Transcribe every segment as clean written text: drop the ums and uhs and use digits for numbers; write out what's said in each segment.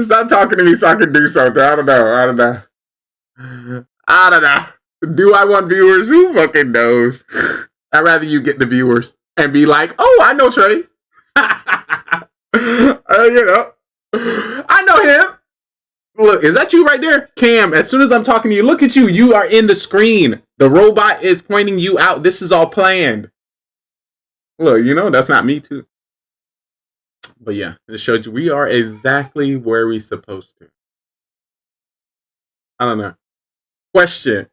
Stop talking to me so I can do something. I don't know. I don't know. Do I want viewers? Who fucking knows? I'd rather you get the viewers and be like, oh, I know Trey. You know, I know him. Look, is that you right there? Cam, as soon as I'm talking to you, look at you. You are in the screen. The robot is pointing you out. This is all planned. Look, you know, that's not me too. But yeah, it showed you we are exactly where we're supposed to. I don't know. Question.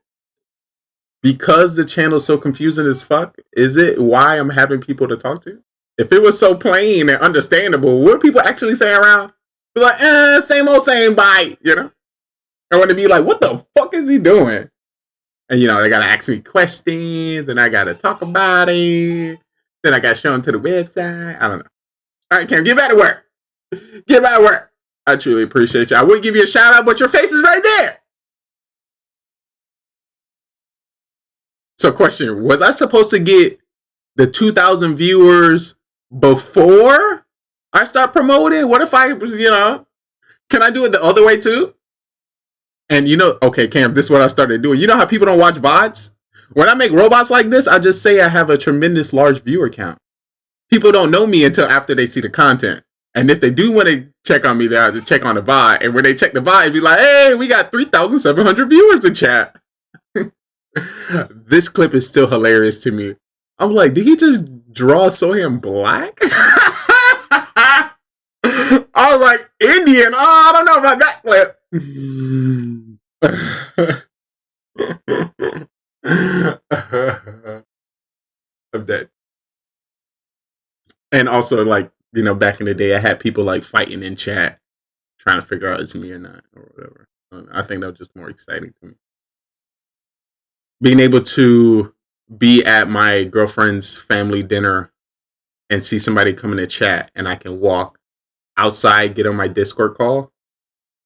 Because the channel's so confusing as fuck, is it why I'm having people to talk to? If it was so plain and understandable, would people actually stay around? Be like, same old same, bye, you know? I want to be like, what the fuck is he doing? And, you know, they got to ask me questions, and I got to talk about it. Then I got to show them to the website. I don't know. All right, Cam, get back to work. Get back to work. I truly appreciate you. I would give you a shout out, but your face is right there. So, question, was I supposed to get the 2,000 viewers before I start promoting? What if I, you know, can I do it the other way too? And you know, okay, Cam, this is what I started doing. You know how people don't watch VODs? When I make robots like this, I just say I have a tremendous large viewer count. People don't know me until after they see the content. And if they do want to check on me, they have to check on the VOD. And when they check the VOD, it'd be like, hey, we got 3,700 viewers in chat. This clip is still hilarious to me. I'm like, did he just draw Soham black? I was like, Indian? Oh, I don't know about that clip. I'm dead. And also, like, you know, back in the day, I had people like fighting in chat, trying to figure out it's me or not, or whatever. I think that was just more exciting to me. Being able to be at my girlfriend's family dinner and see somebody come in the chat, and I can walk outside, get on my Discord call,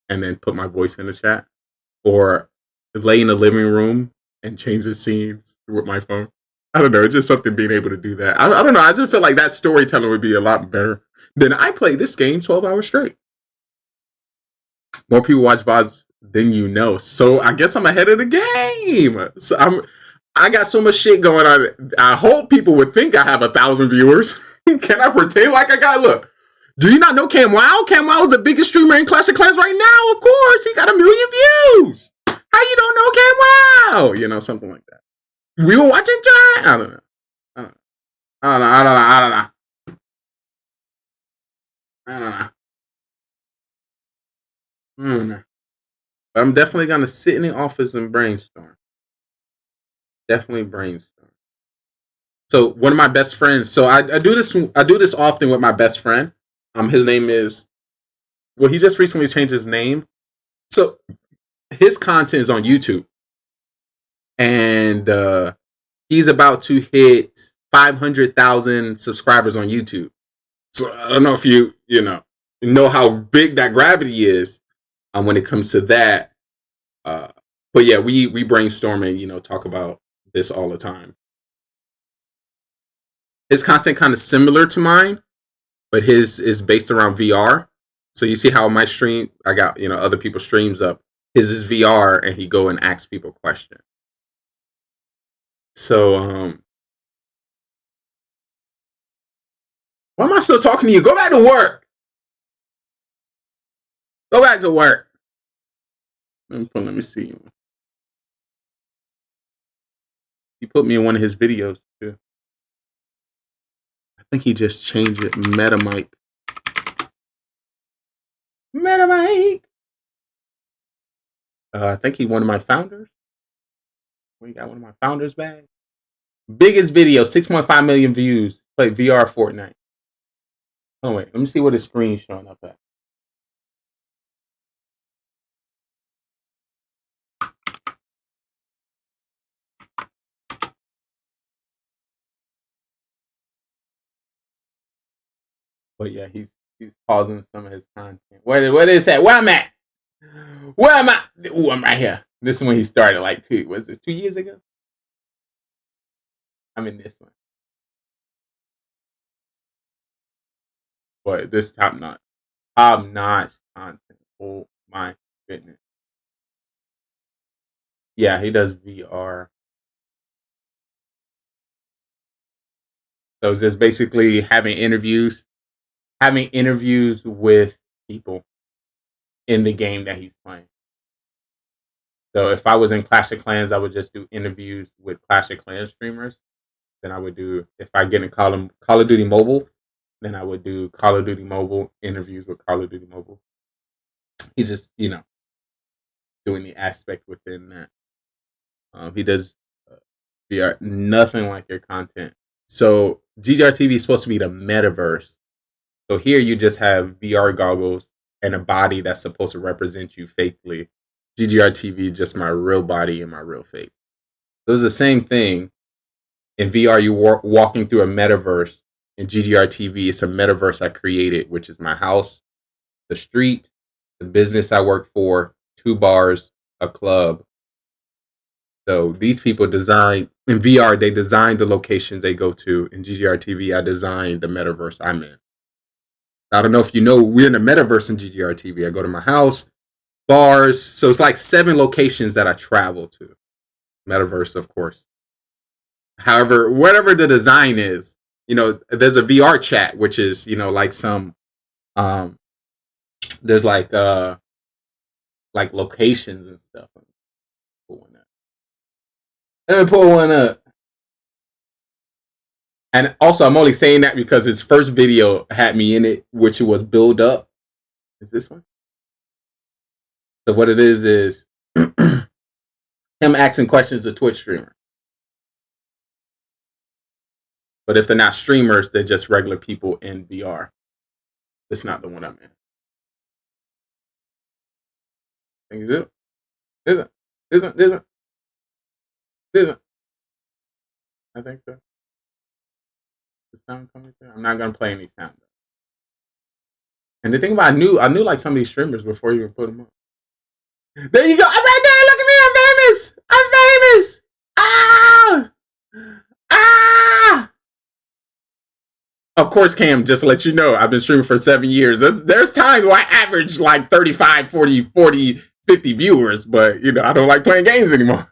and then put my voice in the chat, or lay in the living room and change the scenes with my phone. I don't know. It's just something being able to do that. I don't know. I just feel like that storytelling would be a lot better than I play this game 12 hours straight. More people watch VODs than you know. So I guess I'm ahead of the game. So I got so much shit going on. I hope people would think I have 1,000 viewers. Can I pretend like I got, look, do you not know Cam Wow? Cam Wow is the biggest streamer in Clash of Clans right now. Of course, he got 1 million views. How you don't know Cam Wow? You know, something like that. We were watching John. I don't know. But I'm definitely gonna sit in the office and brainstorm. Definitely brainstorm. So one of my best friends. So I do this. I do this often with my best friend. His name is. Well, he just recently changed his name. So his content is on YouTube, and he's about to hit 500,000 subscribers on YouTube. So I don't know if you know how big that gravity is when it comes to that. But yeah, we brainstorm and talk about this all the time. His content kind of similar to mine, but his is based around VR. So you see how my stream, I got other people's streams up. His is VR, and he go and ask people questions. So why am I still talking to you? Go back to work. Go back to work. Let me see. He put me in one of his videos too. I think he just changed it. MetaMic. I think he one of my founders. We got one of my founders back. Biggest video, 6.5 million views. Play VR Fortnite. Oh wait, let me see what his screen's showing up at. But yeah, he's pausing some of his content. What is that? Where I'm at? Where am I? Ooh, I'm right here. This is when he started, like 2 years ago? I'm in this one. but this top notch content. Oh my goodness. Yeah, he does VR. So it's just basically having interviews with people in the game that he's playing. So if I was in Clash of Clans, I would just do interviews with Clash of Clans streamers. Then I would do, if I get in Call of Duty Mobile, then I would do Call of Duty Mobile interviews with Call of Duty Mobile. He's just, doing the aspect within that. He does VR, nothing like your content. So GGR TV is supposed to be the metaverse. So here you just have VR goggles and a body that's supposed to represent you faithfully. GGR TV, just my real body and my real face. So it's the same thing. In VR, you're walking through a metaverse. In GGR TV, it's a metaverse I created, which is my house, the street, the business I work for, 2 bars, a club. So these people design, in VR, they design the locations they go to. In GGR TV, I designed the metaverse I'm in. I don't know if you know, we're in the metaverse in GGR TV. I go to my house, bars. So it's like 7 locations that I travel to. Metaverse, of course. However, whatever the design is, there's a VR chat, which is, like some, there's like locations and stuff. Let me pull one up. And also, I'm only saying that because his first video had me in it, which was build up. Is this one? So what it is him asking questions to Twitch streamer. But if they're not streamers, they're just regular people in VR. It's not the one I'm in. Think you do? Isn't. I think so. The sound coming through. I'm not gonna play any sound. And the thing about I knew like some of these streamers before you even put them up. There you go. I'm right there. Look at me. I'm famous. Ah! Of course, Cam, just to let you know, I've been streaming for 7 years. There's times where I average like 35, 40, 50 viewers, but I don't like playing games anymore.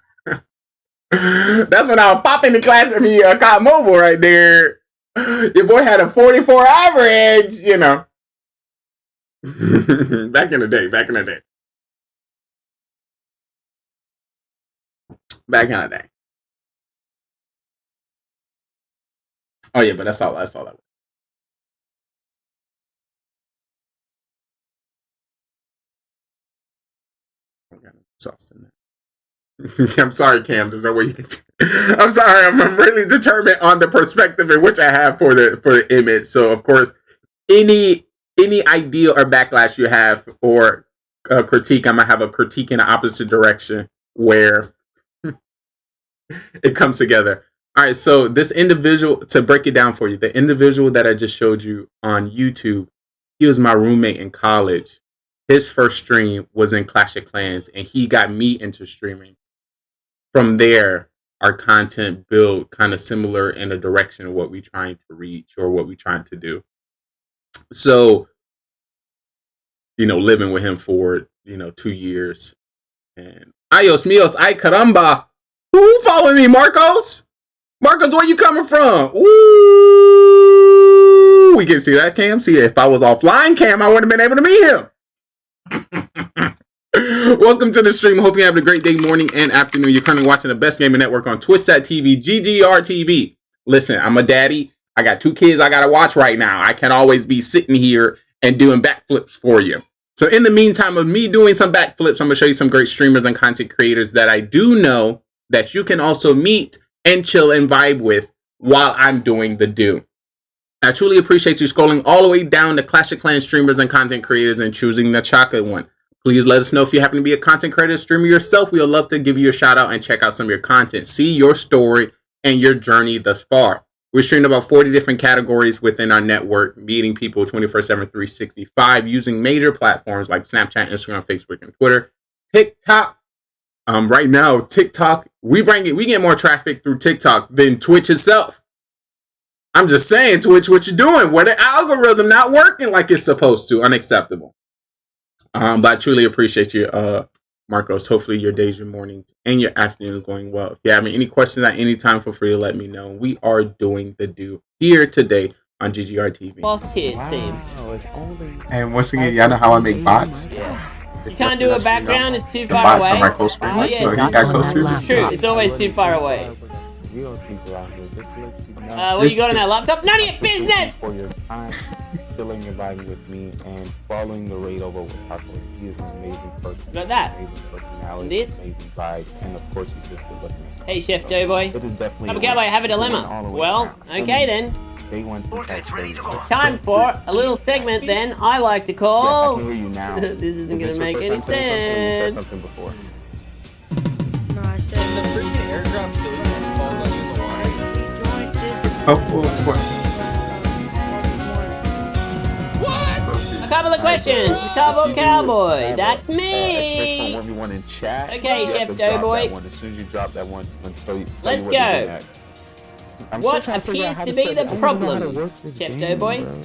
That's when I'll pop into class at me, COD Mobile right there. Your boy had a 44 average, back in the day. Back in the day. Oh yeah, but that's all that was. I'm sorry, Cam. There's no way you can. I'm sorry. I'm really determined on the perspective in which I have for the image. So, of course, any idea or backlash you have or critique, I'm gonna have a critique in the opposite direction where it comes together. All right. So this individual, to break it down for you, the individual that I just showed you on YouTube, he was my roommate in college. His first stream was in Clash of Clans, and he got me into streaming. From there, our content built kind of similar in a direction of what we're trying to reach or what we're trying to do. So, living with him for, 2 years. And Ayos míos, ay caramba. Who following me, Marcos? Marcos, where you coming from? Ooh, we can see that, Cam. See, if I was offline, Cam, I wouldn't have been able to meet him. Welcome to the stream. Hope you're having a great day, morning, and afternoon. You're currently watching the best gaming network on Twitch.tv, GGR TV. Listen, I'm a daddy. I got 2 kids I gotta watch right now. I can't always be sitting here and doing backflips for you. So in the meantime of me doing some backflips, I'm gonna show you some great streamers and content creators that I do know that you can also meet and chill and vibe with while I'm doing the do. I truly appreciate you scrolling all the way down to Clash of Clans streamers and content creators and choosing the chocolate one. Please let us know if you happen to be a content creator, streamer yourself. We would love to give you a shout out and check out some of your content. See your story and your journey thus far. We're streaming about 40 different categories within our network, meeting people 24/7, 365, using major platforms like Snapchat, Instagram, Facebook, and Twitter. TikTok. Right now, TikTok, we get more traffic through TikTok than Twitch itself. I'm just saying, Twitch, what you doing? Where the algorithm not working like it's supposed to? Unacceptable. But I truly appreciate you, Marcos. Hopefully your days, your mornings, and your afternoons going well. If you have any questions at any time, feel free to let me know. We are doing the do here today on GGR TV. Lost here, it seems. And once again, y'all know how I make bots. Yeah. You can't do a background, it's too far bots away. are my co-streamers. Oh, yeah. So he got co-streamers. It's true, it's always too far away. What you got on that laptop? None of your business! For your time, filling your body with me, and following the raid over with Taco. He is an amazing person. Like that. Amazing personality, And this? amazing vibe, and of course he's just good looking. Hey, Chef Doughboy. It is definitely. I'm a cowboy, I have a dilemma. Well, okay then. Day one since It's time for a little segment then I like to call... Yes, I can hear you now. This isn't going to make any sense. You said sense. something before. No, I said the freaking airdrop killing you falls on you in the water. Oh, course. A couple of questions. Cowboy Cowboy. That's me. Everyone in chat. Okay, You have Chef to drop Doughboy. that one. As soon as you drop that one, I'm gonna tell you Let's what you're go. looking at. I'm What still trying to figure out appears how to set be it. the I don't know how to problem, work this Chef game, Doughboy? bro.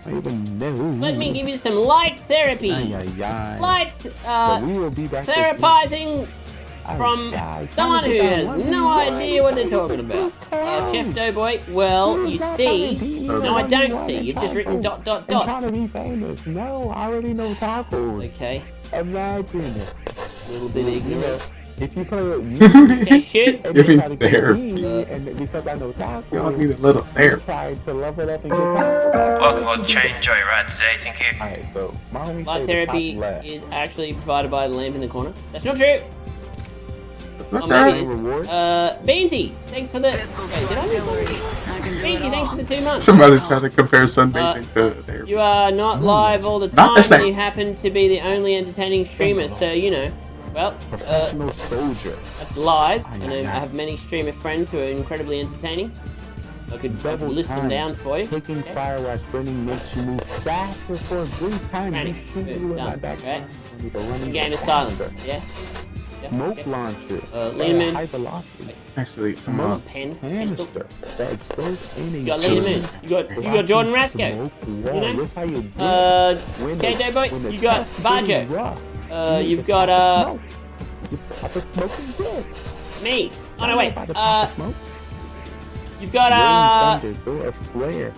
I even know. Let me give you some light therapy. Ay, ay, ay. Light But we will be back with you. therapizing Ay, from ay, someone who finally has got no one. idea what they're talking about. Chef Doughboy, well, you see... No, I don't see. You've just written dot, dot, I'm dot. trying to be famous. No, I already know tacos. Okay, Imagine. a little bit ignorant. If you play with you, Okay, shoot. and Give you me try to kill therapy. me, and because I know tacos, Y'all need a little therapy. try to level up and get tacos. Welcome on Chain Joyride today, thank you. Alright, so my homie Light said therapy the top left. is actually provided by the lamp in the corner. That's not true. Not Oh, that. maybe it is. Reward? Beansy, thanks for the... Wait, did I miss something? Beansy, thanks for the 2 months. Somebody trying to compare sunbathing to therapy. You are not live all the Not time, the same. and you happen to be the only entertaining streamer, so, you know. Well, Professional soldier. that's lies. I know I have many streamer friends who are incredibly entertaining. I could list them down for you. Taking fire while burning makes you move faster for a brief time. Ready. You should Good. do it Done. like that. Right. With a running Game of calendar. silence. Yeah? Smoke Okay. launcher. lean him in. High velocity. Actually, Smoke Pen. canister that explodes in a You got Lean him in. You got Jordan Rasco. Smoke wall. You know? That's how you do it. When Okay, the- Doughboy, when the you got test Bajo. is rough, You've got, You pop a smoking good. me. Oh, no, I know wait. about the pop of smoke. You've got, Rolling thunder, door flare.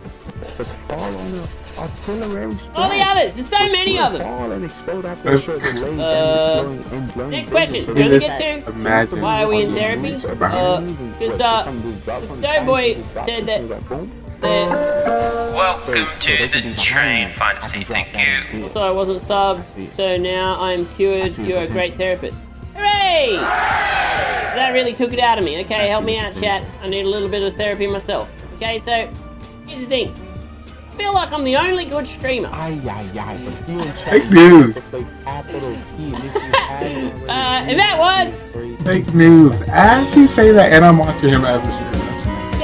The fall on the artillery strike. all the others. There's so many of them. Fall and explode after That's- certain lane damage and blowing Next vision. question. So You only this- get two. imagine. Why are we in all the therapy? moves are behind. Because, Doughboy said that the... Welcome to the train fantasy, thank you. So I wasn't subbed, so now I'm cured. You're a great therapist. Hooray! That really took it out of me. Okay, help me out, chat. I need a little bit of therapy myself. Okay, so here's the thing. I feel like I'm the only good streamer. Ay, ay, ay, but you in chat, Fake news. play capital T, and if you hadn't already, And that was... Fake news. As he say that, and I'm watching him as a shooter. That's messed up.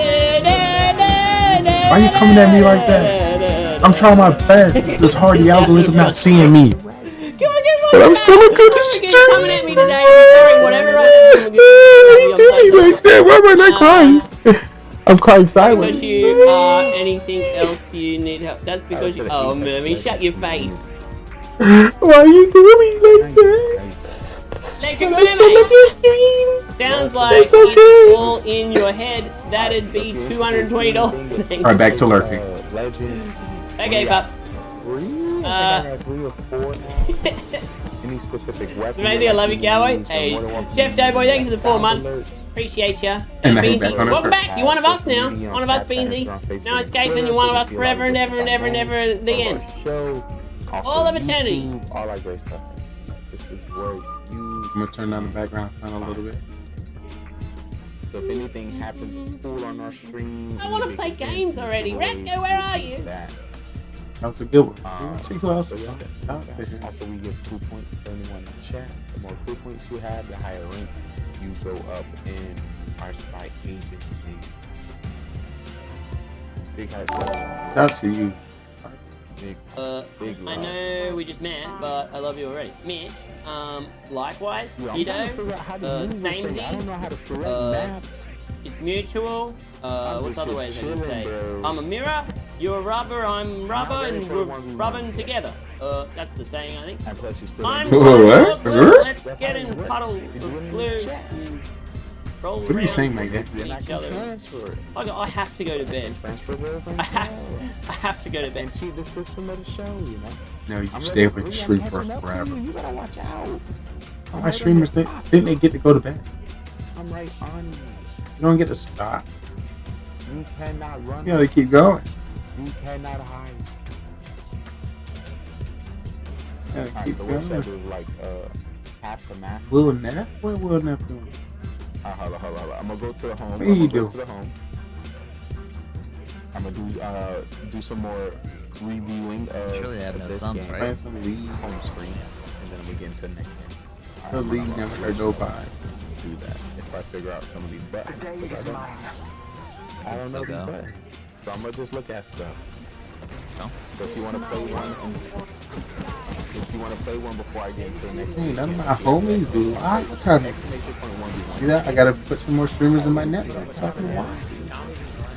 Why you coming at me like that? I'm trying my best. This hardy algorithm not seeing me. But I'm still a good streamer. Coming at me today. I'm sorry, whatever I do. Like that. Why am I not crying? I'm crying Because silent. you are anything else you need help. That's because you... Oh, Mermy, shut your face. Why are you doing me like that? Electric I still love Mermaid. your streams. Sounds like It's okay. it's all in your head. That'd be $220. Alright, back to lurking. Legend. Okay, pup. Three? I think I got 3 or 4 now. Any specific weapon? Amazing, I love you, cowboy. Hey, Chef Doughboy, thank you for the 4 months. Appreciate ya. And I hate Beansy, that on welcome it. back. You're one of us now. One of us, Beansy. No escaping. You're one of us forever and ever and ever and ever. The end. All of eternity. All that great stuff. This is where you. I'm gonna turn down the background sound a little bit. So if anything happens cool on our stream, I want to play games already. Rasco, where are you? That. That was a good one. Let's see who else is out there. Also, we give 2 points for anyone in the chat. The more 2 points you have, the higher rank you go up in our spy agency. Big hype. I'll see you. Big I love. know we just met, but I love you already. Mitch, likewise, Yo, I'm trying to Ditto, figure out how to use this same thing. I don't know how to select uh, maps. It's mutual. What's other ways I can say? bro. I'm a mirror, you're a rubber, I'm rubber, ready and for we're 1v1. rubbing together. That's the saying, I think. And plus you still I'm in What? Let's That's get how it in works. puddle You do it in blue. the chat. Roll What are you around saying, my guy? Then I each can other. transfer it. I have to go to bed. Transfer the other I have to go to bed. and cheat the system of the show, you know. No, you I'm stay ready up with for the you. stream I'm for catching up to forever. You gotta watch out. I'm My right streamers on your didn't they get to go to bed? I'm right on you. You don't get to stop. You cannot run. You gotta keep going. You cannot hide. You gotta Alright, keep so what should I going. do? Like half the math. Will Neff? What Will Neff doing? Hold on. I'm gonna go to the home. What you I'm gonna go do? to the home. I'm gonna do some more reviewing Surely they have of no this thumbs, game. right? Playing some League. Home screen, and then we get into the next game. The Alright, League I'm never gonna heard nobody. do that if I figure out some of these buttons. 'Cause I don't know these Go. buttons, so I'm gonna just look at stuff. No? So if you want to play one, before I get into the next Hey, game, none of my homies live. What time? next point 1v1. See that? I gotta put some more streamers in my network. Talking why?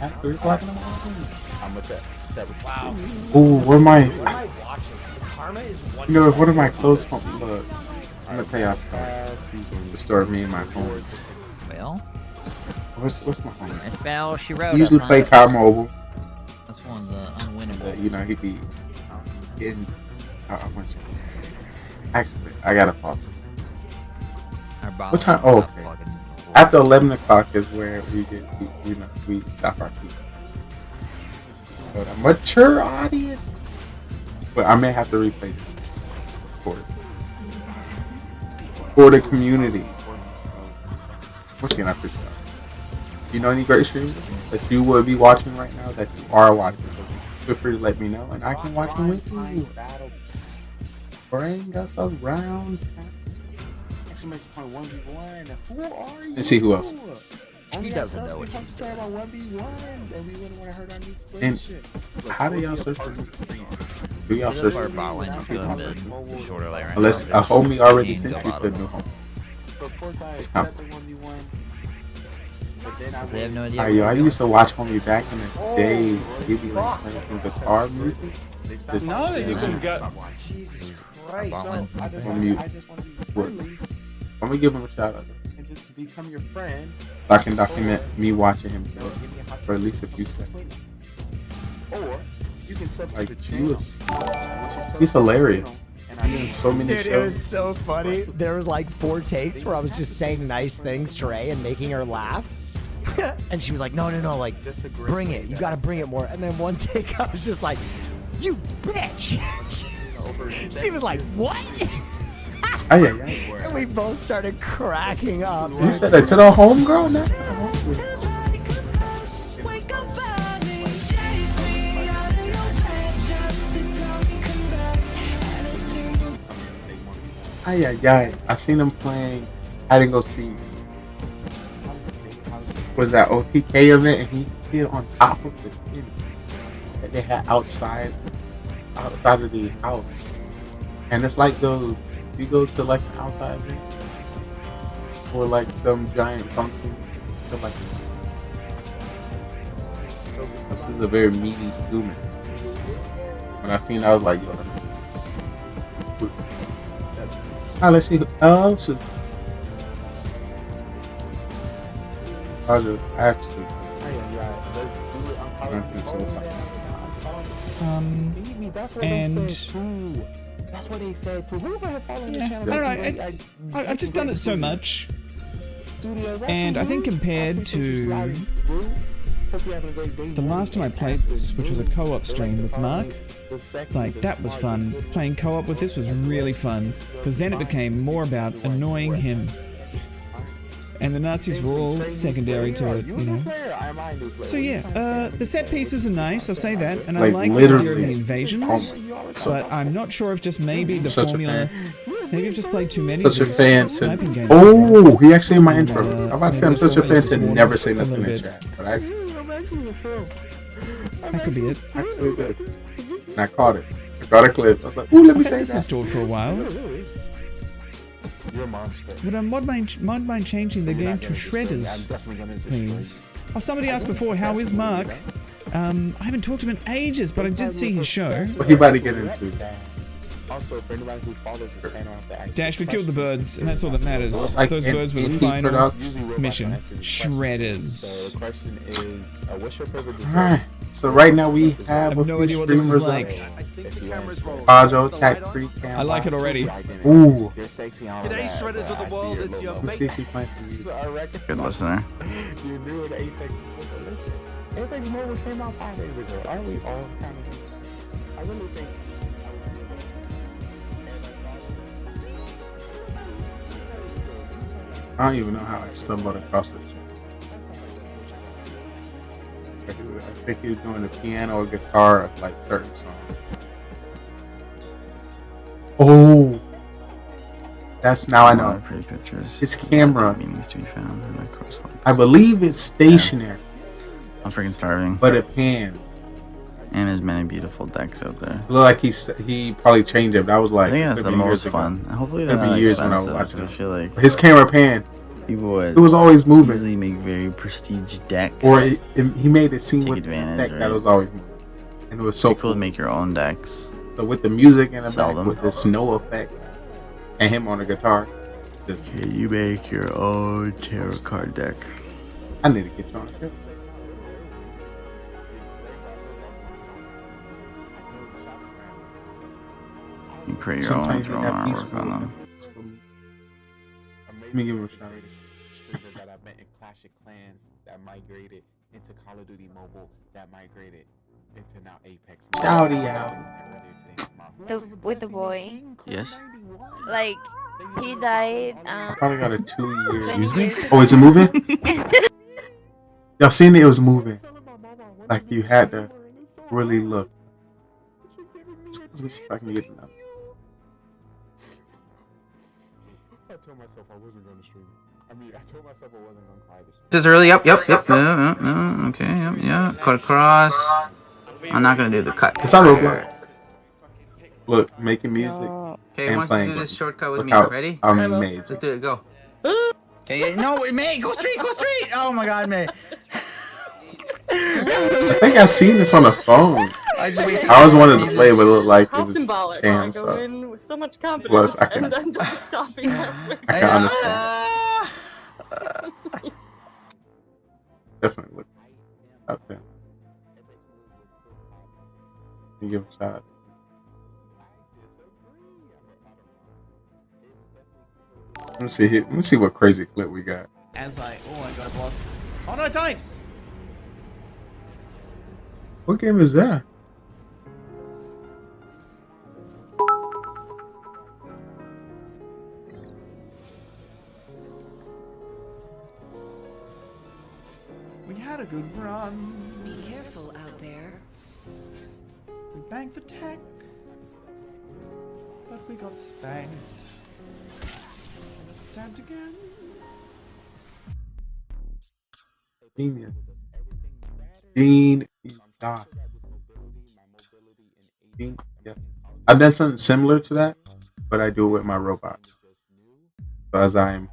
At 3 o'clock in the morning. I'm gonna chat with Wow. Ooh, what am I? What am I watching? The karma is one. You know, one of my close homies. Look, I'm gonna tell y'all a story. season. The story of me and my homies. Well, What's my homie? it's Battle She Wrote. He usually play COD Mobile. This one's unwinnable. You know, he'd be getting. I wouldn't say. Actually, I gotta pause it. What time? Oh, okay. After 11 o'clock is where we get, we stop our feet. But a mature audience. But I may have to replay this, of course. For the community. Once again, I appreciate it. You know any great streamers that you would be watching right now that you are watching? Feel free to let me know, and I can watch them with you. Bring us around. Exclamation point 1v1. Who are you? Let's see who else. He doesn't know what he's he's doing. about 1v1s, and we wouldn't want to hurt our new And friendship. how do y'all search for me? Do y'all search Our for bot me? lane's good mid. Shorter lane right Unless now. a homie already Kane sent go you to a bottom. new home. So of course I It's accept the 1v1, but then I They have no idea. Alright, yo, I used to watch homie back in the day. He'd be like playing some guitar music. Just No, they chilling. can go. Jesus Our Christ. bot lane's I not just On good. mute. I just want to be What? friendly I'm gonna give him a shout out. and just become your friend. So I can document me watching him Or give me a hostage for at least a few seconds. Or you can substitute Like, the he channel. was, which is he's hilarious. And He's in so many Dude, it was shows. so funny. There was like 4 takes where I was just saying nice things to Ray and making her laugh. And she was like, no, like, disagree. bring it. You gotta bring it more. And then one take, I was just like, you bitch. She was like, what? Ay, ay, ay. And we both started cracking up. You said that to the homegirl, not to the homegirl. Ay, ay, ay. I seen him playing hide and go seek. Was that OTK event, and he hid on top of the thing that they had outside of the house. And it's like those, you go to like an outside thing, or like some giant function, stuff like that. This is a very meaty human. When I seen it, I was like, yo, let's see who else is. I just actually went through so tight. And That's what they said too. Who ever following the yeah, I channel? don't know. I've just done it so much, and I think compared to the last time I played this, which was a co-op stream with Mark, like that was fun. Playing co-op with this was really fun, because then it became more about annoying him. And the Nazis were all secondary to it, you know. So yeah, the set pieces are nice, I'll say that, and I Like, like the idea of literally. the invasions, but I'm not sure if just maybe the Such a formula, maybe I've just played too many Such a of these fan sniping to. games. Oh, he actually in my And, intro. I'm about to say I'm maybe such a the fan formula to just never warms say a nothing in little bit. chat, but I That could be it. actually did. And I caught it. I got a clip. I was like, ooh, let me I've had say this that. installed for a while. You're a monster. Would mod mind changing the game to shredders, please? Oh, somebody asked before, how is Mark? I haven't talked to him in ages, but I did see his show. What you about to get into? Also, for anybody who follows his channel, Dash, we killed the birds, and that's all that matters. Like Those birds were the final production. mission. Shredders. So the question is, what's your favorite dessert? Alright, so right now we have I have no idea what this is like. Bajo, tax-free cam. I like it already. Ooh. You're sexy on Today's shredders of the world, it's your Let me see if he finds some music. Good listener. You knew it, Apex. Listen, Apex Mobile came out 5 days ago. Aren't we all kind of? I really think. I don't even know how I stumbled across it. I think he was doing the piano or guitar of like certain songs. Oh, that's now I know. Pretty pictures. It's camera. Meanings to be found, and of course, like, I believe it's stationary, I'm freaking starving. but it panned. And there's many beautiful decks out there. It looked like he probably changed it. But I was like, I think that's the could be years most ago. fun. Hopefully they're Could be not years when I was expensive. watching I feel like His camera panned. people would It was always moving, easily make very prestige decks. or he made it seem Take with the advantage, deck that right? was always moving, and it was so Be cool cool. to make your own decks. So with the music in the Sell back, them. with the snow effect, and him on the guitar, just, Can you make your own tarot card deck? I need to get you on the trip. You create your own Sometimes we drone have peaceful artwork on them. moments for me. Let me give him a shout. Streamers that I met in Clash of Clans that migrated into Call of Duty Mobile, that migrated into now Apex. Shouty out. With the boy. Yes. Like, he died. I probably got a 2 year. Excuse me? Oh, is it moving? Y'all seen it? It was moving. Like you had to really look. Let me see if I can get it now. I told myself I wasn't going to stream. I told myself I wasn't going to cry this This is early. Yep. Okay. Yep. Yeah. Cut across. I'm not gonna do the cut. It's on Roblox. Look, making music Okay, and wants to playing do this games. shortcut with Look me. how Ready? amazing. Let's do it. Go. Okay. No, May, go straight. Go straight. Oh my God, May. I think I've seen this on the phone. I just wasted. I always wanted to play, but it looked like it How was symbolic. scam. I go So in with so much confidence Plus, I can- and end up stopping halfway. I can understand. Definitely look out there. You give a shout out. Let me see here. Let me see what crazy clip we got. As I got a block. Oh no, I died. What game is that? We had a good run. Be careful out there. We banked the tech, but we got spanked. Stabbed again. Dean Doc. Dean, yeah. I've done something similar to that, but I do it with my robots. So as I'm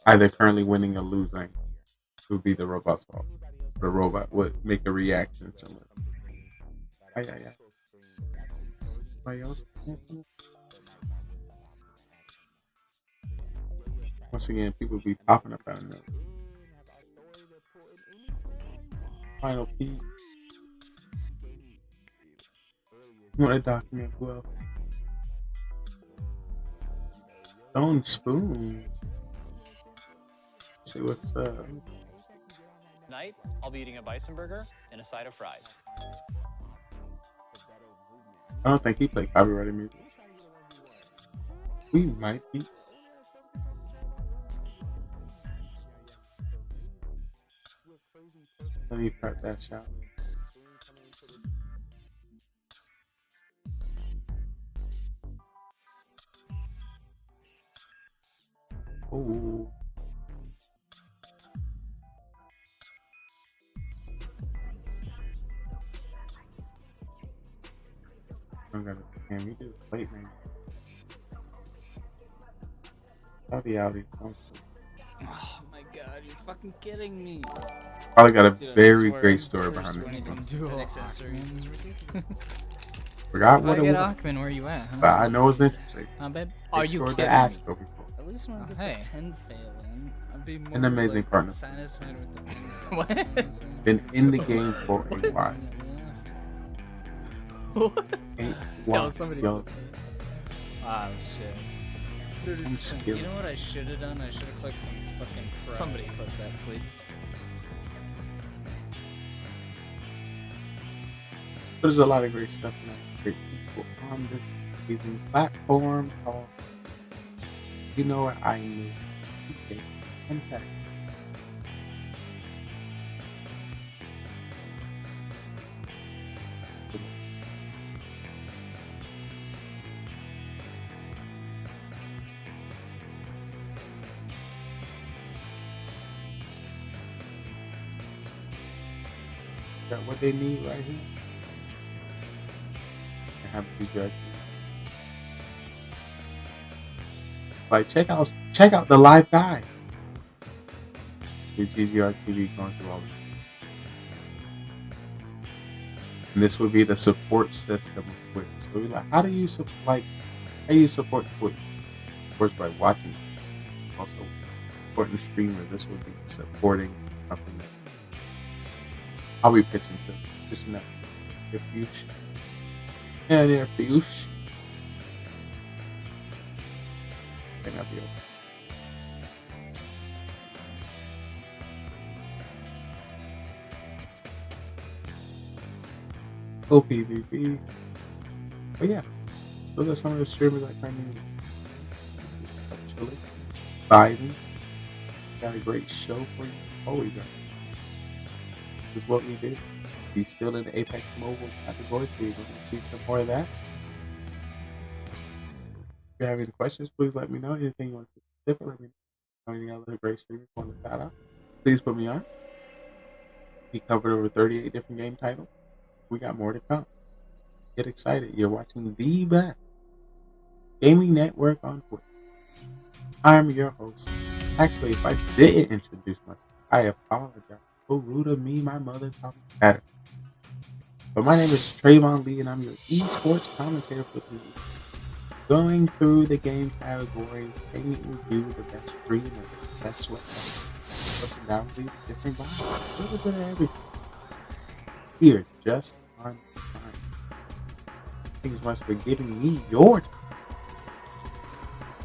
either currently winning or losing, it would be the robot's fault. The robot would make a reaction similar. Yeah. Anybody else? Once again, people be popping up out of nowhere. Final piece. You want to document who else? Stone Spoon. Let's see what's up. Tonight, I'll be eating a bison burger and a side of fries. I don't think he played copyrighted music. We might be. Let me prep that shot. Oh. I got this. Can we do plate man? Howdy. Oh my god, you're fucking kidding me. Probably got a Dude, I very swear great it's story worse behind when it comes this. to accessories. It's ridiculous. Forgot If what I it get was. Achman, where you at? Huh? But I know it's interesting. Babe? Make Are you sure kidding to ask me? her before. At least when I get the pen failing, I'd be more An amazing like, partner. satisfied with the pen. What? Been in the game for a while. Ain't Yo, somebody. yo. Oh shit. I'm skilled. You know what I should have done? I should have clicked some fucking prize. Somebody click that, please. There's a lot of great stuff and great people on this amazing platform called You Know What I Knew. Okay, contact. Got what they need right here. I have to be judged. Like check out the live guide. The GGR TV going through all of it. And this would be the support system of Twitch. So we're like, how do you support Twitch? Of course, by watching. Also, supporting streamer. This would be supporting company. I'll be pitching that. If you should. And if you should. I think I'll be okay. OPVP. But yeah, those are some of the streamers I currently chilling, vibing. Got a great show for you. Always got. This is what we do. Be still in the Apex Mobile category, so you're going to see some more of that. If you have any questions, please let me know. Anything you want to see different, let me know. Any other great streamers you want to shout out, please put me on. We covered over 38 different game titles. We got more to come. Get excited. You're watching the best gaming network on Twitch. I'm your host. Actually, if I didn't introduce myself, I apologize. So rude of me, my mother taught me better. But my name is Trayvon Lee, and I'm your esports commentator for the week. Going through the game category, taking you the best stream and the best weapon. Pushing down these different vibes. A little bit of everything. Here, just on time. Thank you so much for giving me your time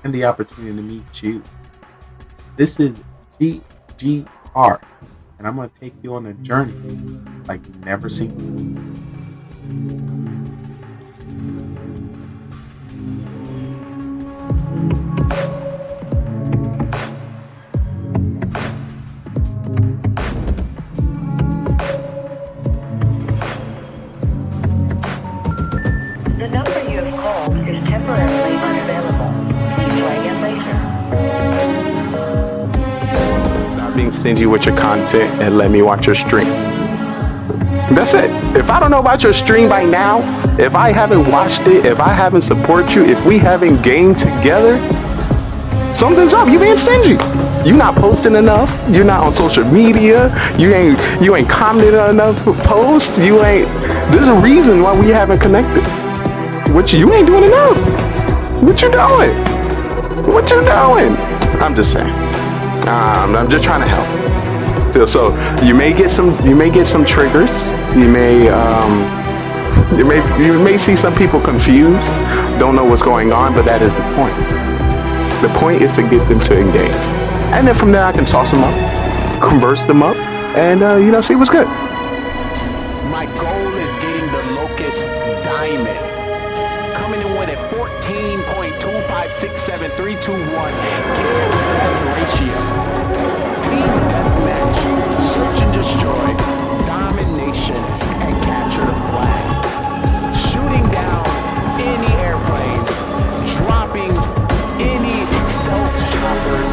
and the opportunity to meet you. This is GGR, and I'm going to take you on a journey like you've never seen before. The number you have called is temporarily unavailable. Please try again later. Stop being stingy with your content and let me watch your stream. That's it. If I don't know about your stream by now, if I haven't watched it, if I haven't supported you, if we haven't gamed together, something's up. You being stingy. You not posting enough. You're not on social media. You ain't commenting on enough posts. You ain't. There's a reason why we haven't connected. What you ain't doing enough. What you doing? What you doing? I'm just saying. I'm just trying to help. So you may get some triggers. You may see some people confused, don't know what's going on, but that is the point. The point is to get them to engage, and then from there I can toss them up, converse them up, and see what's good. My goal is getting the Locust Diamond. Coming in with a 14.2567321 ratio. Team deathmatch, search and destroy, domination, and capture the flag. Shooting down any airplanes, dropping any stealth choppers.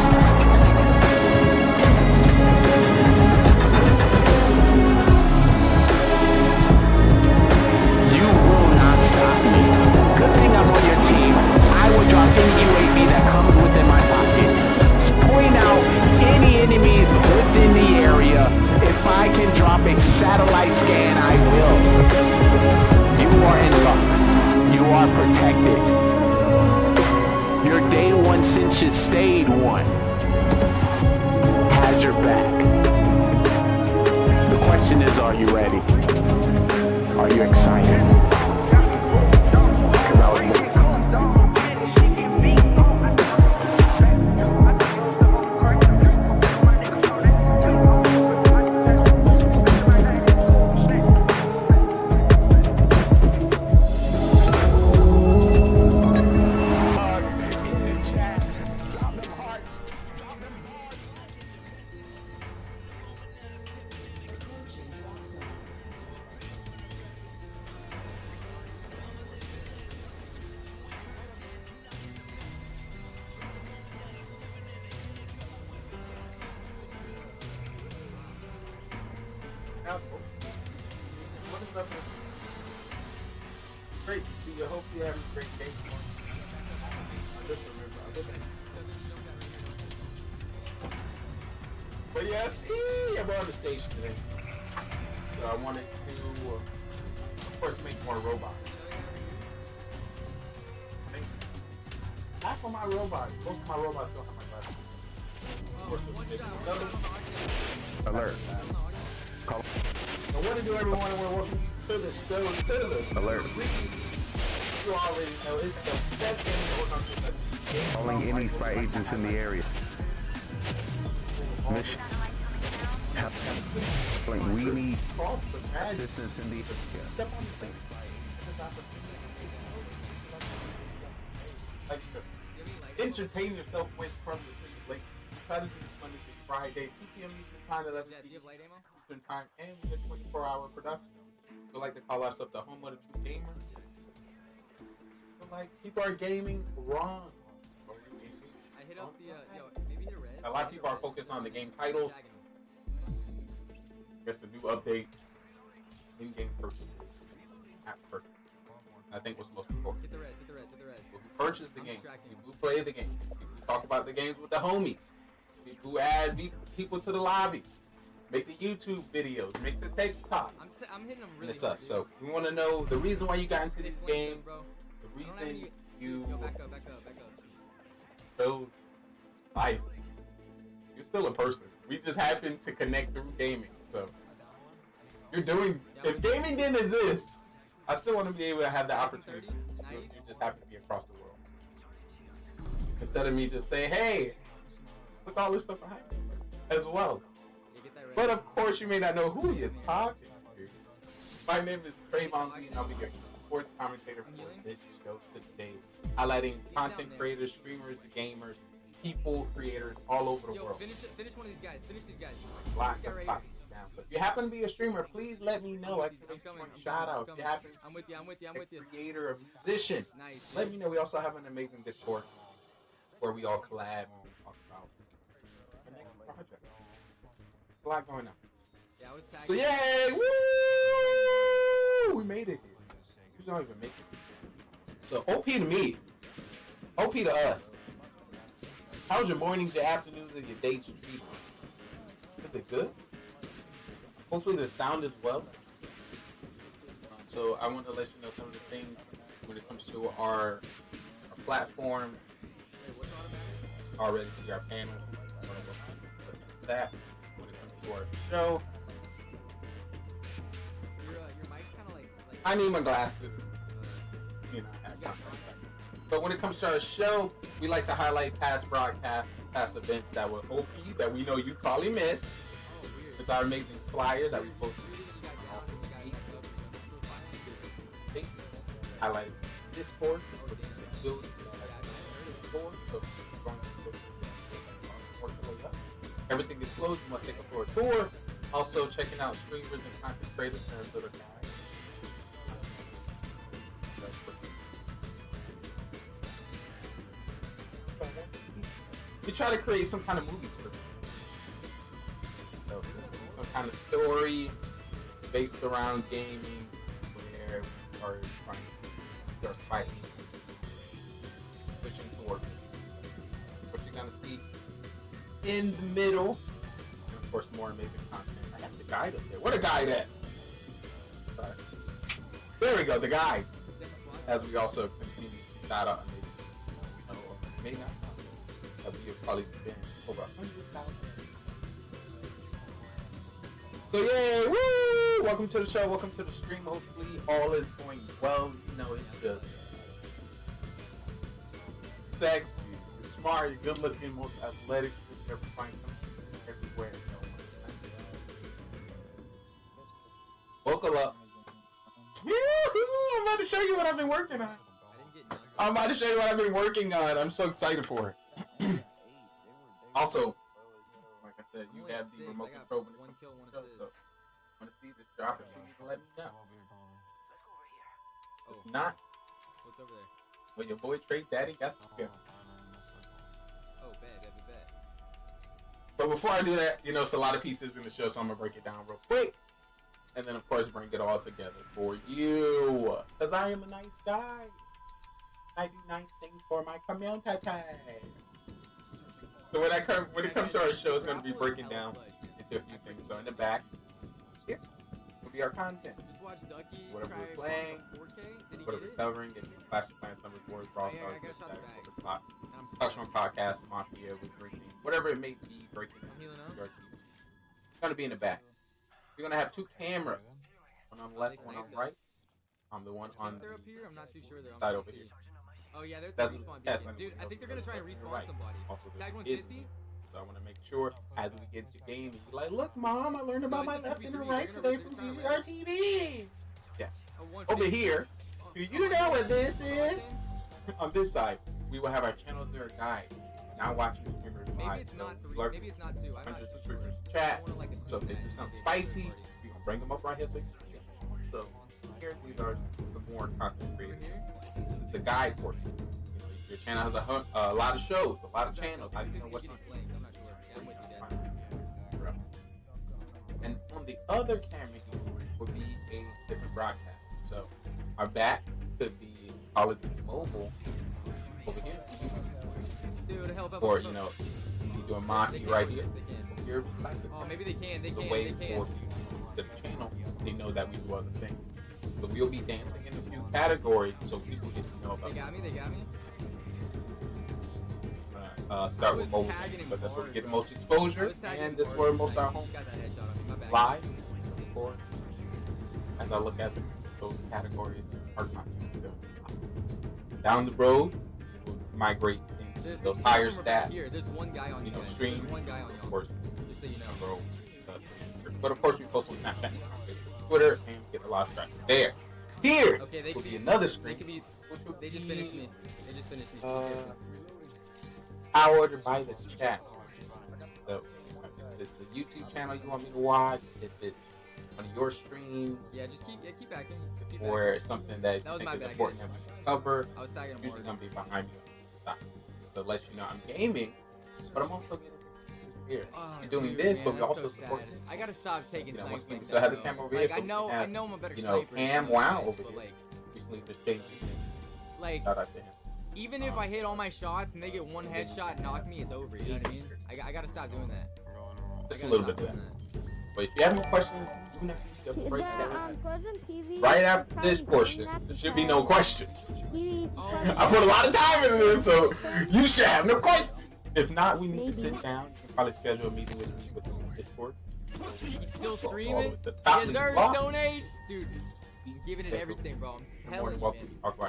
You will not stop me. Good thing I'm on your team. I will drop any UAV that comes within my pocket. connected. Your day one since you stayed one has your back. The question is, are you ready? Are you excited? 'Cause I was What is up? Great to see you. Hope you have a great day. I just remember I did that. But yes, I'm on the station today. So I wanted to, of course, make more robots. Half of my robots, most of my robots don't have my button. Of course, alert. So what to do, everyone? We're welcome to the show. Alert. You already know it's the best game to work on. Calling any spy agents in the area. Mission. We need assistance in the Step on the thing. Like, entertain yourself away from the situation. Try to do this Monday through Friday, 2 p.m. Eastern Time, 11 p.m. Eastern Time, and we get 24-hour production. We like to call ourselves the home of the true gamer. But like, people are gaming wrong. I hit up the, maybe the red. A lot of people are focused on the game titles. Guess the new update, in-game purchases, app purchase. I think what's most important. Hit the res. People who purchase the game, people who play the game, people who talk about the games with the homies, people who add people to the lobby, make the YouTube videos, make the TikTok. I'm hitting them really. And it's us. So we want to know the reason why you got into this game, the reason you back up. chose life. You're still a person. We just happen to connect through gaming. So you're doing. If gaming didn't exist, I still want to be able to have the opportunity. You just happen to be across the world. Instead of me just saying, "Hey, look all this stuff behind me," as well. But of course, you may not know who you're talking to. My name is Trayvon Lee, and I'll be your sports commentator for this show today, highlighting content creators, streamers, gamers, people, creators all over the world. Finish one of these guys. Finish these guys. Lots of topics down. But if you happen to be a streamer, please let me know. I can make you a shout out. If you happen I'm with you. a creator, a musician, let me know. We also have an amazing Discord where we all collab and talk about the next project. There's a lot going on. So yay! Woo! We made it here. You don't even make it. So OP to me. OP to us. How's your mornings, your afternoons, and your days treated? Is it good? Hopefully the sound is well. So I want to let you know some of the things when it comes to our platform. Already see our panel. That when it comes to our show. Your mic's kind of like. I need my glasses. You know, I have contact. But when it comes to our show, we like to highlight past broadcasts, past events that were OP that we know you probably missed. With our amazing flyers that we posted. Highlight Discord. Everything is closed. You must take a floor tour. Also, checking out streamers and content creators and their little guys. We try to create some kind of movie script. So, some kind of story based around gaming where we are trying to fighting, pushing forward. What you're gonna see in the middle, and of course more amazing content. I have the guide up there. What a guide at? Sorry. There we go, the guide. As we also continue shout out, maybe, or maybe not. You'll probably spend over 100,000. So yay! Woo! Welcome to the show. Welcome to the stream. Hopefully all is going well. You know, it's just sexy, you're smart, you're good looking, most athletic. You'll never find something everywhere. Buckle up. I'm about to show you what I've been working on. I'm so excited for it. Also, like I said, you have the remote control when it comes to the show, so want to see this opportunity to let me know. If not, What's over there? when your boy Trey Daddy got to go. Oh, bet. But before I do that, you know, it's a lot of pieces in the show, so I'm going to break it down real quick. And then, of course, bring it all together for you. Because I am a nice guy. I do nice things for my community. So when it comes to our show, it's going to be breaking down into a few things. So in the back, here will be our content. Just watch Ducky. Whatever we're playing, whatever we're covering, getting Clash of Clans, Summer Wars, Brawl Stars, Talk Show Podcast, Mafia, with drinking, whatever it may be, breaking down. It's going to be in the back. We're going to have two cameras, one on the left, one on the right. I'm the one on They're up here. I'm not too sure. They're side over here. Oh yeah, they're That's respawn. that's Dude, I think they're gonna try and respawn right. somebody. Also, Tag there's 150. So I want to make sure as we get to game, you like, look, Mom, I learned about my left and the right today from GVR TV. Yeah. Over here, do you know what this is? On this side, we will have our channels there guide. Not watching streamers live. Maybe it's not 3. Maybe it's not 2. I'm not Hundreds of too sure. streamers chat. So if they do something spicy, we gonna bring them up right here so you can see them. So here these are some more content creators. This is the guide portion. You know, your channel has a lot of shows, a lot of channels. How do you know what's on? And on the other camera here will be a different broadcast. So our back could be Call of Duty Mobile over here. Dude, help. Or, you know, we doing Mafia right here. Here, oh, maybe they can. They the can. way They can. for the channel, they know that we do other things. So we'll be dancing in a few categories so people get to know about They got me. start with mobile, but that's where we get the most exposure, and this is where most of our home live for. As I look at those categories, our content still. Down the road, we'll migrate into those higher stats. Here, there's one guy on Stream, one guy on of course. Just so you know. But of course, we post on Snapchat, Twitter, and get a lot of traffic there. Here will be another screen. They just finished me. Powered by the chat. So if it's a YouTube channel you want me to watch, if it's one of your streams, just keep backing. Or it's something that you think is important that we can cover, I was tagging usually gonna be behind me. So let you know I'm gaming, but I'm also getting here. You're doing this, but we also support this. I gotta stop taking snipes. We still have this camera over here. I know I'm a better sniper. Cam Wow over here. Recently just changed. Like, shout out to him. Even if I hit all my shots and they get one headshot and knock me, it's over. You know what I mean? I gotta stop doing that. Just a little bit of that. But if you have any questions, do not hesitate to break down. Right after this portion, there should be no questions. I put a lot of time into this, so you should have no questions. If not, we need to sit down. You can probably schedule a meeting with me with Discord. He's still streaming? Yes, sir, Stone Age? Dude, giving it everything, bro. I'm telling you, man.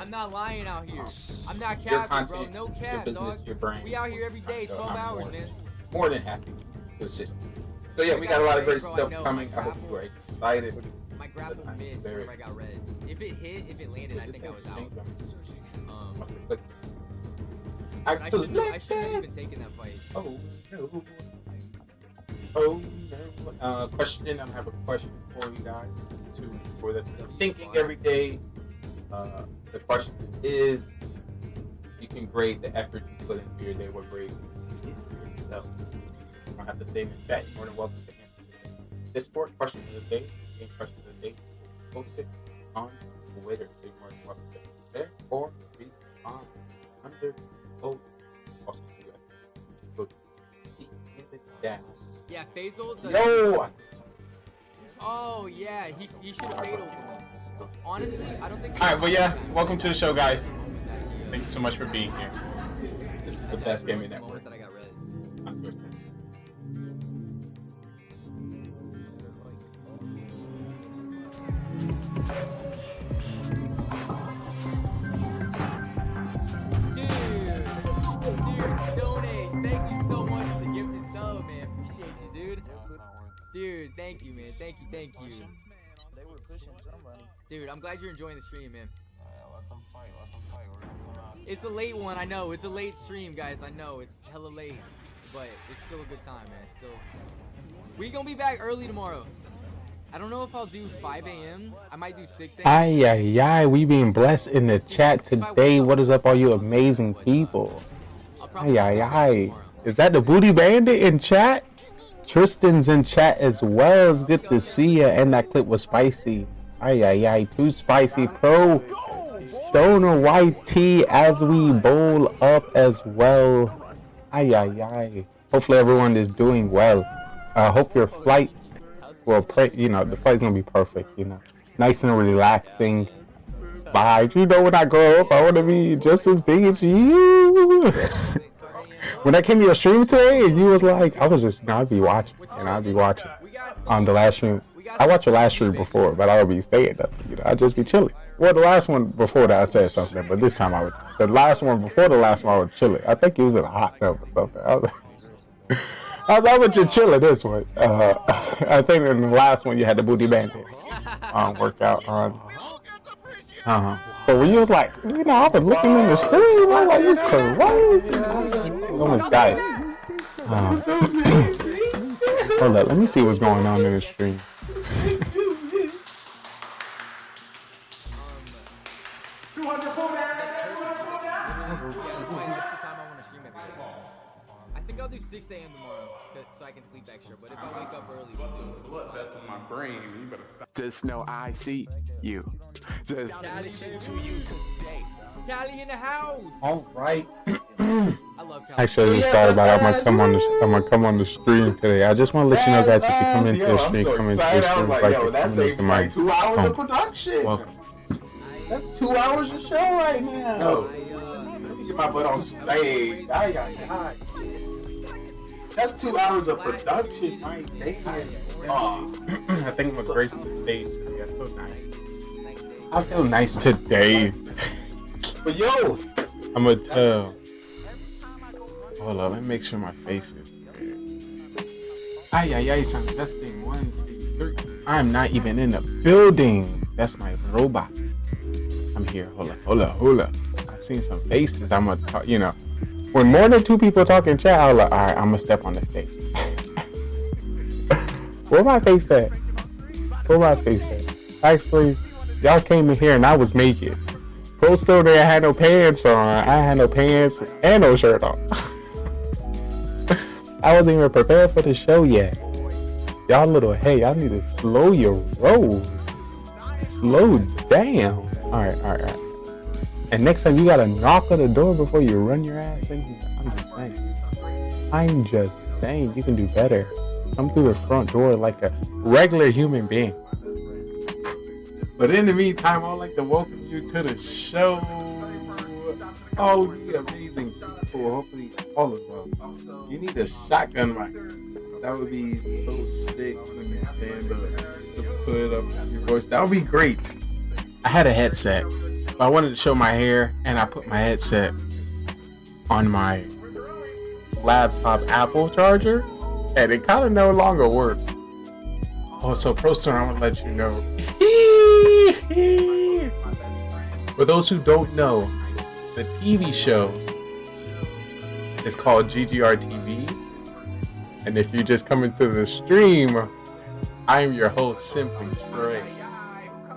I'm not lying out here. I'm not capping, bro. No cap, business, dog. your brain. We out here every day, 12 hours, man. More than happy to assist. So yeah, we got a lot of great stuff coming. I hope you are excited. My grapple missed whenever I got res. If it landed, I think I was out. Must have clicked. I shouldn't have even taken that fight. Oh no. Oh no. Question. I have a question for you guys. For the thinking every day. The question is, you can grade the effort you put into your day. What grade you get for yourself? You don't have to stay in the chat. You're more than welcome to answer Discord question of the day. Game question of the day. Post it on Twitter. You're more than welcome to there or respond under post. Also, go to the dash. Yeah, Faisal. Yo. Oh yeah, he should have fataled me. Honestly, I don't think. All right, but yeah, welcome to the show, guys. Thank you so much for being here. This is the best gaming network. That I got rezzed. I'm twisted. Dude, donate. Thank you so much for the gifted sub, man. Appreciate you, dude. Dude, thank you, man. Thank you. They were pushing somebody. Dude, I'm glad you're enjoying the stream, man. Let them fight. We're gonna come out. It's a late one, I know. It's a late stream, guys. I know it's hella late, but it's still a good time, man. We gonna be back early tomorrow. I don't know if I'll do 5 a.m. I might do 6 a.m. Ay, ay, ay. We being blessed in the chat today. What is up, all you amazing people? Ay, ay, ay. Is that the Booty Bandit in chat? Tristan's in chat as well. It's good to see ya. And that clip was spicy. Ay, ay, ay. Too spicy, pro. Stoner YT as we bowl up as well. Ay, ay, ay. Hopefully everyone is doing well. Hope your flight will pray. You know, the flight's gonna be perfect. You know, nice and relaxing vibes. You know, when I grow up, I want to be just as big as you. When I came to your stream today, and you was like, I was just, you know, I'd be watching on the last stream. I watched your last stream before, but I would be staying up. You know, I'd just be chilling. Well, the last one before that, I said something, but this time the last one before the last one, I was chilling. I think it was in a hot tub or something. I was just chilling this one. I think in the last one, you had the Booty Bandit workout on. But when you was like, you know, I was looking in the stream, I was like, you crazy. I almost died. Hold up, let me see what's going on in the stream. I think I'll do 6 a.m. tomorrow so I can sleep extra. But if I wake up early, Blood vessel in my brain. You better stop. Just know I see you. Just listen to you today. Callie in the house. All right. I love Callie. Actually, just thought about I'm gonna come on the stream today. I just want to let you know, guys, if you come into the stream, come into the stream, that's like 2 hours home. of production. Welcome. That's 2 hours of show right now. No. Let me get my butt on stage. That's 2 hours of production, my man. I think I'm gonna grace the stage today. I feel nice. I feel nice today. But yo, I'm gonna tell. Hold on, let me make sure my face is good. Ay, ay, ay, son. Testing 1, 2, 3. I'm not even in the building. That's my robot. I'm here. Hold up. I've seen some faces. I'm gonna talk, you know. When more than 2 people talk in chat, I'm like, all right, I'm gonna step on the stage. Where my face at? Actually, y'all came in here and I was naked. Pro still there, I had no pants on. I had no pants and no shirt on. I wasn't even prepared for the show yet. Y'all y'all need to slow your roll. Slow down. All right. And next time you gotta knock on the door before you run your ass in here. I'm just saying you can do better. Come through the front door like a regular human being. But in the meantime, I'd like to welcome you to the show. All the amazing people. Hopefully all is well. You need a shotgun mic. That would be so sick when you stand up to put up your voice. That would be great. I had a headset, but I wanted to show my hair, and I put my headset on my laptop Apple charger, and it kind of no longer worked. Oh, so ProStar, I want to let you know. For those who don't know, the TV show is called GGR TV. And if you just come into the stream, I am your host, Simply Trey.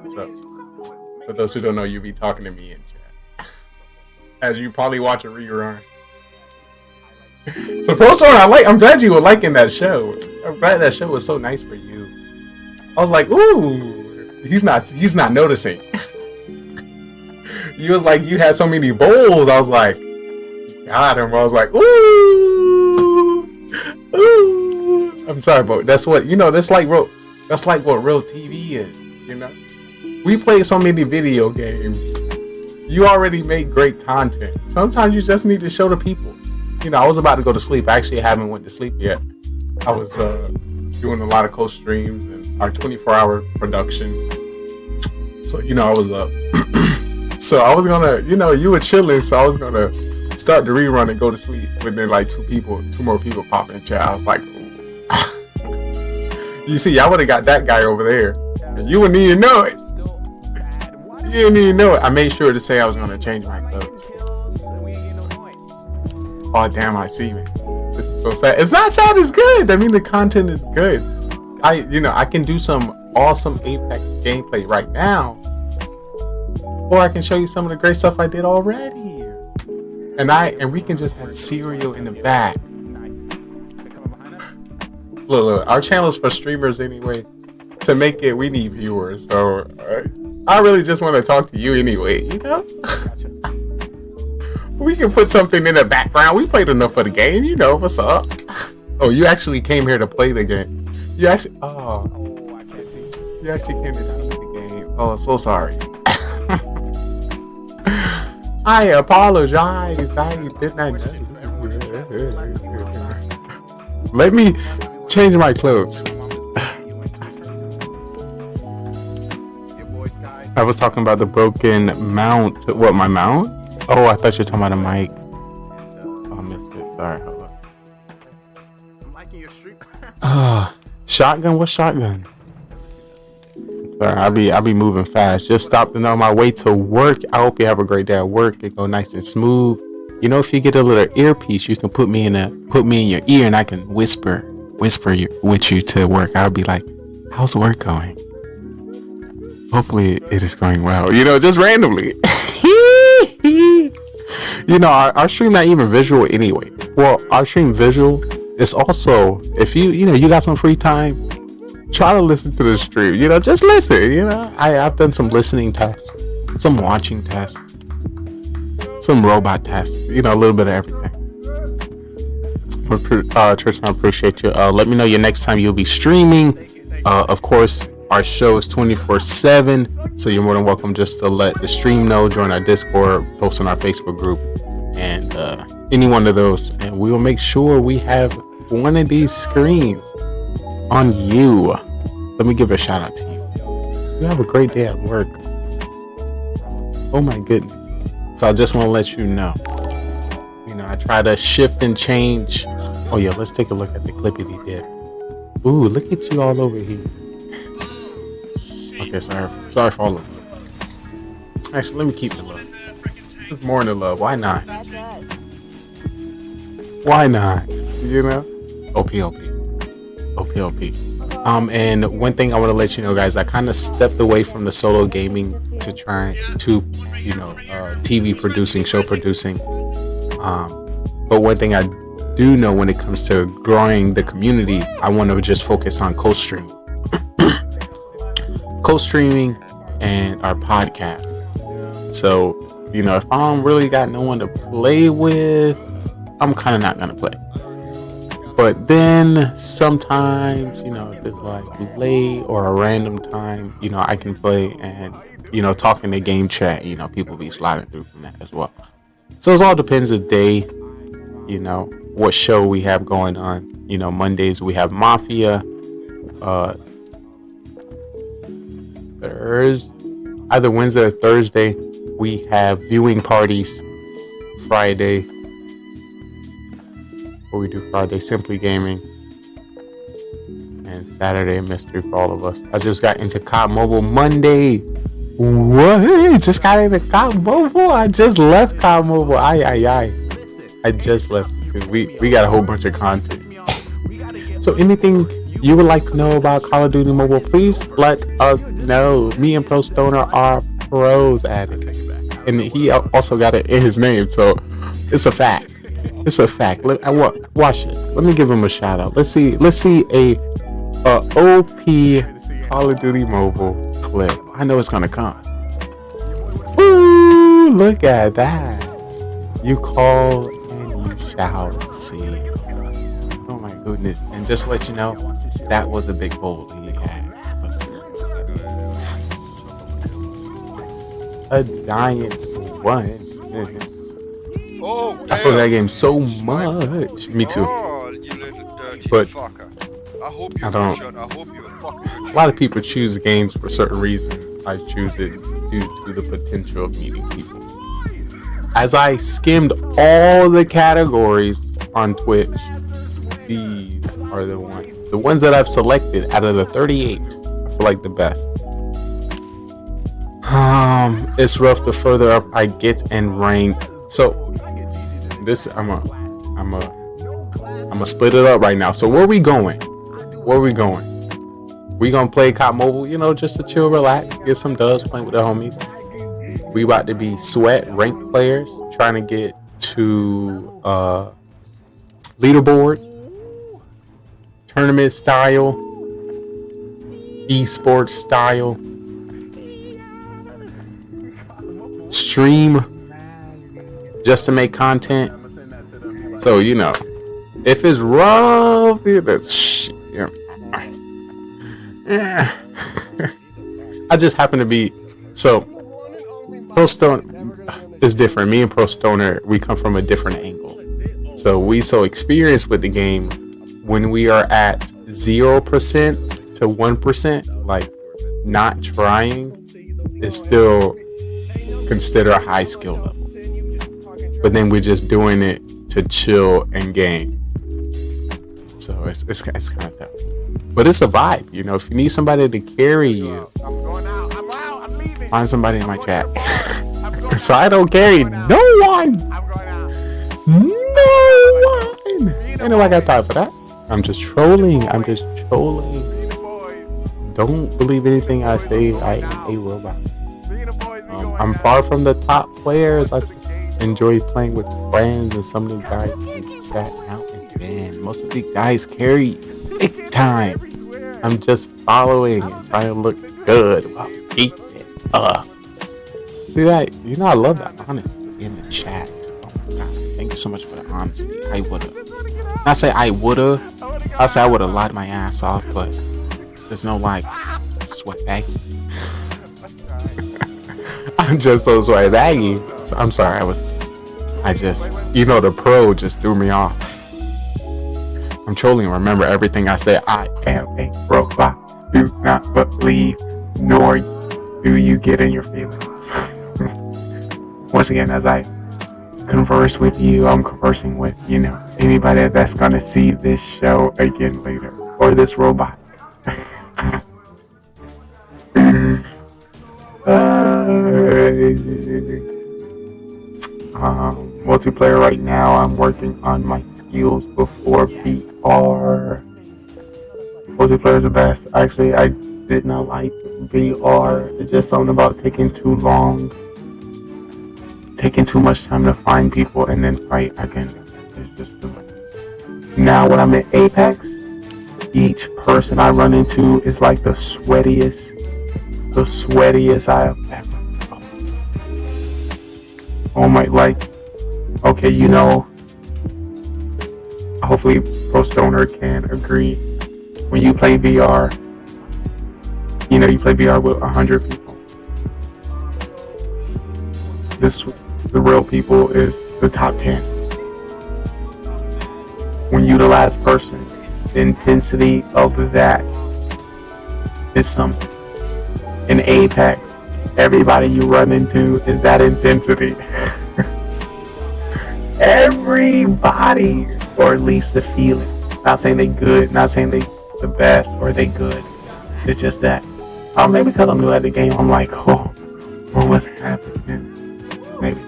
So, for those who don't know, you'll be talking to me in chat. As you probably watch a rerun. So, ProStar, I'm glad you were liking that show. I'm glad that show was so nice for you. I was like, ooh, he's not noticing. You was like, you had so many bowls. I was like, got him. I was like, ooh. I'm sorry, but that's what, that's like what real TV is, We play so many video games. You already make great content. Sometimes you just need to show the people. You know, I was about to go to sleep. I actually haven't went to sleep yet. I was doing a lot of co-streams and our 24-hour production. So, you know, I was up. So I was gonna, you know, you were chilling, so I was gonna start the rerun and go to sleep. But then like two more people pop in chat. I was like, you see, I would have got that guy over there. And you wouldn't even know it. You didn't even know it. I made sure to say I was gonna change my clothes. Oh damn, I see, man. This is so sad. It's not sad, it's good. I mean, the content is good. I can do some awesome Apex gameplay right now. Or I can show you some of the great stuff I did already. And we can just have cereal in the back. Look, our channel is for streamers anyway. To make it, we need viewers. So I really just want to talk to you anyway, you know? We can put something in the background. We played enough of the game, you know what's up. Oh, you actually came here to play the game. You actually came to see the game. Oh, so sorry. I apologize. I did not know. Let me change my clothes. I was talking about the broken mount. What, my mount? Oh, I thought you were talking about a mic. Oh, I missed it. Sorry. Hold on. I'm liking your stream. Shotgun? What shotgun? Sorry, I'll be moving fast. Just stopping on my way to work. I hope you have a great day at work. It go nice and smooth. You know, if you get a little earpiece, you can put me in your ear, and I can whisper with you to work. I'll be like, "How's work going?" Hopefully, it is going well. You know, just randomly. You know, our stream not even visual anyway. Well, our stream visual is also, if you got some free time, try to listen to the stream. You know, just listen. You know, I've done some listening tests, some watching tests, some robot tests. You know, a little bit of everything. Tristan, I appreciate you. Let me know your next time you'll be streaming. Of course, our show is 24/7, so you're more than welcome just to let the stream know, join our Discord, post on our Facebook group, and any one of those, and we will make sure we have one of these screens on you. Let me give a shout out to you. You have a great day at work. Oh my goodness. So I just want to let you know. You know, I try to shift and change. Oh yeah, let's take a look at the clippity dip. Ooh, look at you all over here. Okay, sorry for all of them. Actually, let me keep the love. It's more than love. Why not? Why not? You know? OP. And one thing I want to let you know, guys, I kind of stepped away from the solo gaming to try to, TV producing, show producing. But one thing I do know when it comes to growing the community, I want to just focus on co-streaming. Co-streaming and our podcast. So, you know, if I don't really got no one to play with, I'm kind of not going to play. But then sometimes, you know, if it's like late or a random time, you know, I can play and, you know, talking to game chat, you know, people be sliding through from that as well. So it all depends of the day, you know, what show we have going on. You know, Mondays we have Mafia. Either Wednesday or Thursday we have viewing parties. Friday, what we do Friday, Simply Gaming, and Saturday mystery for all of us. I just got into COD Mobile Monday. What? Just got into COD Mobile? I just left COD Mobile. I just left. We got a whole bunch of content. So anything you would like to know about Call of Duty Mobile, please let us know. Me and Pro Stoner are pros at it. And he also got it in his name, so it's a fact. It's a fact. Watch it. Let me give him a shout out. Let's see a OP Call of Duty Mobile clip. I know it's gonna come. Ooh, look at that. You call and you shall see. Oh my goodness. And just to let you know, that was a big bowl he had. A giant one. Oh, I play that game so much. Me too. Oh, you little dirty But fucker. I hope you I don't. shut. I hope you fucking. A lot of people choose games for certain reasons. I choose it due to the potential of meeting people. As I skimmed all the categories on Twitch, these are the ones. The ones that I've selected out of the 38, I feel like the best. It's rough the further up I get in rank. So this I'm gonna split it up right now. So where we going? We gonna play COD Mobile, you know, just to chill, relax, get some dubs, playing with the homies. We about to be sweat ranked players, trying to get to leaderboard, tournament style, esports style, stream just to make content. So you know, if it's rough, yeah. I just happen to be so. Pro Stone is different. Me and Pro Stoner, we come from a different angle. So we so experienced with the game when we are at 0% to 1%, like not trying, is still considered a high skill level. But then we're just doing it to chill and game. So it's kind of tough. But it's a vibe, you know. If you need somebody to carry you, find somebody in my chat. So I don't carry no one. Ain't nobody got time for that. I'm just trolling. Don't believe anything I say. I am a robot. I'm far from the top players. I just enjoy playing with friends and some of the guys in chat out and then. Most of the guys carry big time. I'm just following and trying to look good while keeping it up. See that? You know I love that honesty in the chat. Oh my god. Thank you so much for the honesty. I would've. I'll say I would've lied my ass off, but there's no like sweat baggy. I'm just so sweat baggy. So I'm sorry, I just you know the pro just threw me off. I'm trolling. Remember everything I say. I am a robot. Do not believe, nor do you get in your feelings. Once again, as I converse with you, I'm conversing with, you know, anybody that's gonna see this show again later, or this robot. Multiplayer right now, I'm working on my skills before VR. Multiplayer is the best. Actually, I did not like VR. It's just something about taking too long, taking too much time to find people and then fight. It's just now when I'm in Apex, each person I run into is like the sweatiest I have ever. Oh my, like, okay, you know, hopefully Pro Stoner can agree. When you play VR, you know, you play VR with 100 people. The real people is the top 10. When you the last person, the intensity of that is something. In Apex, everybody you run into is that intensity. Everybody, or at least the feeling. Not saying they good, not saying they the best or they good. It's just that. Maybe because I'm new at the game, I'm like, oh, what's happening? Maybe.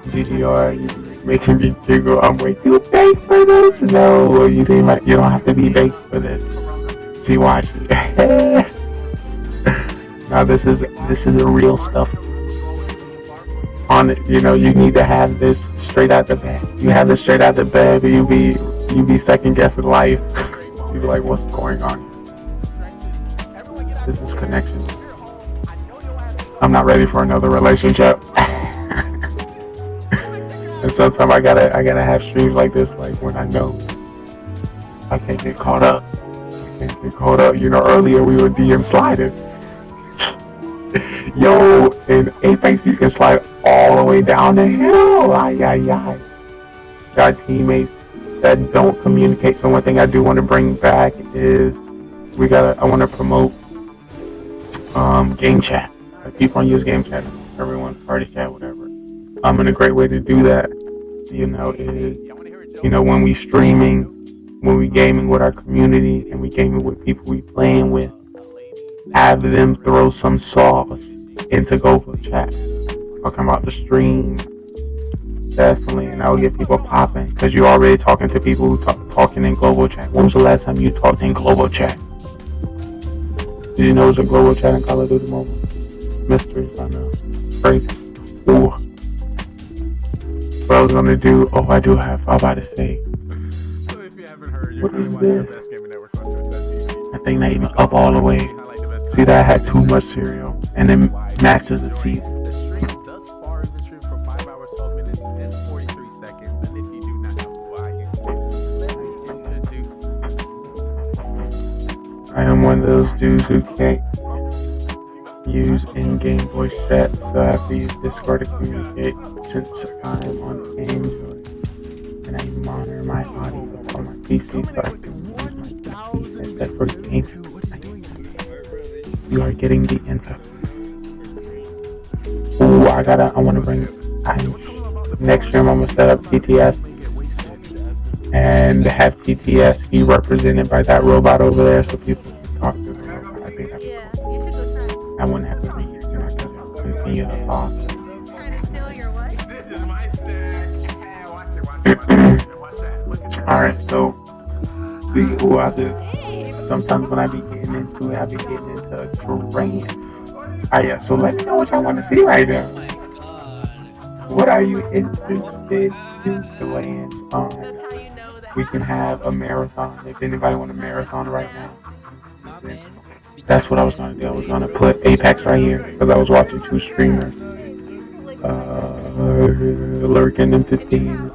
GGR, you making me giggle. I'm way too baked for this. No, you don't have to be baked for this. See, watch. Now this is the real stuff. On it, you know, you need to have this straight out the bed. You have this straight out the bed, you be second guessing life. You be like, what's going on? This is connection. I'm not ready for another relationship. And sometimes I gotta have streams like this, like when I know I can't get caught up. You know, earlier we were DM sliding. Yo, In Apex, you can slide all the way down the hill. Ay, ay, ay. Got teammates that don't communicate. So one thing I do want to bring back is I want to promote game chat. Like, people don't use game chat. Everyone party chat, whatever. And a great way to do that, is when we streaming, when we gaming with our community, and we gaming with people we playing with, have them throw some sauce into GoPro chat. Talking about the stream. Definitely, and I will get people popping because you're already talking to people who talking in global chat. When was the last time you talked in global chat? Did you know there's a global chat in Call of Duty Mobile? Mysteries, I know. Crazy. Ooh. What I was gonna do? Oh, I do have. I'm about to say. What is this? I think not even up all the way. See that I had too much cereal, and then matches the seat. I am one of those dudes who can't use in-game voice chat, so I have to use Discord to communicate since I'm on Android and I monitor my audio on my PC, so I can use my PC headset for gaming. You are getting the info. Ooh, I want to bring. Next stream I'm gonna set up TTS and have TTS be represented by that robot over there, so people can talk to the robot. I think that's cool. I wouldn't have to read it, and I can continue the sauce. Alright, so who else is? Sometimes when I be getting into it, I be getting into a trance. Yeah, so let me know what y'all want to see right now. What are you interested to glance on? We can have a marathon. If anybody want a marathon right now, that's what I was gonna do. I was gonna put Apex right here because I was watching two streamers, lurking in 15.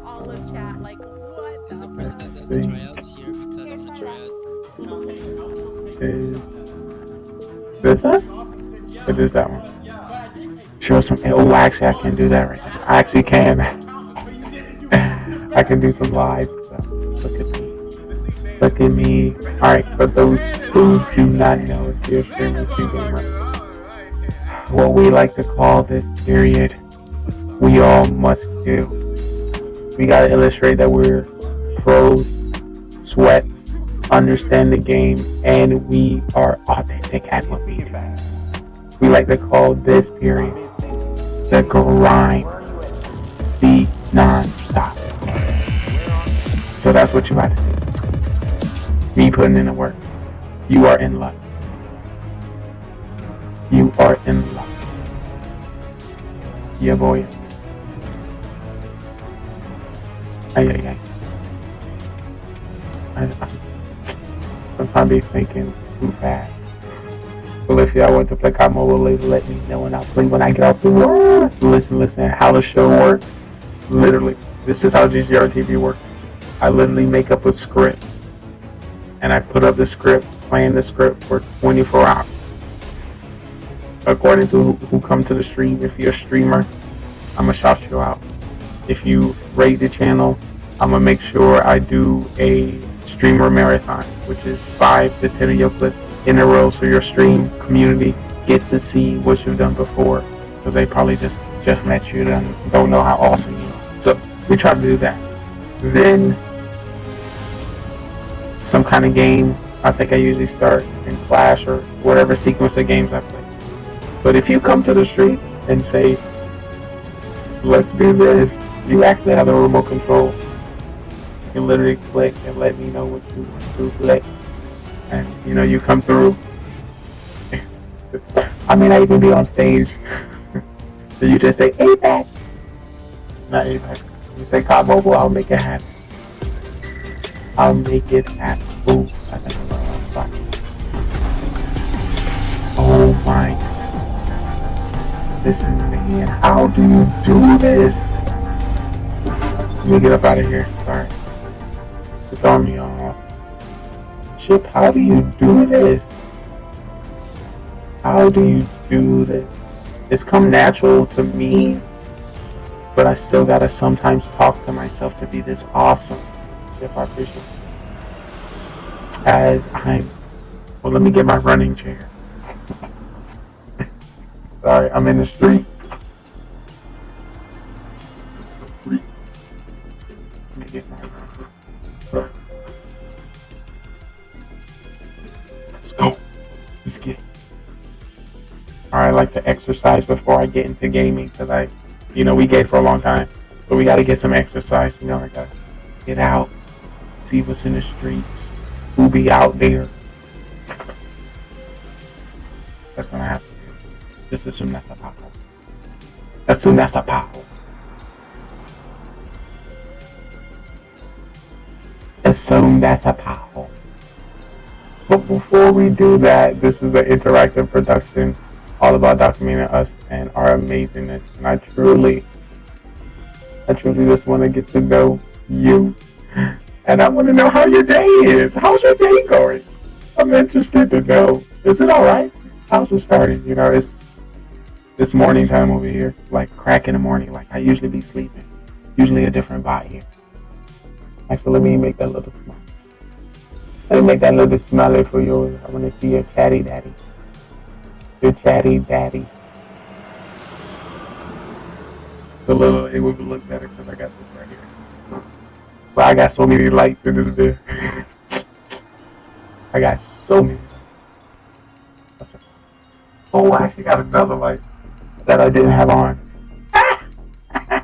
This one? What is that one? Show some. Oh, actually, I can do that right now. I actually can. I can do some live stuff. Look at me. Look at me. Alright, for those who do not know, if you're streaming GoneRight, what we like to call this period, we all must do. We gotta illustrate that we're pros, sweats, understand the game, and we are authentic at what we do. We like to call this period the grind, the non-stop. So that's what you about to see. Me putting in the work. You are in luck. You are in luck. Your boy is. Ay. Sometimes be thinking too fast. Well, if y'all want to play COD Mobile, let me know and I'll play when I get off the road. Listen, how the show works. Literally, this is how GGR TV works. I literally make up a script and I put up the script, playing the script for 24 hours. According to who come to the stream, if you're a streamer, I'm gonna shout you out. If you rate the channel, I'm gonna make sure I do a streamer marathon, which is 5 to 10 of your clips in a row, so your stream community gets to see what you've done before, because they probably just met you and don't know how awesome you are. So we try to do that. Then some kind of game. I think I usually start in Clash or whatever sequence of games I play. But if you come to the stream and say, let's do this, you actually have a remote control. You can literally click and let me know what you want to click. And you come through. I mean, I even be on stage. So you just say Apex. Not Apex. You say COD Mobile, I'll make it happen. I'll make it happen. Ooh, I think I'm going to spot. Oh my God. This man, how do you do this? Let me get up out of here. Sorry. It's throwing me off. Chip, how do you do this? How do you do this? it's come natural to me, but I still gotta sometimes talk to myself to be this awesome. Chip, I appreciate it. As I'm, well, let me get my running chair. Sorry, I'm in the streets. Let me get my running. Let's go. Let's get. I like to exercise before I get into gaming because we game for a long time, but we got to get some exercise. I got to get out, see what's in the streets, who be out there. That's gonna happen. Just assume that's a pothole. Assume that's a pothole. Assume that's a pothole. But before we do that, this is an interactive production all about documenting us and our amazingness. And I truly just want to get to know you. And I want to know how your day is. How's your day going? I'm interested to know. Is it alright? How's it starting? It's morning time over here. Like crack in the morning. Like I usually be sleeping. Usually a different bot here. Actually, let me make that little smile. Let me make that little smiley for you. I want to see your chatty daddy. Your chatty daddy. It would look better because I got this right here. But I got so many lights in this bit. I got so many lights. Oh, I actually got another light that I didn't have on. I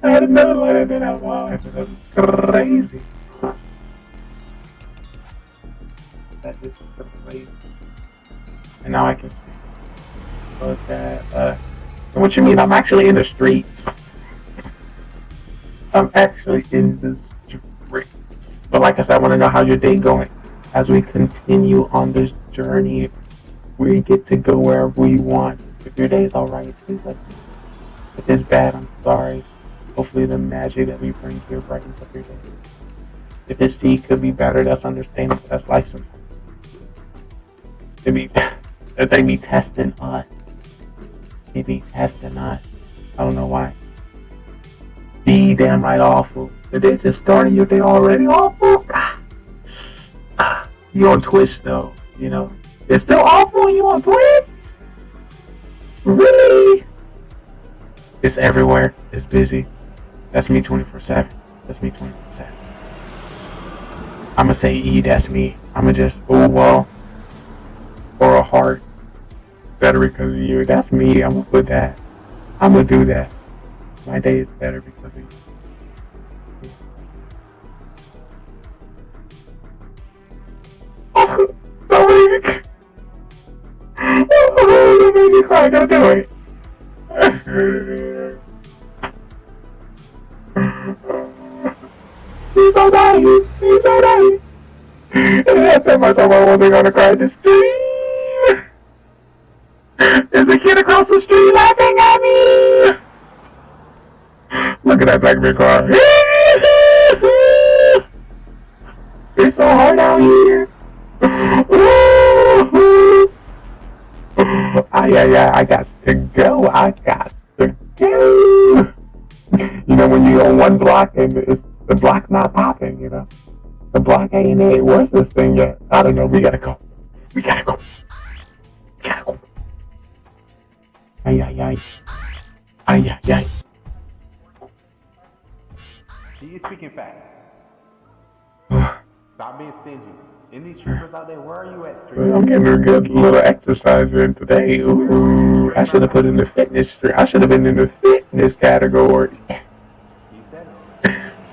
had another light I didn't have on. That was crazy. That is crazy. And now I can see. Look at what you mean? I'm actually in the streets. I'm actually in the streets. But like I said, I want to know how your day going. As we continue on this journey, we get to go wherever we want. If your day's alright, please let me know. If it's bad, I'm sorry. Hopefully the magic that we bring here brightens up your day. If it's C could be better, that's understandable. That's life sometimes. They be testing us. They be testing us. I don't know why. Be damn right awful. Did they just started your day already awful? You on Twitch though, It's still awful you on Twitch? Really? It's everywhere. It's busy. That's me 24/7. That's me 24/7. I'ma say E, that's me. I'ma just, oh well. Or a heart. Better because of you. That's me. I'm gonna put that. I'm gonna do that. My day is better because of you. Don't make me. Don't make me cry. Don't do it. He's so nice. He's so nice. And I told myself I wasn't gonna cry this stream. There's a kid across the street laughing at me. Look at that black man car. It's so hard out here. I got to go. I got to go. When you on one block and it's the block not popping, The block ain't it. Where's this thing yet? I don't know. We gotta go. We gotta go. We gotta go. Ay, ay, ay. Ay, ay, ay. He's speaking fast. Stop being stingy. In these streamers out there, where are you at, stream? I'm getting a good little exercise in today. Ooh, I should have put in the fitness stream. I should have been in the fitness category.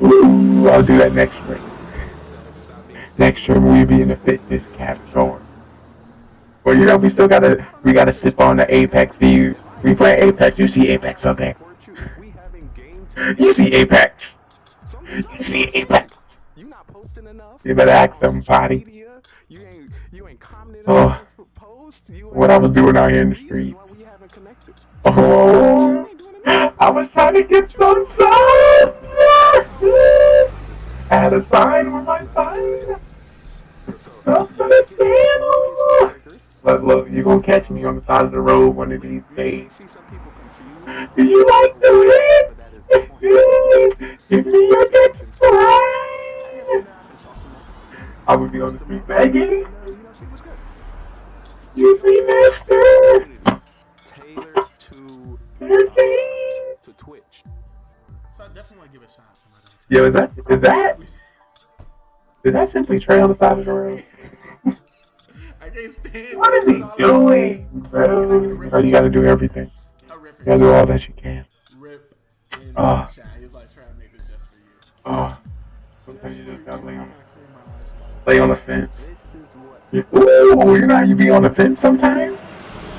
Ooh, I'll do that next stream. Next stream we'll be in the fitness category. Well, we still gotta sip on the Apex views. We play Apex. You see Apex up there. You see Apex. You see Apex. You better ask somebody. Oh, what I was doing out here in the streets. Oh, I was trying to get some subs. I had a sign with my sign. Up to the channel. But look, you're gonna catch me on the side of the road one of these days. Do you like to win? Give me your attention. I would be on the street begging. Excuse me, mister. Tailored to Twitch. So I definitely want to give it a shot. Yo, is that simply Trey on the side of the road? I can't stand. What is he doing, bro? Oh, you gotta do everything. You gotta do all that you can. Rip. Oh. He's like trying to make this just for you. Oh. Sometimes you just gotta lay on the fence. Ooh, you know how you be on the fence sometimes?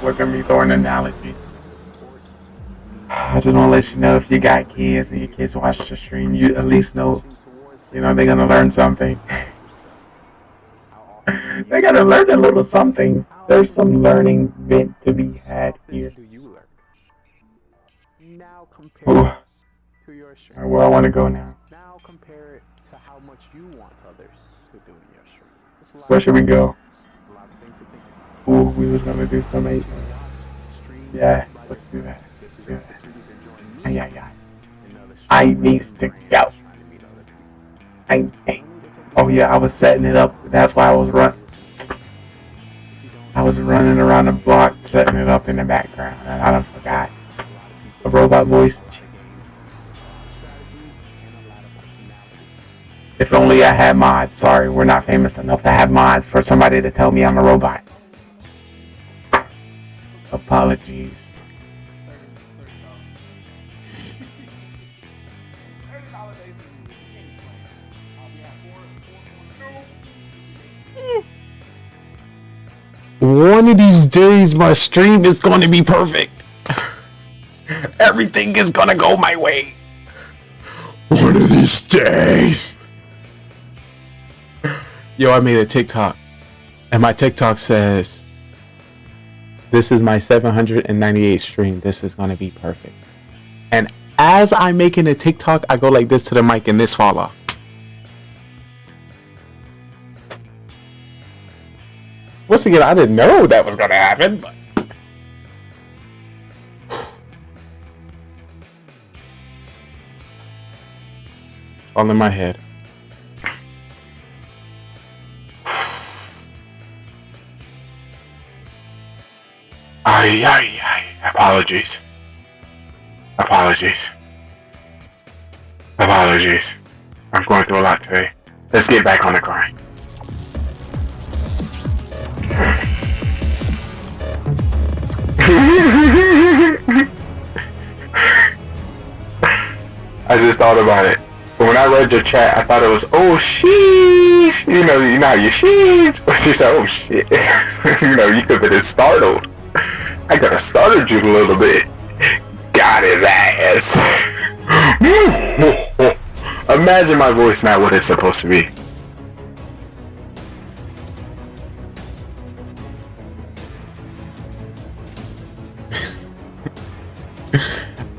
Look at me throwing an analogy. I just want to let you know if you got kids and your kids watch the stream, you at least know, they're gonna learn something. They gotta learn a little something. There's some learning meant to be had here. Ooh. Where I want to go now. Now compare it to how much you want others to do in your stream. Where should we go? Ooh, we was gonna do some 8. Yeah, let's do that. Yeah. I needs to go. Oh yeah, I was setting it up. That's why I was running around the block, setting it up in the background, and I done forgot. A robot voice. If only I had mods. Sorry, we're not famous enough to have mods for somebody to tell me I'm a robot. Apologies. One of these days, my stream is going to be perfect. Everything is going to go my way. One of these days. Yo, I made a TikTok. And my TikTok says, this is my 798th stream. This is going to be perfect. And as I'm making a TikTok, I go like this to the mic and this fall off. Once again, I didn't know that was going to happen, but it's all in my head. Apologies. I'm going through a lot today. Let's get back on the grind. I just thought about it. But when I read your chat, I thought it was, oh, sheesh. You know how you sheesh. But you said, oh, shit. You could have been startled. I could have startled you a little bit. Got his ass. Imagine my voice not what it's supposed to be.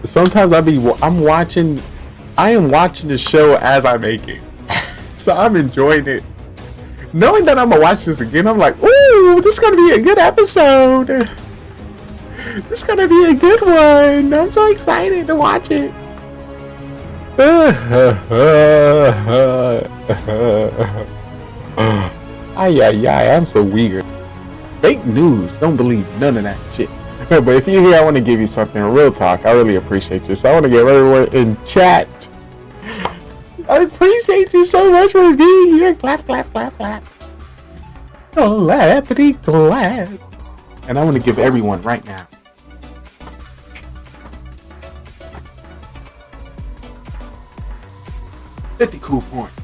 Sometimes I am watching the show as I make it. So I'm enjoying it. Knowing that I'm gonna watch this again, I'm like, ooh, this is gonna be a good episode. This is gonna be a good one. I'm so excited to watch it. I'm so weird. Fake news. Don't believe none of that shit. But if you're here, I want to give you something. Real talk. I really appreciate you. So I want to give everyone in chat. I appreciate you so much for being here. Clap, clap, clap, clap. Clappity clap. And I want to give everyone right now. $50 cool points.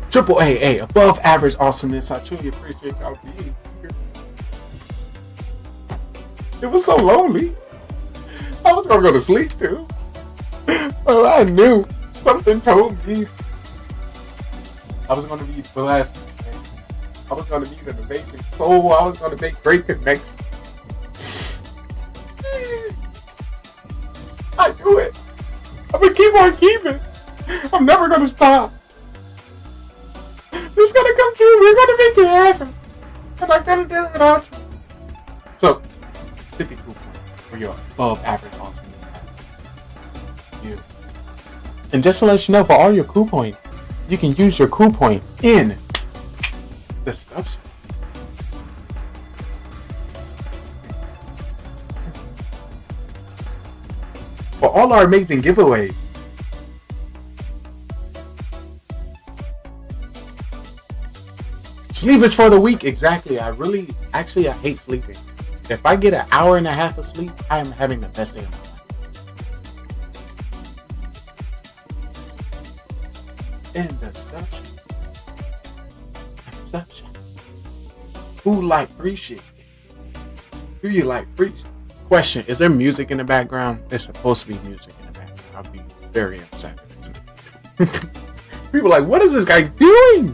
Triple AA. Above average awesomeness. I truly appreciate y'all being here. It was so lonely. I was gonna go to sleep too. But I knew. Something told me I was gonna be blessed. I was gonna meet an amazing soul. I was gonna make great connections. I knew it. I'm gonna keep on keeping. I'm never gonna stop. It's gonna come true. We're gonna make it happen. And I'm gonna do it without you. So, 50 cool points for your above average awesome. You. And just to let you know, for all your cool points, you can use your cool points in the stuff shop. For all our amazing giveaways. Sleepers for the week, exactly. I hate sleeping. If I get an hour and a half of sleep, I am having the best day of my life. And the stuff. Who like free shit? Do you like free shit? Question, is there music in the background? There's supposed to be music in the background. I'll be very upset. People are like, what is this guy doing?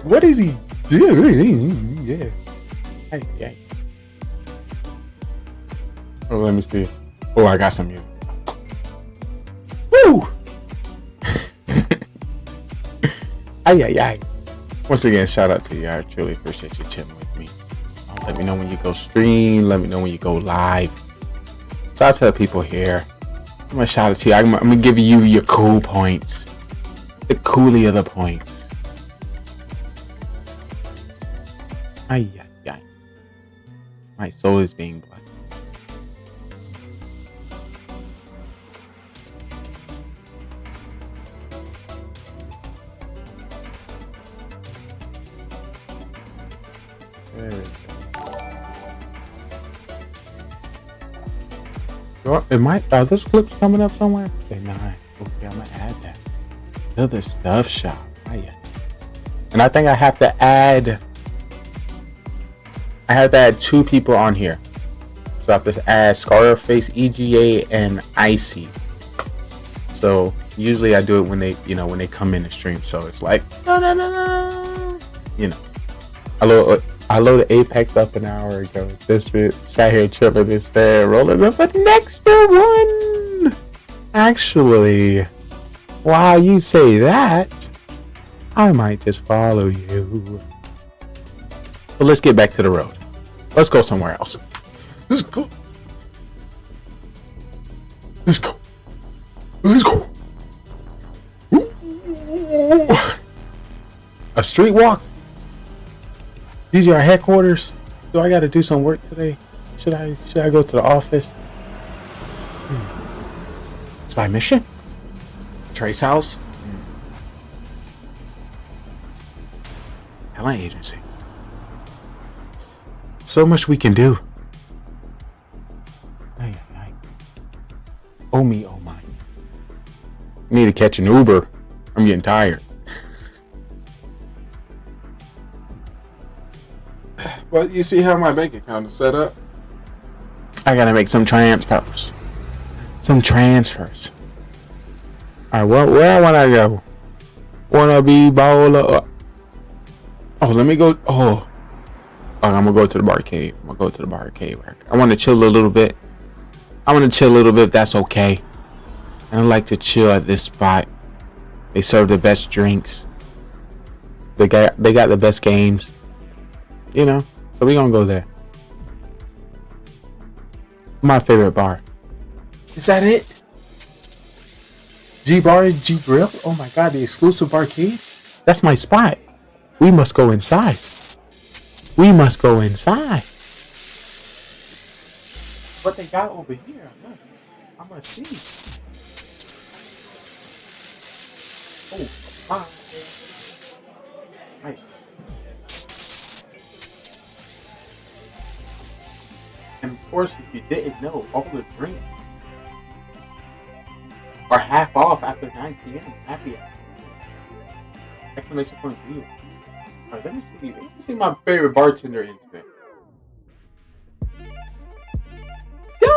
What is he doing? Yeah. Hey. Oh, let me see. Oh, I got some music. Woo! Ay. Once again, shout out to you. I truly appreciate you chilling with me. Let me know when you go stream. Let me know when you go live. Shout out to the people here. I'm gonna shout out to you. I'm gonna give you your cool points. The coolie of the points. Ay. My soul is being blessed. There we go. Are those clips coming up somewhere? They're not. Okay, I'm gonna add that. Other stuff shop. And I think I have to add 2 people on here. So I have to add Scarface, EGA, and Icy. So usually I do it when they come in the stream. So it's like, no. I loaded Apex up an hour ago. This bit sat here tripping this there, rolling up an extra one. Actually, while you say that, I might just follow you. But let's get back to the road. Let's go somewhere else. Let's go. Ooh. A street walk? These are our headquarters. Do I got to do some work today? Should I go to the office? Spy mission? Trace house? Talent agency. So much we can do. Oh me, oh my. I need to catch an Uber. I'm getting tired. Well, you see how my bank account is set up? I gotta make some transfers. Alright, where I wanna go? Wanna be bowler? Oh, let me go. Oh, I'm gonna go to the barcade. I wanna chill a little bit. If that's okay. And I like to chill at this spot. They serve the best drinks. They got the best games. So we gonna go there. My favorite bar. Is that it? G Bar and G Grill? Oh my god, the exclusive barcade? That's my spot. We must go inside. What they got over here? I'm gonna see. Oh my. Right. And of course, if you didn't know, all the drinks are half off after 9 p.m. Happy hour. Exclamation point deal. Alright, let me see my favorite bartender in today. Yo,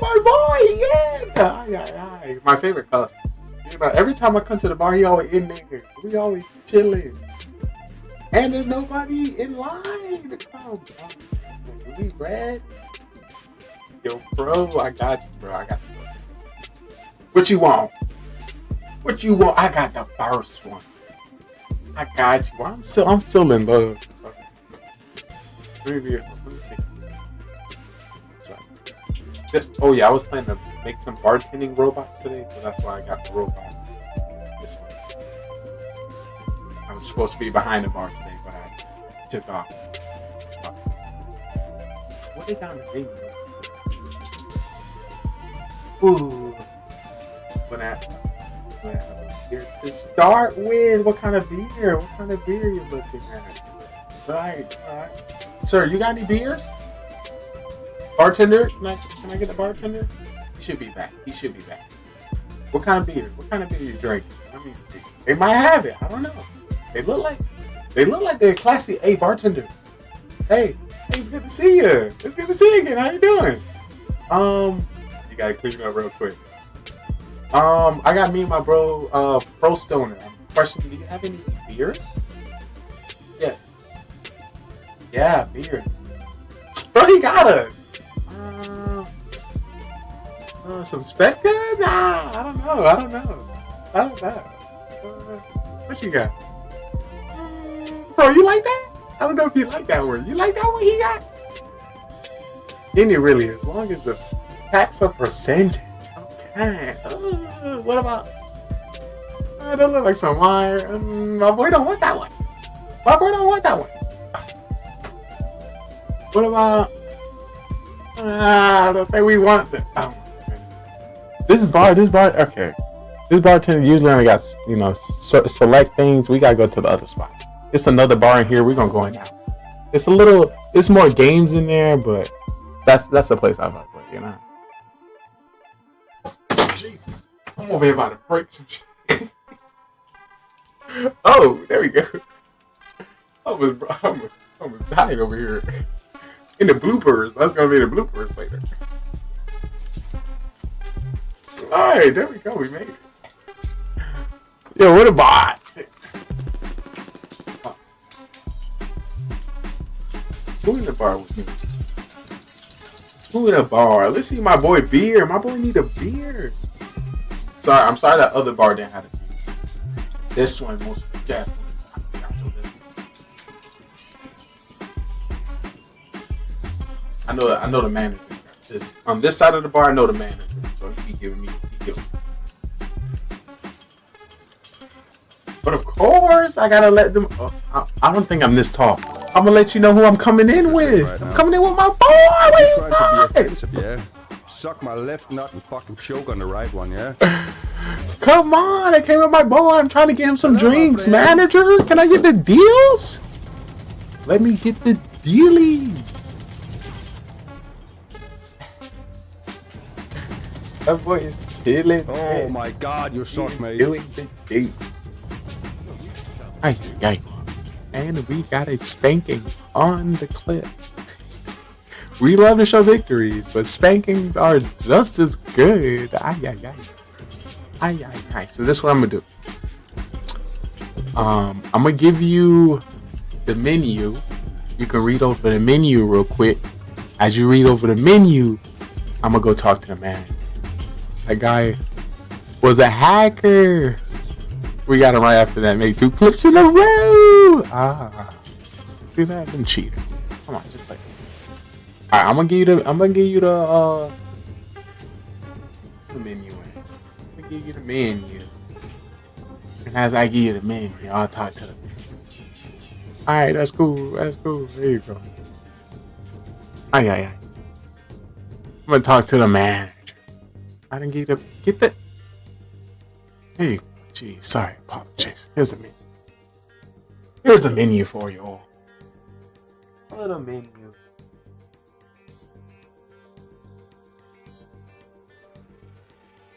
my boy, yeah. My favorite cuss. Every time I come to the bar, he always in there. We always chilling. And there's nobody in line to come. We red. Yo, bro, I got you, bro. What you want? I got the first one. I got you. I'm still in love. Maybe. Oh yeah, I was planning to make some bartending robots today, so that's why I got the robot this way. I was supposed to be behind the bar today, but I took off. What they got in the menu? Ooh. To start with, what kind of beer? What kind of beer you looking at? Right. Sir, you got any beers? Bartender? Can I get a bartender? He should be back. What kind of beer? What kind of beer you drink? Let me see. They might have it. I don't know. They look like they're classy. Hey, bartender. Hey, it's good to see you. It's good to see you again. How you doing? You gotta clean up real quick. I got me and my bro, Pro Stoner. I'm questioning, do you have any beers? Yeah. Yeah, beer. Bro, he got us. Some Spectre? Nah, I don't know. What you got? Bro, you like that? I don't know if you like that one. You like that one he got? Any really, as long as the tax a percentage. Okay. What about? That look like some wine. My boy don't want that one. What about? I don't think we want that. This bar. Okay. This bartender usually only got, select things. We gotta go to the other spot. It's another bar in here. We're gonna go in now. It's more games in there, but that's the place I like, Jesus, I'm over here about to break some shit. Oh, there we go. I almost dying over here. In the bloopers. That's gonna be the bloopers later. Alright, there we go. We made it. Yo, what a bot. Who in the bar with me? Who in the bar? Let's see my boy beer. My boy need a beer. I'm sorry that other bar didn't have a beer. This one most definitely. I know the manager. On this side of the bar, I know the manager. So he giving me. But of course, I gotta let them. I don't think I'm this tall. I'm gonna let you know who I'm coming in with. Right, I'm coming in with my boy. Yeah. Suck my left nut and fucking choke on the right one, yeah? Come on, I came with my boy. I'm trying to get him some drinks, manager. Can I get the deals? Let me get the dealies. That boy is killing. Oh my god, you suck, mate. Doing the deal. Ay. And we got a spanking on the clip. We love to show victories, but spankings are just as good. Ay. So this is what I'm gonna do. I'm gonna give you the menu. You can read over the menu real quick. As you read over the menu, I'm gonna go talk to the man. That guy was a hacker. We got him right after that. Make 2 clips in a row. See that? I've been cheating. Come on, just play. Alright, I'm gonna give you the menu. I'm gonna give you the menu. And as I give you the menu, I'll talk to the menu. Alright, that's cool. There you go. Ay. I'm gonna talk to the manager. I didn't get the. Here you go. Gee, sorry, apologies. Here's a menu. Here's a menu for you all. A little menu.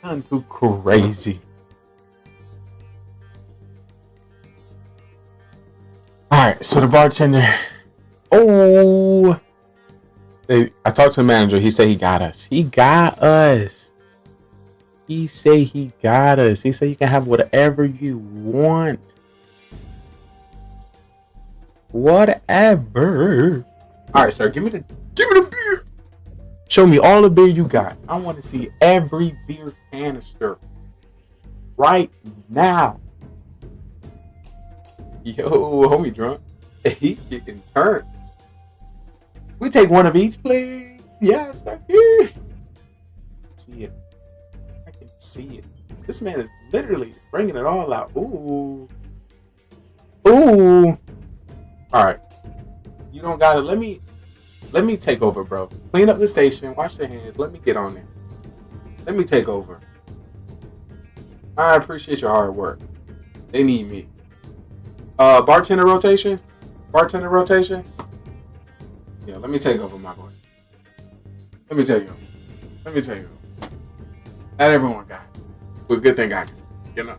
Nothing too crazy. Alright, so the bartender. I talked to the manager. He said he got us. He said he got us. He said you can have whatever you want. Whatever. Alright, sir, give me the beer. Show me all the beer you got. I want to see every beer canister right now. Yo, homie drunk. He getting turned. We take one of each, please. Yes, thank you. see it. I can see it. This man is literally bringing it all out. Ooh. Ooh. All right. You don't got it. Let me take over, bro. Clean up the station. Wash your hands. Let me get on there. Let me take over. I appreciate your hard work. They need me. Bartender rotation. Bartender rotation. Yeah, let me take over, my boy. Let me tell you. Let me tell you. Not everyone got it. But good thing I can. You know.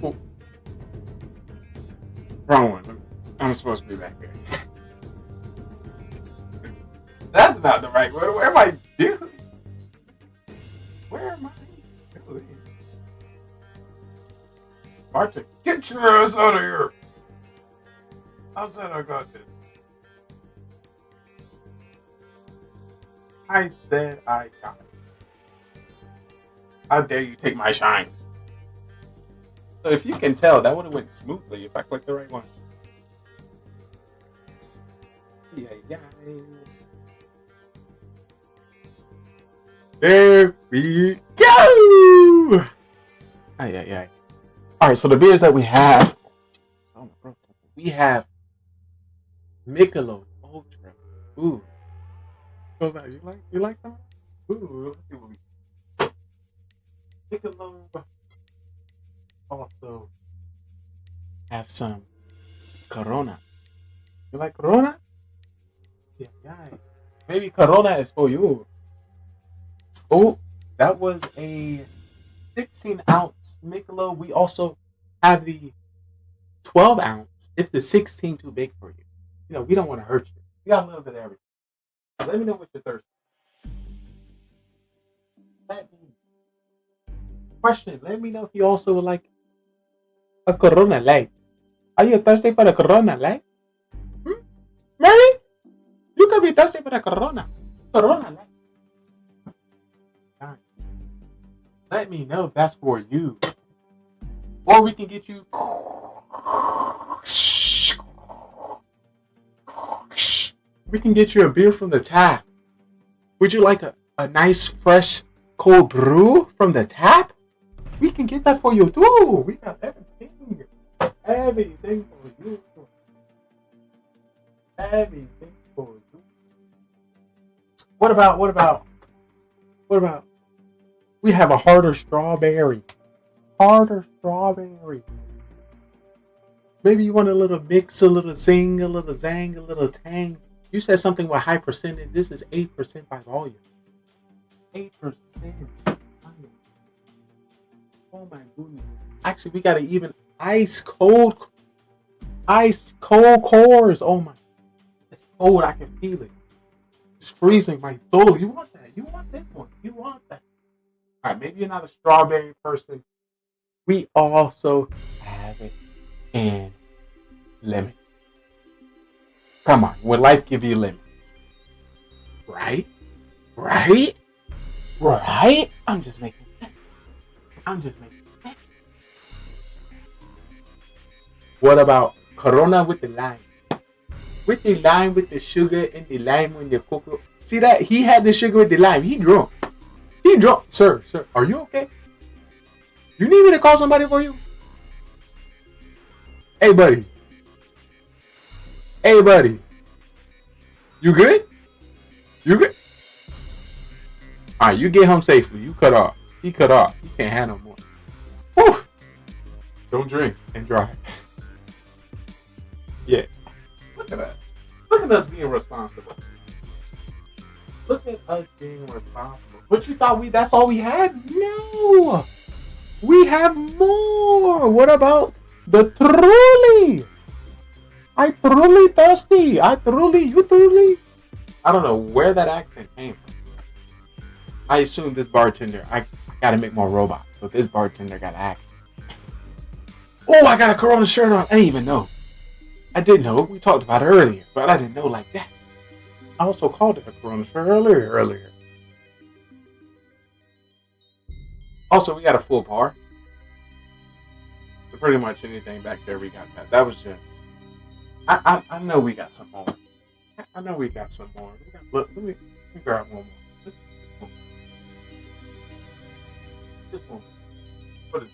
Ooh. Wrong one. I'm supposed to be back here. That's not the right word. Where am I doing? Where am I doing? Bartender, get your ass out of here. I said I got this. I said I got it. How dare you take my shine? So if you can tell, that would have went smoothly if I clicked the right one. Yeah. There we go! Aye. Alright, so the beers that we have. We have Michelob Ultra. Ooh. You like some? Ooh, let's see what we Michelob. Also have some Corona. You like Corona? Yeah. Maybe Corona is for you. Oh, that was a 16-ounce Michelob. We also have the 12-ounce. If the 16 too big for you. You know, we don't want to hurt you. We got a little bit of everything. Let me know what you're thirsty. Question. Let me know if you also would like a Corona Light. Are you thirsty for a Corona Light? Mary? You could be thirsty for a Corona. Corona Light. Let me know if that's for you. Or we can get you. We can get you a beer from the tap. Would you like a nice, fresh, cold brew from the tap? We can get that for you too. We got everything. Everything for you. Everything for you. What about? We have a harder strawberry. Maybe you want a little mix, a little zing, a little zang, a little tang. You said something with high percentage. This is 8% by volume. 8%. Oh my goodness. Actually, we got to even ice cold cores. Oh my. It's cold. I can feel it. It's freezing my soul. You want that? You want this one? You want that? All right, maybe you're not a strawberry person. We also have it in lemon. Come on, will life give you lemons? Right? I'm just making sense. What about Corona with the lime? With the lime, with the sugar, and the lime when the cocoa. See that? He had the sugar with the lime. He drunk. Sir, are you okay? You need me to call somebody for you? Hey, buddy. You good? Alright, you get home safely. You cut off. He cut off. He can't handle more. Whew. Don't drink and drive. Yeah. Look at that. Look at us being responsible. But you thought that's all we had? No! We have more! What about the truly? I truly thirsty. You truly? I don't know where that accent came from. I assume this bartender, I gotta make more robots, but this bartender got an accent. Oh, I got a Corona shirt on. I didn't even know. I did know. We talked about it earlier, but I didn't know like that. I also called it a Corona shirt earlier. Also, we got a full bar. So pretty much anything back there, we got that. That was just... I know we got some more. Let me grab one more. this one. What is it?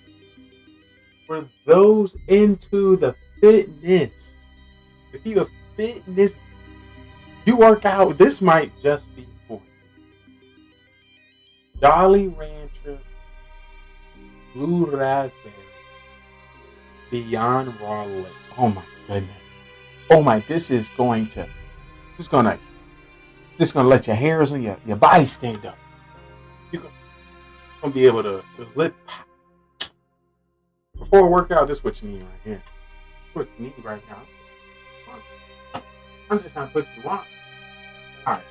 For those into the fitness. If you a fitness, you work out, this might just be for you. Jolly Rancher Blue Raspberry Beyond Raw Lick. Oh my goodness. Oh my, this is gonna let your hairs and your body stand up. You're gonna be able to lift. Before a workout, this is what you need right here. What you need right now. I'm just trying to put you on. Alright.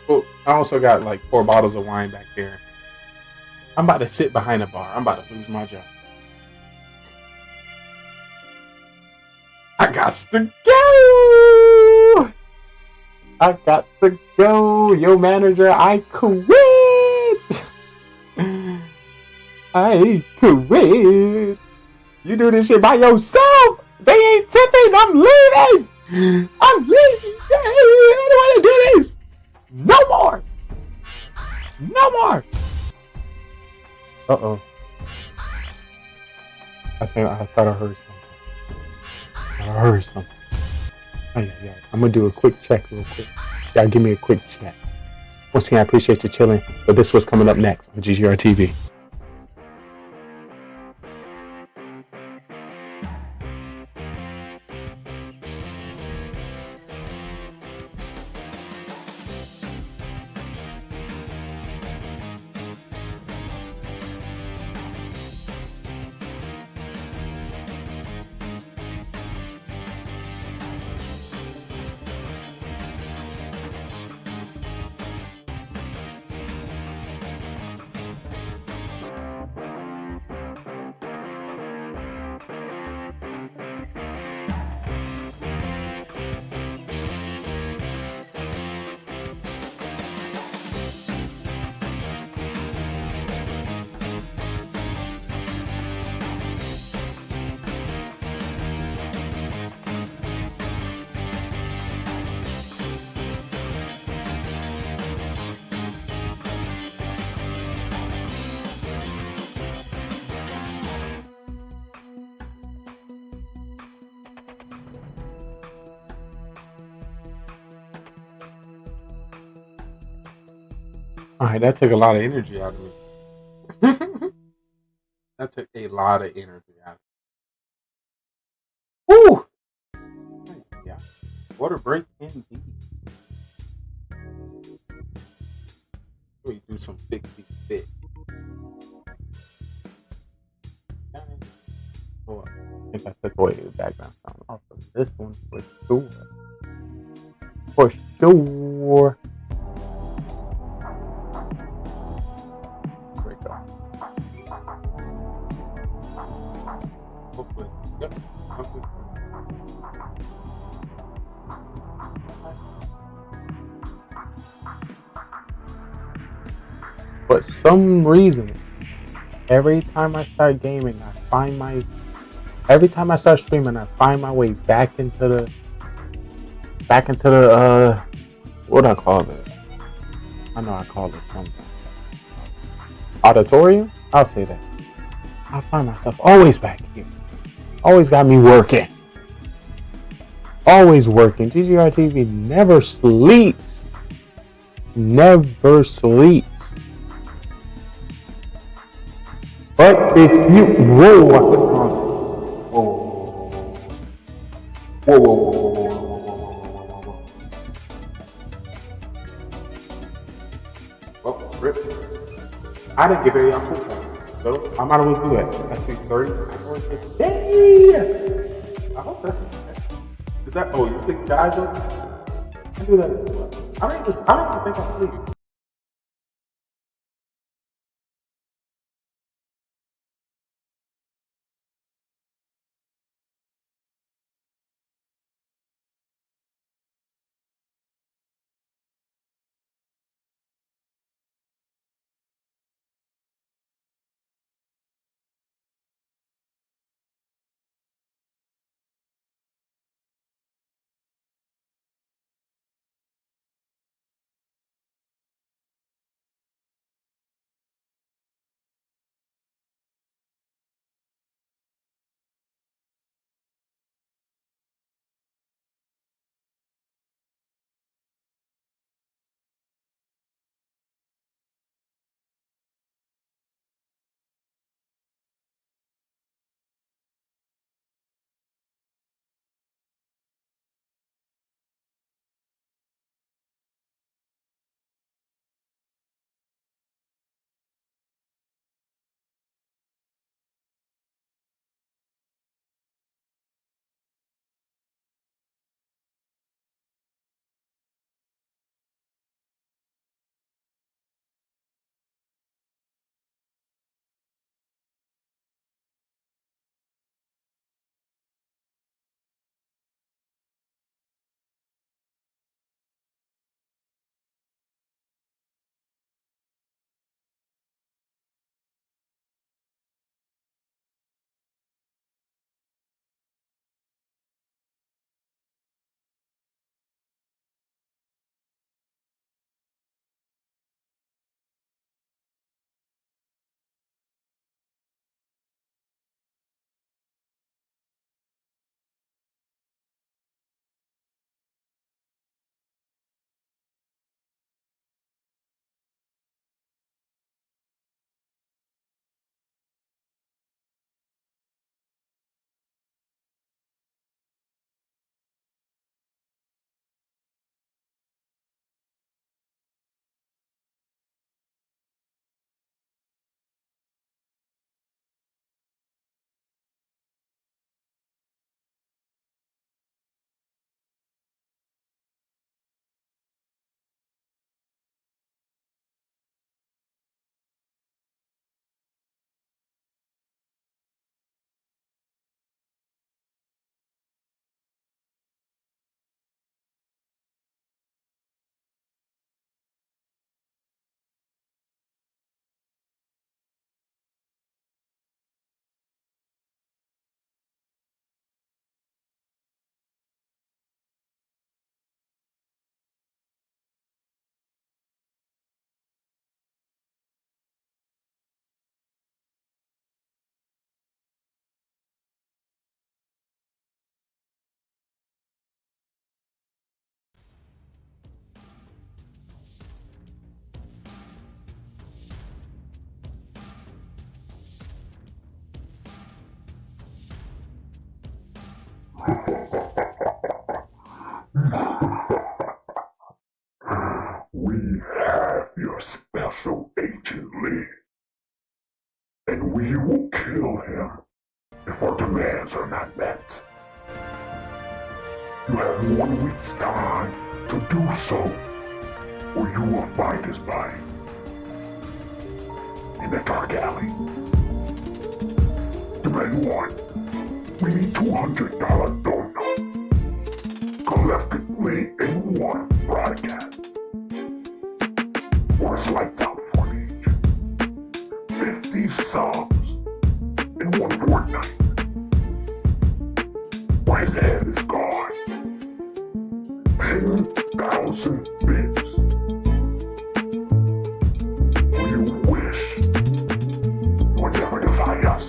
Cool. I also got like 4 bottles of wine back there. I'm about to sit behind a bar. I'm about to lose my job. I got to go. I got to go. Yo, manager, I quit. I quit. You do this shit by yourself. They ain't tipping. I'm leaving. I'm leaving. I don't want to do this. No more. No more. Uh-oh. I thought I heard something. I heard something. Oh, yeah. I'm going to do a quick check real quick. Y'all give me a quick check. Once again, I appreciate you chilling. But this was coming up next on GGR TV. All right, that took a lot of energy out of me. That took a lot of energy out of me. Woo! Yeah. Water break indeed. We do some fixie fit. Oh, I think I took away the background sound off of this one for sure. For sure. There we go. Hopefully it's good. Hopefully. For some reason, every time I start gaming, every time I start streaming, I find my way back into the what do I call it? I know I call it something. Auditorium? I'll say that. I find myself always back here. Always got me working. Always working. GGR TV never sleeps. Never sleeps. But if you whoa, I said whoa. Well, rip. I didn't give y'all full time, so I might as well do that. That's 30 hours a day. I hope that's it. Is that? Oh, you sleep guys up? I do that as well. I don't even think I sleep. We have your special agent Lee, and we will kill him if our demands are not met. You have 1 week's time to do so, or you will find his body in the dark alley. Demand 1. We need $200 dono. Collectively in 1 broadcast. Or it's lights out for the agent. 50 subs in 1 fortnight. Or his head is gone. 10,000 bits. Will you wish you would never defy us?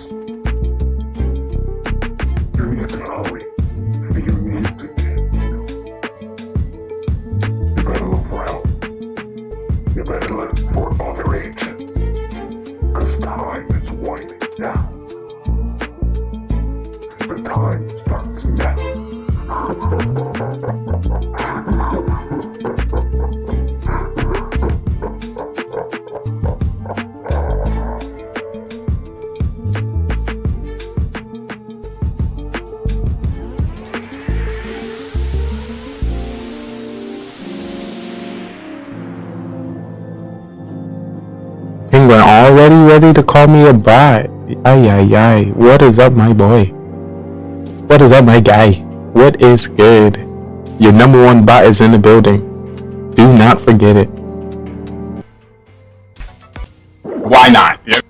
You need to hurry, and you need to get. You better look for help. You better look for other agents, cause time is winding down. The time starts now. Penguin already ready to call me a bot. Ay, ay, ay. What is up, my boy? What is up, my guy? What is good? Your number 1 bot is in the building. Do not forget it. Why not? Yep.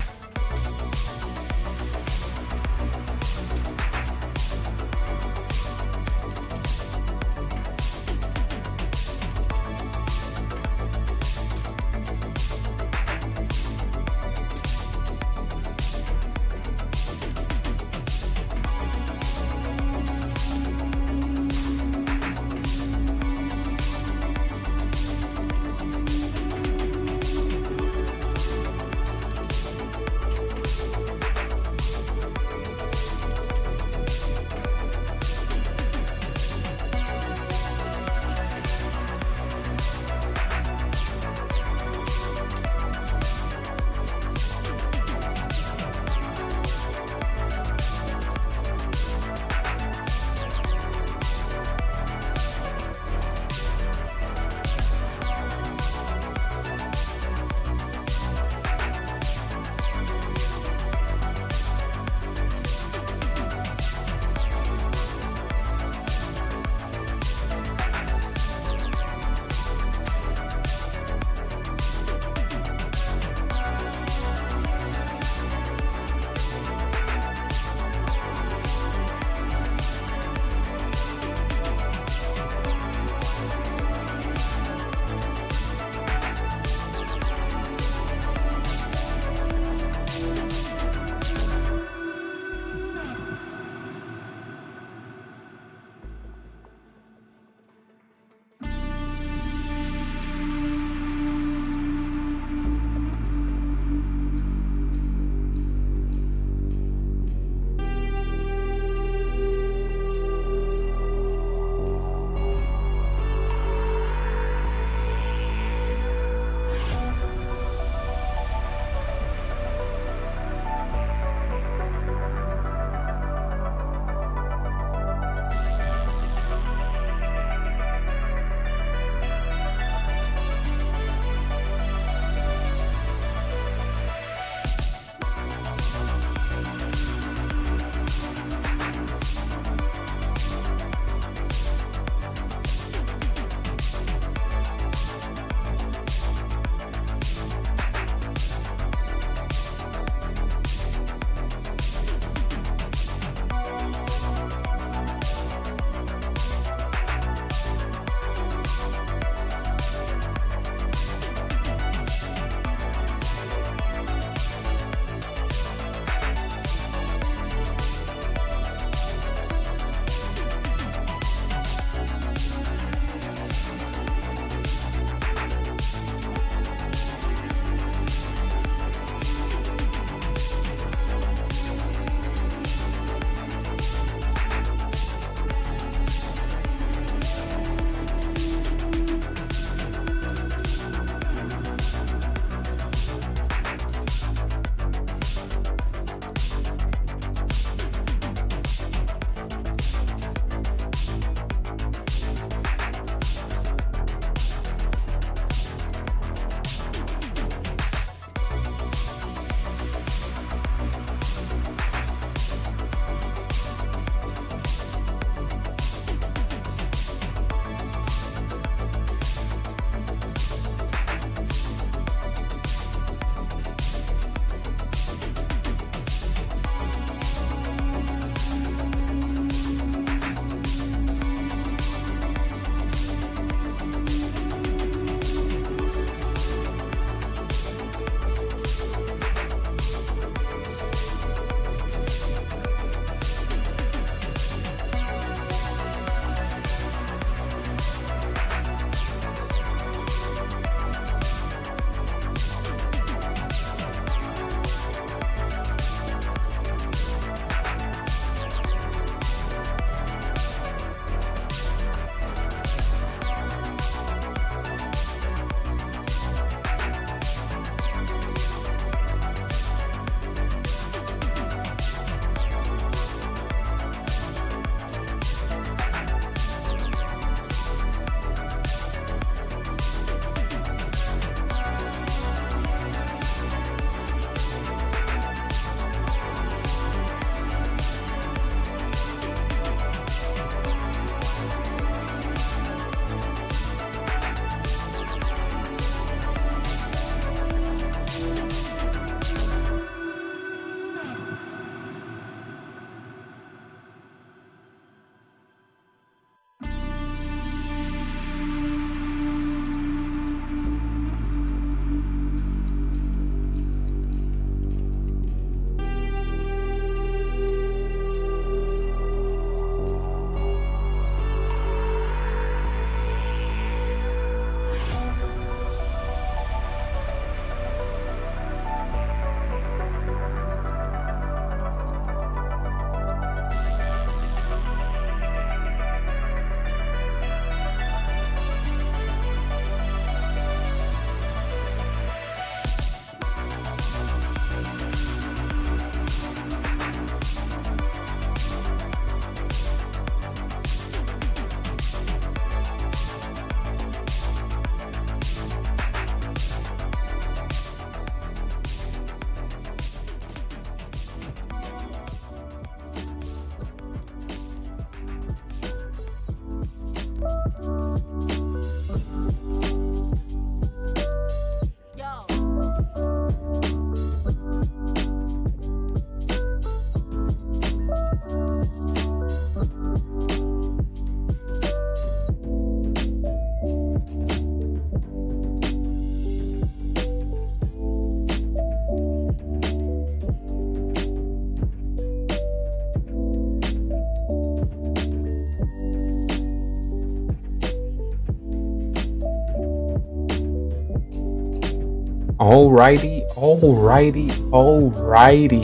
Alrighty.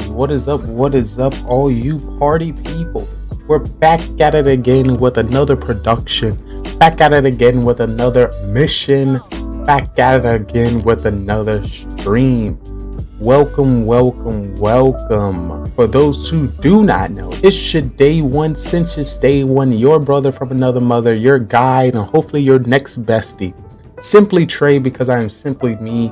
What is up, all you party people? We're back at it again with another production. Back at it again with another mission. Back at it again with another stream. Welcome. For those who do not know, it's your day one, since it's day one, your brother from another mother, your guide, and hopefully your next bestie. Simply Trey, because I am simply me,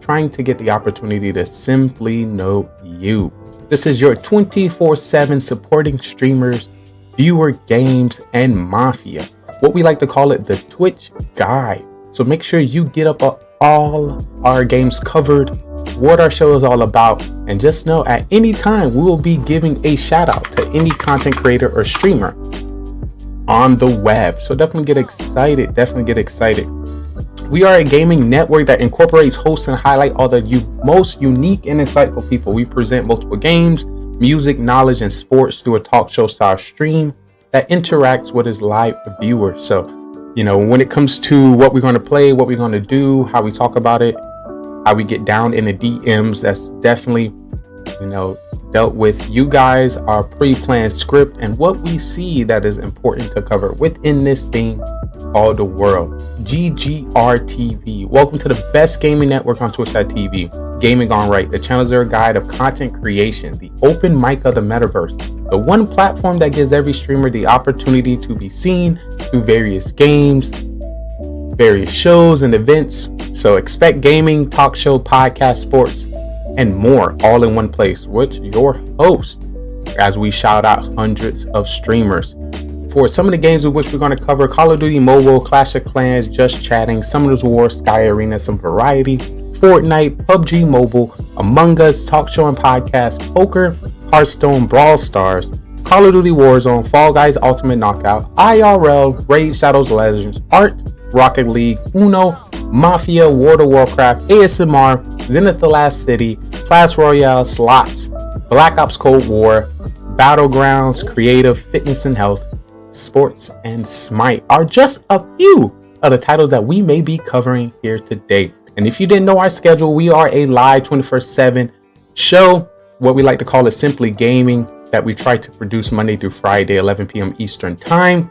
trying to get the opportunity to simply know you. This is your 24/7 supporting streamers, viewer, games, and mafia. What we like to call it, the Twitch guide. So make sure you get up all our games covered, what our show is all about, and just know at any time we will be giving a shout out to any content creator or streamer on the web. So definitely get excited. We are a gaming network that incorporates, hosts, and highlight all the most unique and insightful people. We present multiple games, music, knowledge, and sports through a talk show style stream that interacts with its live viewers. So, when it comes to what we're going to play, what we're going to do, how we talk about it, how we get down in the DMs, that's definitely, dealt with. You guys, our pre-planned script, and what we see that is important to cover within this theme called the world. GGR-TV. Welcome to the best gaming network on Twitch.tv. Gaming GoneRight, the channel zero guide of content creation, the open mic of the metaverse, the one platform that gives every streamer the opportunity to be seen through various games, various shows and events. So expect gaming, talk show, podcast, sports, and more all in one place with your host, as we shout out hundreds of streamers. For some of the games of which we're going to cover: Call of Duty Mobile, Clash of Clans, Just Chatting, Summoners War, Sky Arena, some variety, Fortnite, PUBG Mobile, Among Us, talk show and podcast, poker, Hearthstone, Brawl Stars, Call of Duty Warzone, Fall Guys Ultimate Knockout, IRL, Raid Shadows Legends, Art, Rocket League, Uno, Mafia, World of Warcraft, ASMR, Zenith the Last City, Clash Royale, Slots, Black Ops Cold War, Battlegrounds, Creative, Fitness and Health, Sports, and Smite are just a few of the titles that we may be covering here today. And if you didn't know our schedule, we are a live 24/7 show, what we like to call it Simply Gaming, that we try to produce Monday through Friday, 11 p.m. Eastern Time.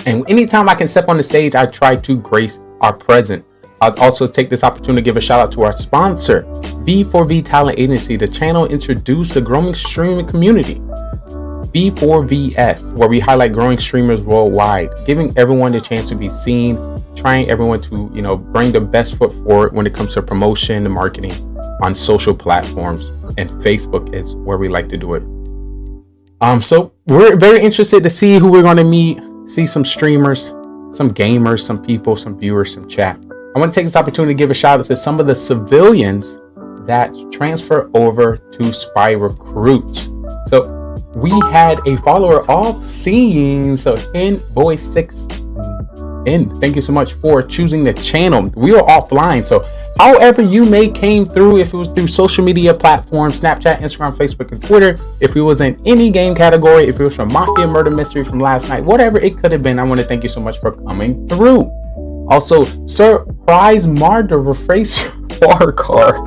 And anytime I can step on the stage, I try to grace our presence. I'll also take this opportunity to give a shout out to our sponsor, B4V Talent Agency. The channel introduced a growing streaming community, B4VS, where we highlight growing streamers worldwide, giving everyone the chance to be seen, trying everyone to, bring the best foot forward when it comes to promotion and marketing on social platforms, and Facebook is where we like to do it. So we're very interested to see who we're going to meet, see some streamers, some gamers, some people, some viewers, some chat. I want to take this opportunity to give a shout out to some of the civilians that transfer over to Spy Recruits. So we had a follower off scene. So Boy6N, thank you so much for choosing the channel. We were offline, so however you may came through, if it was through social media platforms, Snapchat, Instagram, Facebook, and Twitter, if it was in any game category, if it was from Mafia Murder Mystery from last night, whatever it could have been, I want to thank you so much for coming through. Also, Surprise Murder Rephrase War Car.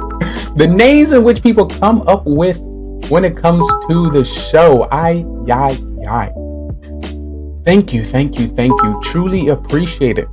The names in which people come up with when it comes to the show. Thank you. Truly appreciate it.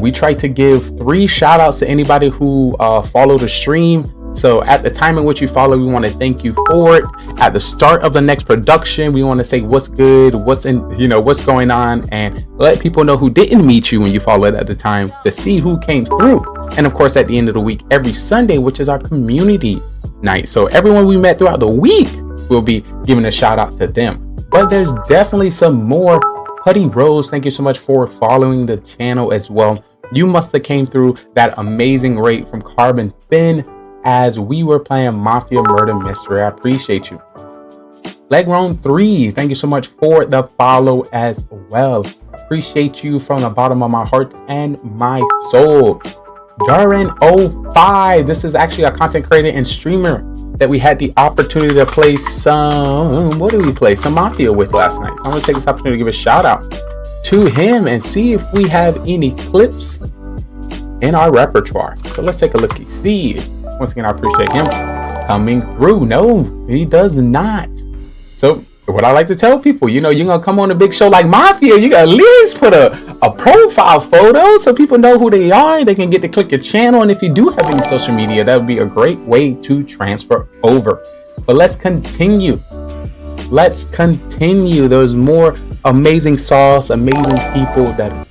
We try to give 3 shout outs to anybody who follow the stream. So at the time in which you follow, we want to thank you for it. At the start of the next production, we want to say what's good, what's going on, and let people know who didn't meet you when you followed at the time to see who came through. And of course, at the end of the week, every Sunday, which is our community night. So everyone we met throughout the week, we'll be giving a shout out to them. But there's definitely some more. Putty Rose, thank you so much for following the channel as well. You must have came through that amazing rate from Carbon Finn as we were playing Mafia Murder Mystery. I appreciate you. Legrown3, thank you so much for the follow as well. Appreciate you from the bottom of my heart and my soul. Darren05, this is actually a content creator and streamer that we had the opportunity to play some Mafia with last night. So I'm going to take this opportunity to give a shout out to him and see if we have any clips in our repertoire. So let's take a look. See, once again, I appreciate him coming through. No, he does not. So what I like to tell people, you know, you're gonna come on a big show like Mafia, you gotta at least put a profile photo so people know who they are. They can get to click your channel, and if you do have any social media, that would be a great way to transfer over. But let's continue. Let's continue. There's more amazing sauce, amazing people that.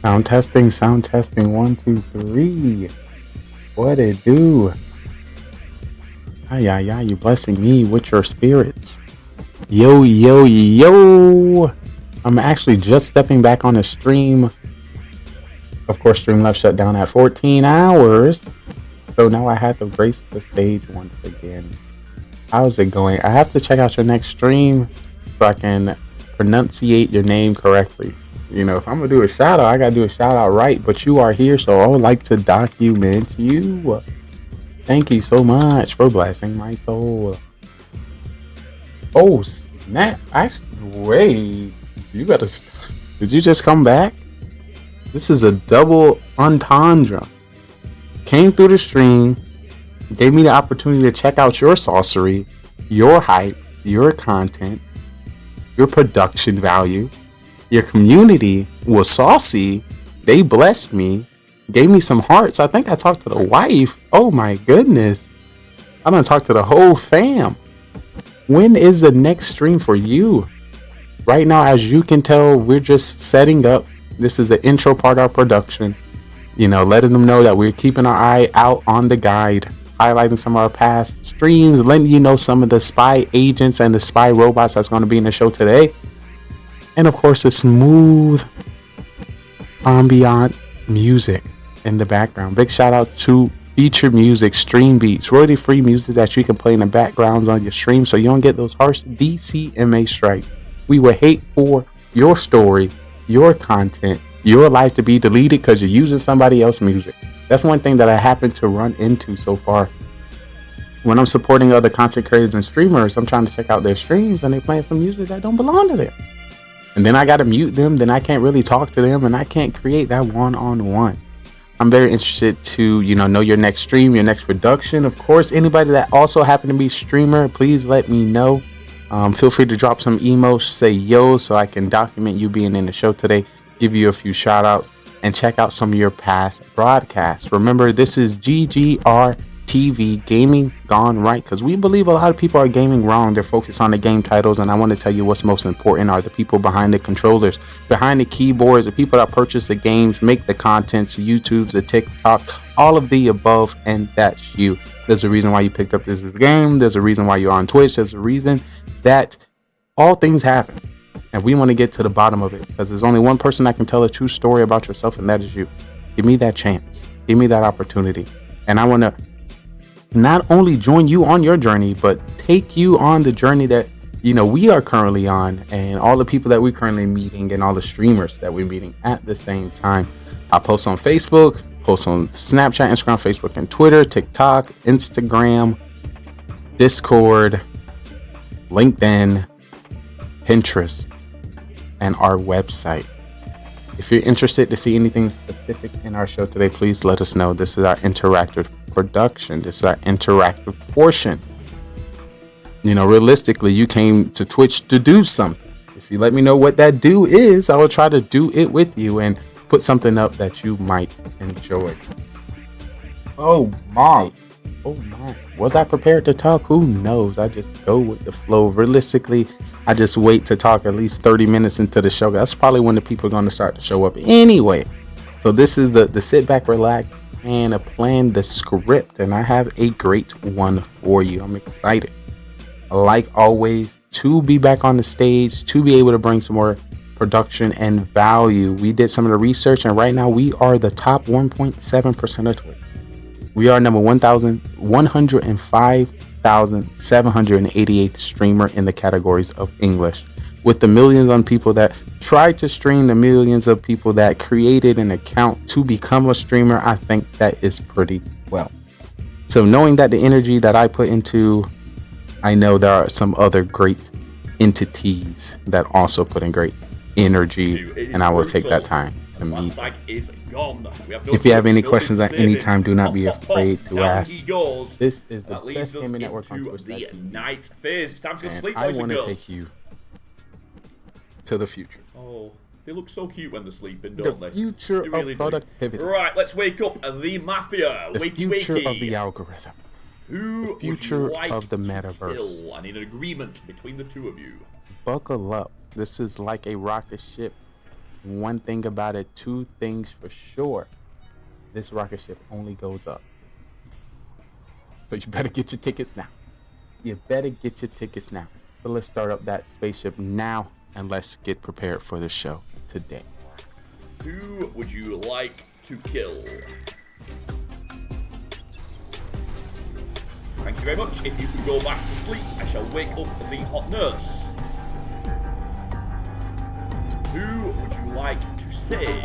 Sound testing. 1, 2, 3. What it do? You blessing me with your spirits. Yo. I'm actually just stepping back on the stream. Of course, Streamlabs shut down at 14 hours. So now I have to grace the stage once again. How's it going? I have to check out your next stream so I can pronunciate your name correctly. You know, if I'm gonna do a shout out, I gotta do a shout out right. But you are here, so I would like to document you. Thank you so much for blessing my soul. Oh snap! Actually, wait, you gotta. Did you just come back? This is a double entendre. Came through the stream, gave me the opportunity to check out your sorcery, your hype, your content, your production value. Your community was saucy. They blessed me, gave me some hearts. I think I talked to the wife. Oh my goodness. I'm gonna talk to the whole fam. When is the next stream for you? Right now, as you can tell, we're just setting up. This is the intro part of our production. You know, letting them know that we're keeping our eye out on the guide, highlighting some of our past streams, letting you know some of the spy agents and the spy robots that's going to be in the show today. And of course, the smooth ambient music in the background. Big shout out to Feature Music, Stream Beats, royalty free music that you can play in the backgrounds on your stream so you don't get those harsh DCMA strikes. We would hate for your story, your content, your life to be deleted because you're using somebody else's music. That's one thing that I happen to run into so far. When I'm supporting other content creators and streamers, I'm trying to check out their streams and they playing some music that don't belong to them. And then I got to mute them. Then I can't really talk to them and I can't create that one-on-one. I'm very interested to, know your next stream, your next production. Of course, anybody that also happen to be streamer, please let me know. Feel free to drop some emotes, say yo, so I can document you being in the show today, give you a few shout outs, and check out some of your past broadcasts. Remember, this is GGR TV, Gaming Gone Right, because we believe a lot of people are gaming wrong. They're focused on the game titles, and I want to tell you what's most important are the people behind the controllers, behind the keyboards, the people that purchase the games, make the contents, the YouTubes, the TikTok, all of the above, and that's you. There's a reason why you picked up this game. There's a reason why you're on Twitch. There's a reason that all things happen, and we want to get to the bottom of it, because there's only one person that can tell a true story about yourself, and that is you. Give me that chance. Give me that opportunity, and I want to not only join you on your journey, but take you on the journey that we are currently on, and all the people that we're currently meeting, and all the streamers that we're meeting at the same time. I post on Facebook, post on Snapchat, Instagram, Facebook, and Twitter, TikTok, Instagram, Discord, LinkedIn, Pinterest, and our website. If you're interested to see anything specific in our show today, please let us know. This is our interactive production. This is our interactive portion. Realistically, you came to Twitch to do something. If you let me know what that do is, I will try to do it with you and put something up that you might enjoy. Oh my. Was I prepared to talk? Who knows? I just go with the flow. Realistically, I just wait to talk at least 30 minutes into the show. That's probably when the people are going to start to show up anyway. So this is the sit back, relax, and plan the script. And I have a great one for you. I'm excited. Like always, to be back on the stage, to be able to bring some more production and value. We did some of the research, and right now we are the top 1.7% of Twitch. We are number 105,788th streamer in the categories of English. With the millions of people that tried to stream, the millions of people that created an account to become a streamer, I think that is pretty well. So knowing that the energy that I put into, I know there are some other great entities that also put in great energy, and I will take that time to meet. Flag is gone. We have no If you have any choice, questions no at any saving. time, do not be Pop, pop, afraid pop. to Down ask. he goes. This is the That leads best us gaming network on into Twitch. the night phase. It's time to go And sleep, I boys and want to girls. take you to the future. Oh, they look so cute when they're sleeping, The don't they? future They really of do. productivity. Right, let's wake up the mafia. The Wakey, future wakey. of the algorithm. Who The would future you like of the to metaverse. kill? I need an agreement between the two of you. Buckle up. This is like a rocket ship. One thing about it, two things for sure. This rocket ship only goes up. So you better get your tickets now. You better get your tickets now. But let's start up that spaceship now and let's get prepared for the show today. Who would you like to kill? Thank you very much. If you can go back to sleep, I shall wake up the hot nurse. Who would you like to save?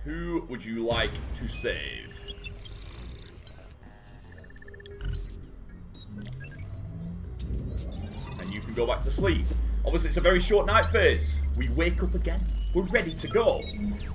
Who would you like to save? And you can go back to sleep. Obviously, it's a very short night phase. We wake up again. We're ready to go.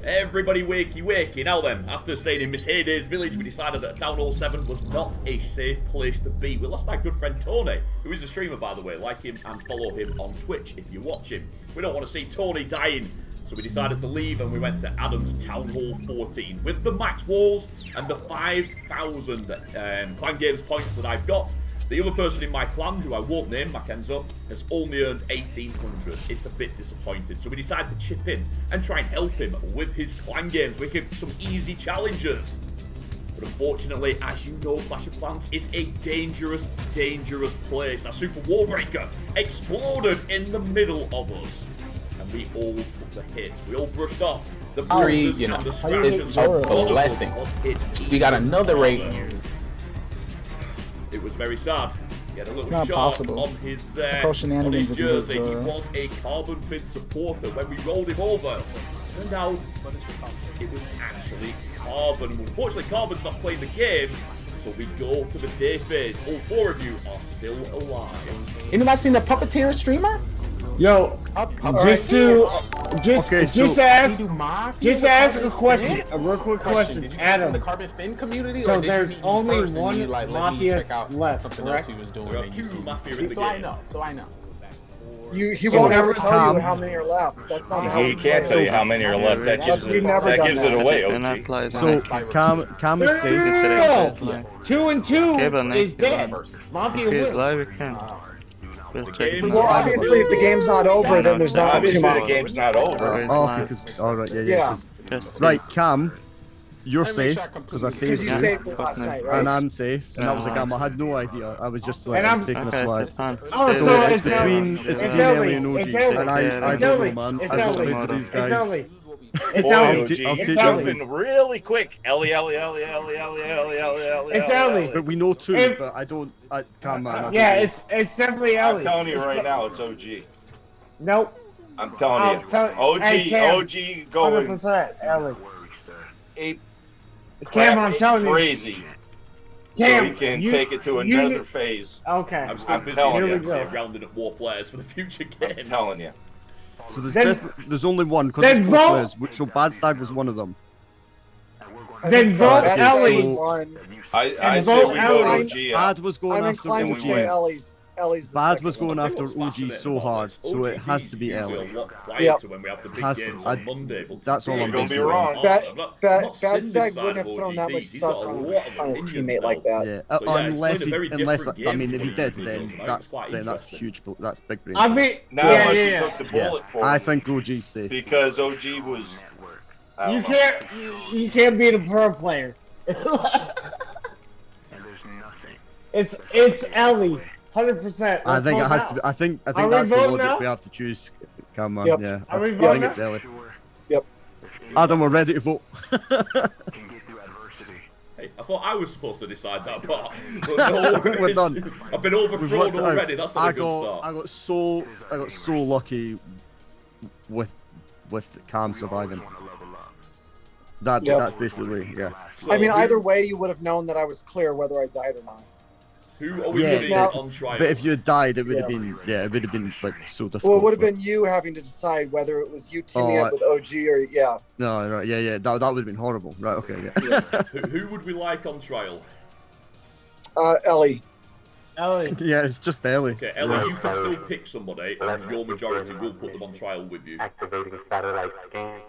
Everybody wakey wakey. Now then, after staying in Miss Hayday's village, we decided that Town Hall 7 was not a safe place to be. We lost our good friend Tony, who is a streamer, by the way. Like him and follow him on Twitch if you watch him. We don't want to see Tony dying. So we decided to leave and we went to Adam's Town Hall 14 with the max walls and the 5,000 clan games points that I've got. The other person in my clan, who I won't name, Mackenzo, has only earned 1,800. It's a bit disappointed. So we decided to chip in and try and help him with his clan games. We give some easy challenges. But unfortunately, as you know, Clash of Clans is a dangerous, dangerous place. Our Super Warbreaker exploded in the middle of us. And we all took the hits. We all brushed off the bruises and the scratches. It's a blessing. We got another raid. It was very sad. He had a little It's not sharp possible. on his shenanigans of jersey. these, He was a Carbon Fin supporter. When we rolled him over, turned out it was actually Carbon. Unfortunately, Carbon's not playing the game, so we go to the day phase. All four of you are still alive. Anybody seen the Puppeteer streamer? Yo, just to ask a question, a real quick question, Adam. The Carbon Fin community. So or did there's you only first and one you, like, let me Mafia check out left, something correct? else he was doing, There are and you two see- Mafia in the So game. I know. So I know. He So won't ever every tell time- you how many are left. That's not how He can't tell you how many are left. That gives We've it. never That done gives that. it away. OG. So Cam is safe. So 2 and 2 is dead. Mafia wins. Well, obviously, if the game's not over, then there's not Obviously, much the more. game's not over. Oh, because alright, yeah. Right, Cam, you're safe because I saved you you, saved me last night, right? and I'm safe. And that was a Cam. I had no idea. I was just like, And I I'm- was taking a swag. Oh, so it's between it's Ellie and Ellie. OG, It's Ellie. and I It's don't Ellie. know, man. It's I don't Ellie. play for these It's guys. Ellie. Boy, It's Ellie. OG, I'll you're take jumping Ellie. really quick. Ellie. It's Ellie. But we know two, If- but I don't. Cam, man. I don't Yeah, know. it's definitely Ellie. I'm telling you right now, it's OG. Nope. I'm telling you. OG, Hey, Cam, OG going 100% Ellie. ape Cam, I'm telling you. crazy. Cam, So he can you- take it to you- another phase. Okay. I'm still I'm busy telling Here you. we go. rounding up more players for the future games. I'm telling you. So Then- there's only one because then there's four vote- players. So Bad Stag was one of them. Then vote Okay, Ellie. so- I say vote we go to Ellie. OG. Bad was going I'm after inclined to we say win. Ellie's. the Bad second was one. going I'll after tell you what's OG fascinating so about hard, this. so it has to be usually Ellie. a lot quieter Yep. when we have the big Has games to- on Monday, but that's all today I'm You're gonna basing be it on. wrong. I'm Bad not Bad seen this Stag side wouldn't of have thrown that OGDs. much He's got sus a on lot of his opinions teammate now. like that. Yeah, So, yeah, it's unless playing a very unless different I game mean, to if he what did, usually then does, and I think that's it's quite then that's interesting. huge. That's big brain. I mean, Now, yeah, unless yeah, you yeah. took the bullet for I him, think OG's safe. because OG was. I You don't know. can't. You can't beat a pro player. It's Ellie, 100%. I think it has to be. I think Are we that's the voting logic now? we have to choose. Come on, Yep. yeah. Are we I voting think it's now? Ellie. Yep. Adam, we're ready to vote. Hey, I thought I was supposed to decide that part. But no, We're done. I've been We've overthrown worked it out. already. That's not a good start. I got so lucky with Cam surviving. That's basically, yeah. So I mean, either way, you would have known that I was clear whether I died or not. Who are we putting on trial? But if you had died, it would have been, it would have been like so difficult. Well, it would have been you having to decide whether it was you teaming up with OG or No, right, yeah, that would have been horrible. Right, okay, yeah. Who would we like on trial? Ellie. Yeah, it's just Ellie. Okay, Ellie, you can still pick somebody, and your majority will put them on trial with you. Activating satellite scan.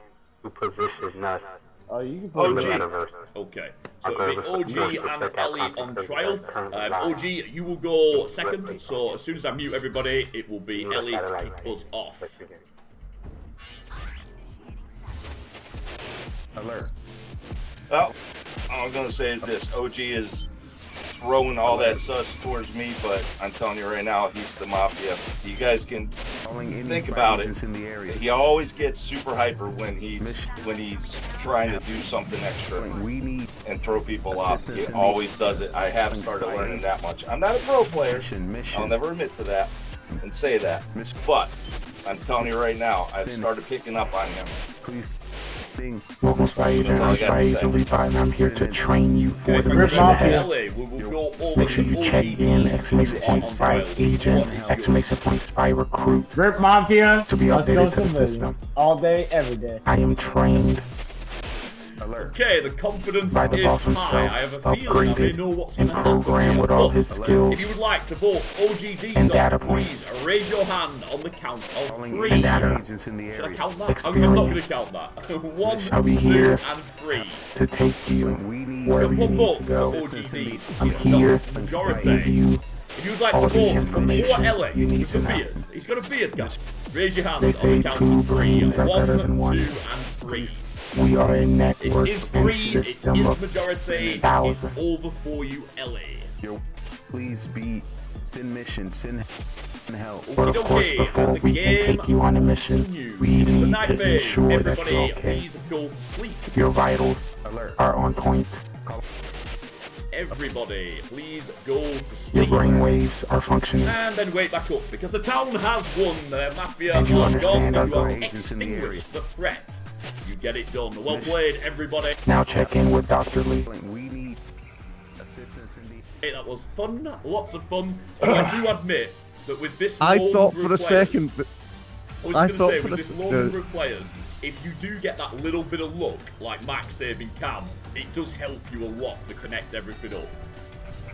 Who positions us? Oh, you can put OG. Okay, so it'll be OG and Ellie on trial. OG, you will go second, so as soon as I mute everybody, it will be Ellie to kick us off. Alert. Well, all I'm gonna say is this: OG is throwing all that sus towards me, but I'm telling you right now, he's the mafia. You guys can think about it. He always gets super hyper when he's trying to do something extra and throw people off. He always does it. I have started learning that much. I'm not a pro player. I'll never admit to that and say that. But I'm telling you right now, I've started picking up on him. Welcome, Spy Agent. I'm Spy Agent LeeBot, and I'm here to train you for the mission ahead. Make sure you check in, exclamation point Spy Agent, exclamation point Spy Recruit, Rip Mafia, to be updated to the system. All day, every day. I am trained Okay, the confidence by the boss is himself, high. I have a feeling I may know what's and going to happen. programmed with all his If you skills would like to vote OGD, and data please points raise your hand on the count of 3. and data Should I count that? I'm not going to experience. count that. 1, I'll be 2, here and 3. to take you wherever you One need vote to for go. OGD. I'm It's here not to majority. give you If you would like all to the vote for information Ellie you need with to a know. beard, he's got a beard, guys. Raise your hand They on say the count 2 of 3. brains are 1, better than 1. 2, and 3. We are a network It is and free, system it is of majority, it's thousands. over for you, Ellie. Yo, please be send mission, send help. But of course, before we can take you on a mission, we need to ensure that you're okay. Please go to sleep. Your vitals are on point. Everybody, please go to Your sleep. brain waves are functioning. And then wake back up, because the town has won. The mafia And you are understand gone. our You have zone. extinguished the threat. You get it done. Well played, everybody. Now check in with Dr. Lee. We need assistance in the Hey, that was fun. Lots of fun. And I do admit that with this I lone thought group for a of second players, that I was going to say, with this lone number of players, if you do get that little bit of luck, like Max saving Cam, it does help you a lot to connect everything up.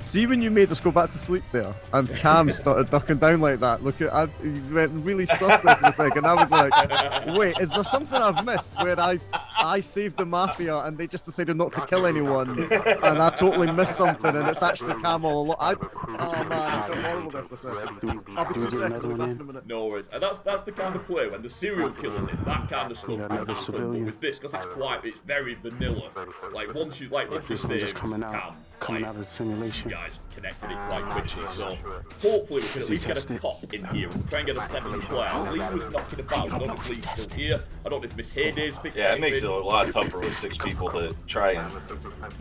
See when you made us go back to sleep there, and Cam started ducking down like that. Look at, he went really sus there for a second. I was like, wait, is there something I've missed where I saved the mafia and they just decided not to kill anyone, and I've totally missed something, and it's actually Cam all along. Oh man, I felt horrible there for a second. I'll be 2 seconds, I'll be back in a minute. No worries. And that's the kind of play when the serial killer's in, that kind of stuff will happen. But with this, because it's very vanilla. Like once you save Cam, out of the simulation. Guys connected it quite quickly, so hopefully we can at least get a cop in here. We'll try and get a 7th player. Lee was knocking about. I don't know if Lee's still here. I don't know if Miss Hayday's picked Yeah, it makes it a lot tougher with 6 people to try and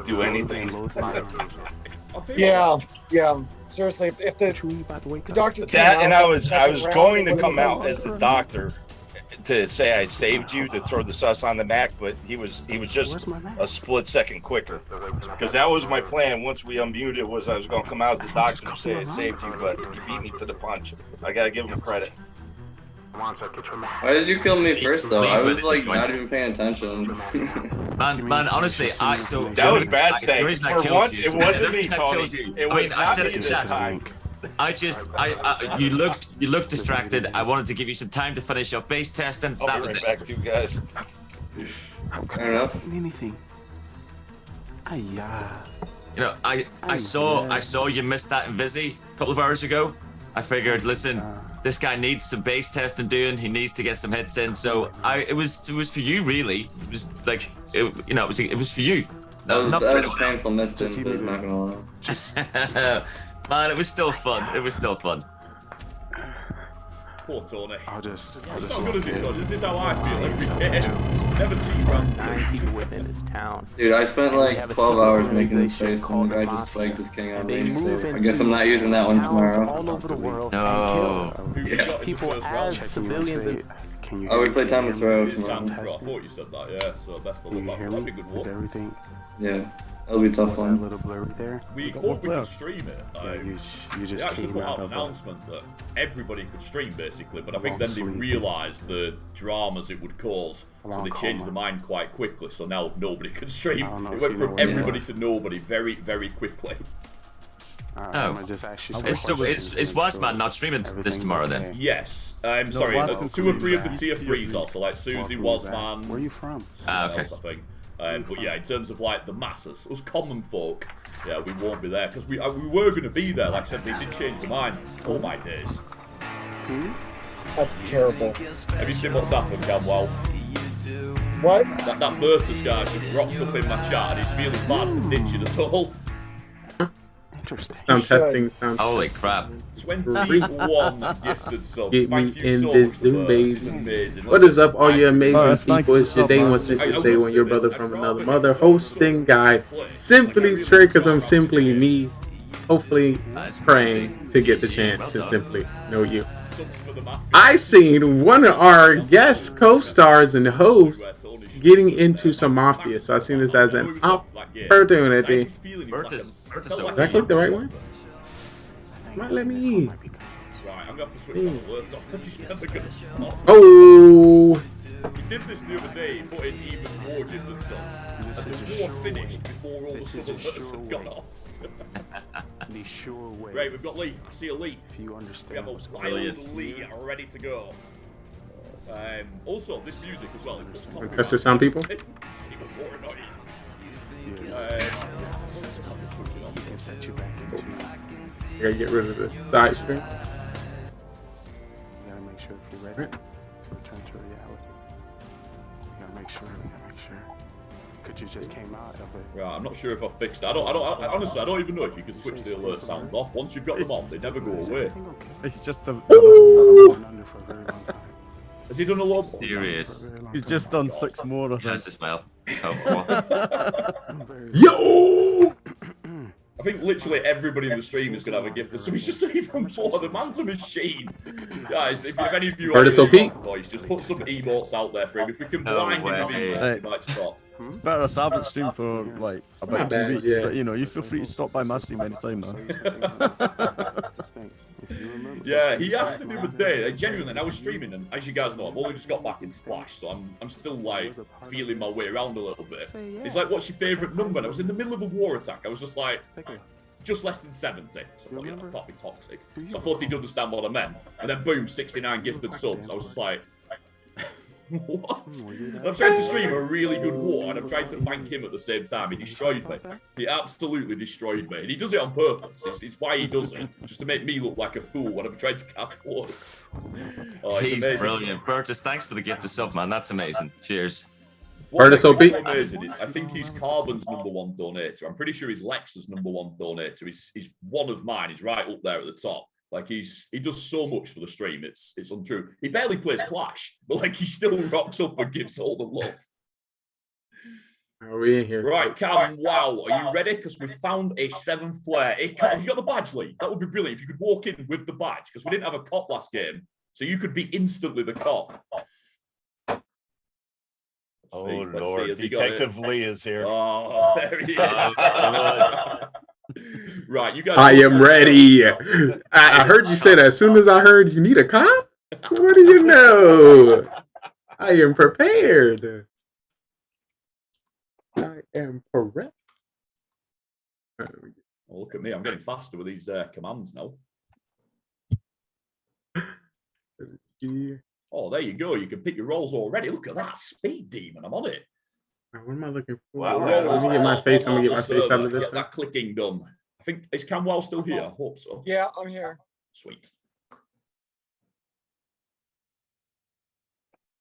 do anything. Yeah. Seriously, if the doctor came out, and I was going to come out as the doctor to say I saved you to throw the sus on the Mac, but he was just a split second quicker, because that was my plan. Once we unmuted, was I was going to come out as the doctor and say I saved you, but he beat me to the punch. I gotta give him credit. Why did you kill me first though? I was like not even paying attention. Man, honestly, that was bad state. For once, it wasn't me, Tony. It was not me this time. You looked distracted. I wanted to give you some time to finish your base testing. I'll be right back to you guys. Fair enough. Anything. You know, I saw you missed that in Vizzy a couple of hours ago. I figured, listen, this guy needs some base testing doing. He needs to get some hits in. So it was for you, really. It was like it was for you. That was a painful misstep. Not gonna lie. Man, it was still fun. It was still fun. Poor Tony. It's not good as it, Tony. This is how I feel every day. Never see Grant. 9 people within this town. Dude, I spent like 12 hours making this face, and the guy just spiked his king on me, so I guess I'm not using that one tomorrow. All over the world. No. People as civilians. I would play Time to Throw It sounds tomorrow. bro, I thought you said that, yeah, so best of luck. That'd be a good Is one. everything? Yeah, that'll be a tough Was that a one. little blurry there? We thought we could stream it. Yeah, you They just actually came put out out an of a announcement that everybody could stream basically, but I think long then they sleep. realised the dramas it would cause, so long they changed coma. their mind quite quickly. So now nobody can stream. I don't know It if went you know from what it everybody is. to nobody very, very quickly. Oh. Just ask you It's Wasman not streaming this tomorrow then? Yes, I'm sorry, Wasman 2 or 3 of the back. tier 3s also, like Susie, Wasman. Where are you from? Okay. Else, I think. But yeah, in terms of like the masses, us common folk, yeah, we won't be there because we were going to be there. Like I said, they did change their mind. Oh my days! That's terrible. Have you seen what's happened, Camwell? What? That Bertus guy just dropped up in my chat and he's feeling bad for ditching us all. Interesting. Sound testing, sound. Holy crap. 21 gifted subs. Get me Thank you in so this much for Zoom, this. It's baby. amazing. What is up, all you amazing thank people? you It's so your day much. one sister I stay will when say your this, brother I'd from rather another you mother guys hosting guy. play. Simply Like, Trey, because I'm simply really me. Hopefully That's praying crazy. to get the GG, chance well to done. simply know you. subs for the mafia. I seen one of our guest co-stars and hosts getting into some mafia, so I seen this as an opportunity. Bertus Did I click the right one? Might let me in. Right, I'm gonna have to switch my words off. This is never gonna stop. Oh, We did this the other day, put in even more gifted subs, and the war finished before all the sub alerts had gone off. The sure way. Right, we've got Lee. I see a Lee. If you We understand have a what's going wild on. Lee ready to go. Also, this music as well. Test the sound, people. See what more annoying. We can set you back into. You I gotta get rid of the side screen. gotta make sure if you're ready to return to reality. You gotta make sure. Could you just came out of it? Right, I'm not sure if I fixed it. Honestly, I don't even know if you can switch the alert sounds off. Once you've got them on, they never go away. It's just the. Under for a very long time. Has he done a lot? Serious. He's just done 6 more of them. Yes, as well. Yo! I think literally everybody in the stream is going to have a gift, so he's just even more. The man's a machine. Guys, if any of you Curtis OP? boys, just put some emotes out there for him. If we can blind him with emotes, he might stop. Better I haven't streamed for like about Not 2 bad, weeks, yeah. but you know, you feel free to stop by my stream anytime, man. Yeah, he asked it the other day. Like, genuinely, and I was streaming, and as you guys know, I've only just got back into Flash, so I'm still like feeling my way around a little bit. He's like, "What's your favourite number?" And I was in the middle of a war attack. I was just like, just less than 70. So I thought, that can't be toxic. So I thought he'd understand what I meant. And then boom, 69 gifted subs. I was just like, what? And I'm trying to stream a really good war, and I'm trying to thank him at the same time. He destroyed me. He absolutely destroyed me. And he does it on purpose. It's why he does it. Just to make me look like a fool when I'm trying to cast wars. Oh, it's He's amazing. brilliant. Bertus, thanks for the gift of sub, man. That's amazing. Cheers. What Curtis makes OP? it amazing is, I think he's Carbon's #1 donator. I'm pretty sure he's Lex's #1 donator. He's one of mine. He's right up there at the top. Like he does so much for the stream. It's untrue. He barely plays Clash, but like he still rocks up and gives all the love. Are we in here? Right, Kaz, wow, are you ready? Because we found a 7th player. Hey, have you got the badge, Lee? That would be brilliant if you could walk in with the badge, because we didn't have a cop last game, so you could be instantly the cop. Oh, Let's Lord. has he got it? Detective Lee is here. Oh, there he is. Right, you guys. I am ready. I heard you say that as soon as I heard you need a cop. What do you know? I am prepared. I am correct. Oh, look at me. I'm getting faster with these commands now. Let's see. Oh, there you go. You can pick your rolls already. Look at that. Speed demon. I'm on it. What am I looking for? Wow, Let me get my face. I'm gonna get my face out of this. Get that clicking done. I think, is Camwell still here? I hope so. Yeah, I'm here. Sweet.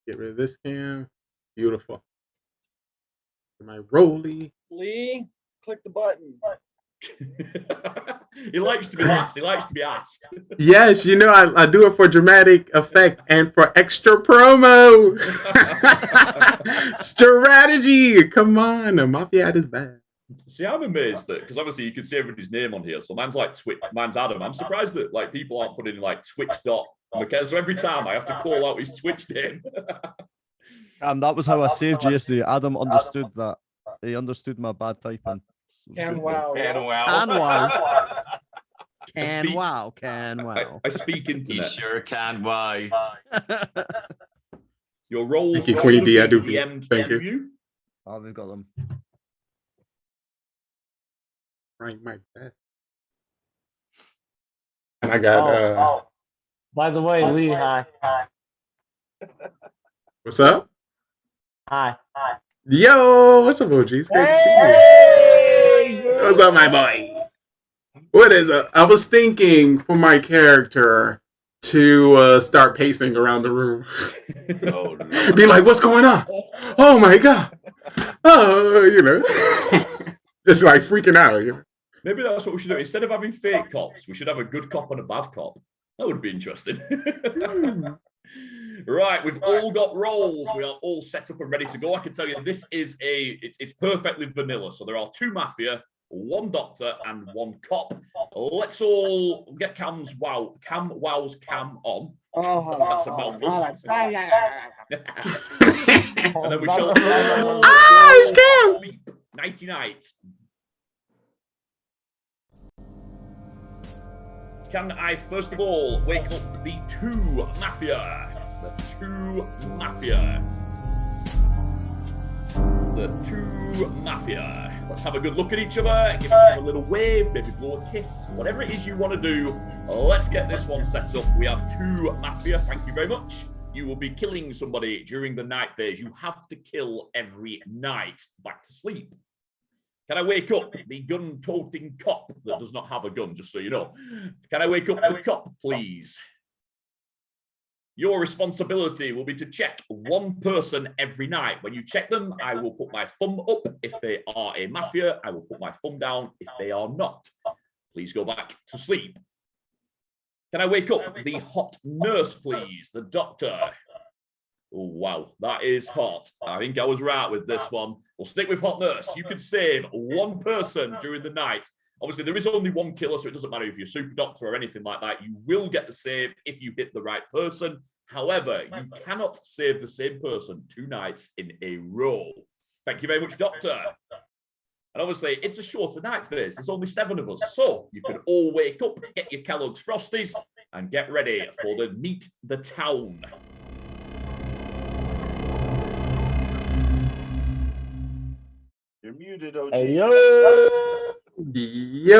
Get rid of this cam. Beautiful. My rolly. Lee, click the button. He likes to be asked. He likes to be asked. Yes, you know I do it for dramatic effect and for extra promo. Strategy. Come on, the mafia at his back. See, I'm amazed that, because obviously you can see everybody's name on here. So mine's like Twitch, mine's Adam. I'm surprised that like people aren't putting like Twitch.tv Okay, so every time I have to call out his Twitch name. That was how I saved you yesterday. Adam understood that. He understood my bad typing. Can wow. Can wow. Can wow. Can wow. I speak You internet. sure can. Why? Your roles Thank you, Queen D. I do. DM'd Thank to you. Oh, we've got them. Right, my bad. And I got. By the way, Lee, hi. What's up? Hi. Yo, what's up, OG? It's great to see you. What's up, my boy? What is up? I was thinking for my character to start pacing around the room. Oh, no. Be like, what's going on? Oh my god. Oh, you know. Just like freaking out, you know. Maybe that's what we should do. Instead of having fake cops, we should have a good cop and a bad cop. That would be interesting. Right, we've all got roles. We are all set up and ready to go. I can tell you this is it's perfectly vanilla. So there are 2 mafia, 1 doctor, and 1 cop. Let's all get Wow's cam on. That's a mouthful. And then we shall it's Cam. Nighty night. Can I first of all wake up the 2 mafia? The 2 mafia. The 2 mafia. Let's have a good look at each other, give each other a little wave, maybe blow a kiss, whatever it is you want to do. Let's get this one set up. We have 2 mafia. Thank you very much. You will be killing somebody during the night phase. You have to kill every night. Back to sleep. Can I wake up the gun-toting cop that does not have a gun, just so you know? Can I wake up the cop, please? Your responsibility will be to check 1 person every night. When you check them, I will put my thumb up if they are a mafia. I will put my thumb down if they are not. Please go back to sleep. Can I wake up the hot nurse, please? The doctor. Oh, wow, that is hot. I think I was right with this one. We'll stick with hot nurse. You could save 1 person during the night. Obviously, there is only 1 killer, so it doesn't matter if you're super doctor or anything like that. You will get the save if you hit the right person. However, you cannot save the same person 2 nights in a row. Thank you very much, doctor. And obviously, it's a shorter night phase. There's only 7 of us. So you can all wake up, get your Kellogg's Frosties, and get ready for the Meet the Town. You're muted, OG. Hey, yo. Yo.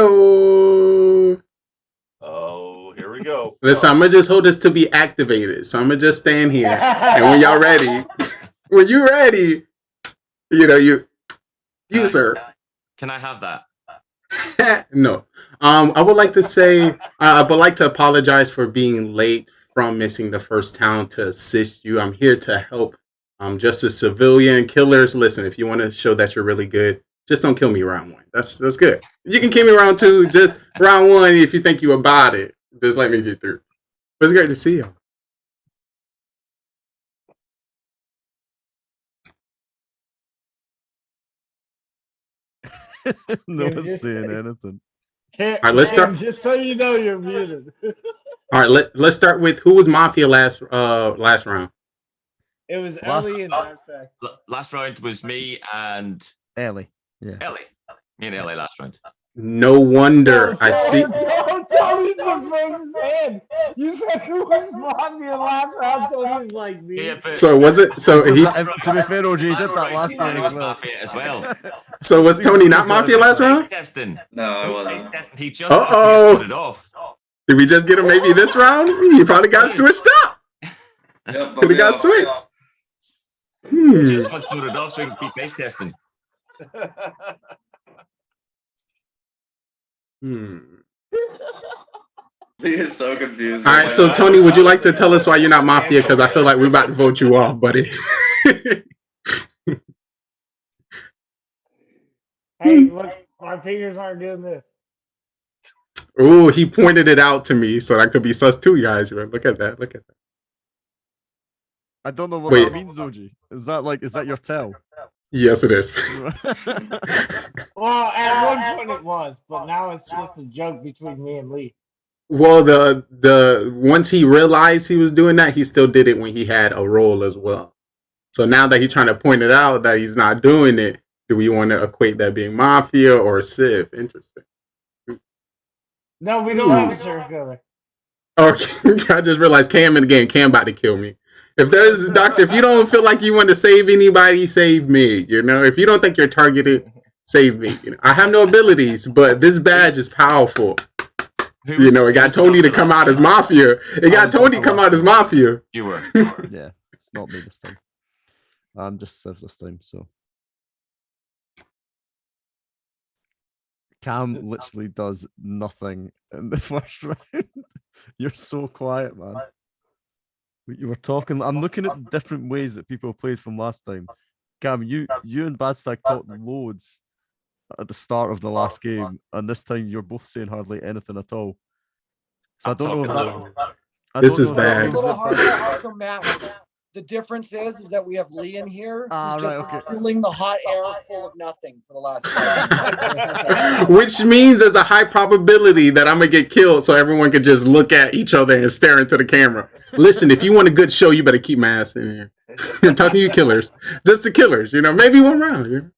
Oh, here we go. Listen, I'm gonna just hold this to be activated. So I'm gonna just stand here, and when y'all ready, when you ready, you know you sir. Can I have that? No. I would like to say I would like to apologize for being late from missing the first town to assist you. I'm here to help. Just a civilian. Killers, listen, if you want to show that you're really good, just don't kill me round 1. That's good. You can kill me round 2, just round 1 if you think you about it. Just let me get through. But it's great to see you. No one's saying anything. All right, let's start. Just so you know, you're muted. All right, let's start with who was Mafia last round. It was Ellie and last round was me and Ellie. Yeah. Ellie. Me and Ellie last round. No wonder I see. Don't tell me was raise his hand. You said who was Mafia last round, so he was like me. Yeah, but So was it? So he. To be fair, OG did that last time as well. So was Tony not Mafia last round? Testing. No, I wasn't. He just put it off. Did we just get him maybe this round? He probably got switched up. Yep, Could have got switched. He just wants to put it off so he can keep base testing. He is so confused. All right, so Tony, would you like to tell us why you're not Mafia? Because I feel like we're about to vote you off, buddy. Hey, look, my fingers aren't doing this. Oh, he pointed it out to me, so that could be sus too, guys. Look at that. Look at that. I don't know what Wait. that means, OG. Is that your tell? Yes, it is. Well, at one point it was, but now it's just a joke between me and Lee. Well, the once he realized he was doing that, he still did it when he had a role as well. So now that he's trying to point it out that he's not doing it, do we want to equate that being mafia or civ? Interesting. No, we don't have a serial killer. Okay, I just realized Cam in the game. Cam about to kill me. If there's a doctor, if you don't feel like you want to save anybody, save me. You know, if you don't think you're targeted, save me. You know, I have no abilities, but this badge is powerful. You know, it got Tony to come out as mafia. It got Tony to come out as mafia. You were. Yeah, it's not me this time. I'm just Civ this time, so. Cam literally does nothing in the first round. You're so quiet, man. You were talking. I'm looking at the different ways that people played from last time. Cam, you and Badstag talked loads at the start of the last game, and this time you're both saying hardly anything at all. So I don't know if that. This is bad. A little hard for Matt. The difference is that we have Lee in here who's just filling the hot air full of nothing for the last Which means there's a high probability that I'm gonna get killed, so everyone can just look at each other and stare into the camera. Listen, if you want a good show, you better keep my ass in here. I'm talking to you killers. Just the killers, you know, maybe one round. You know?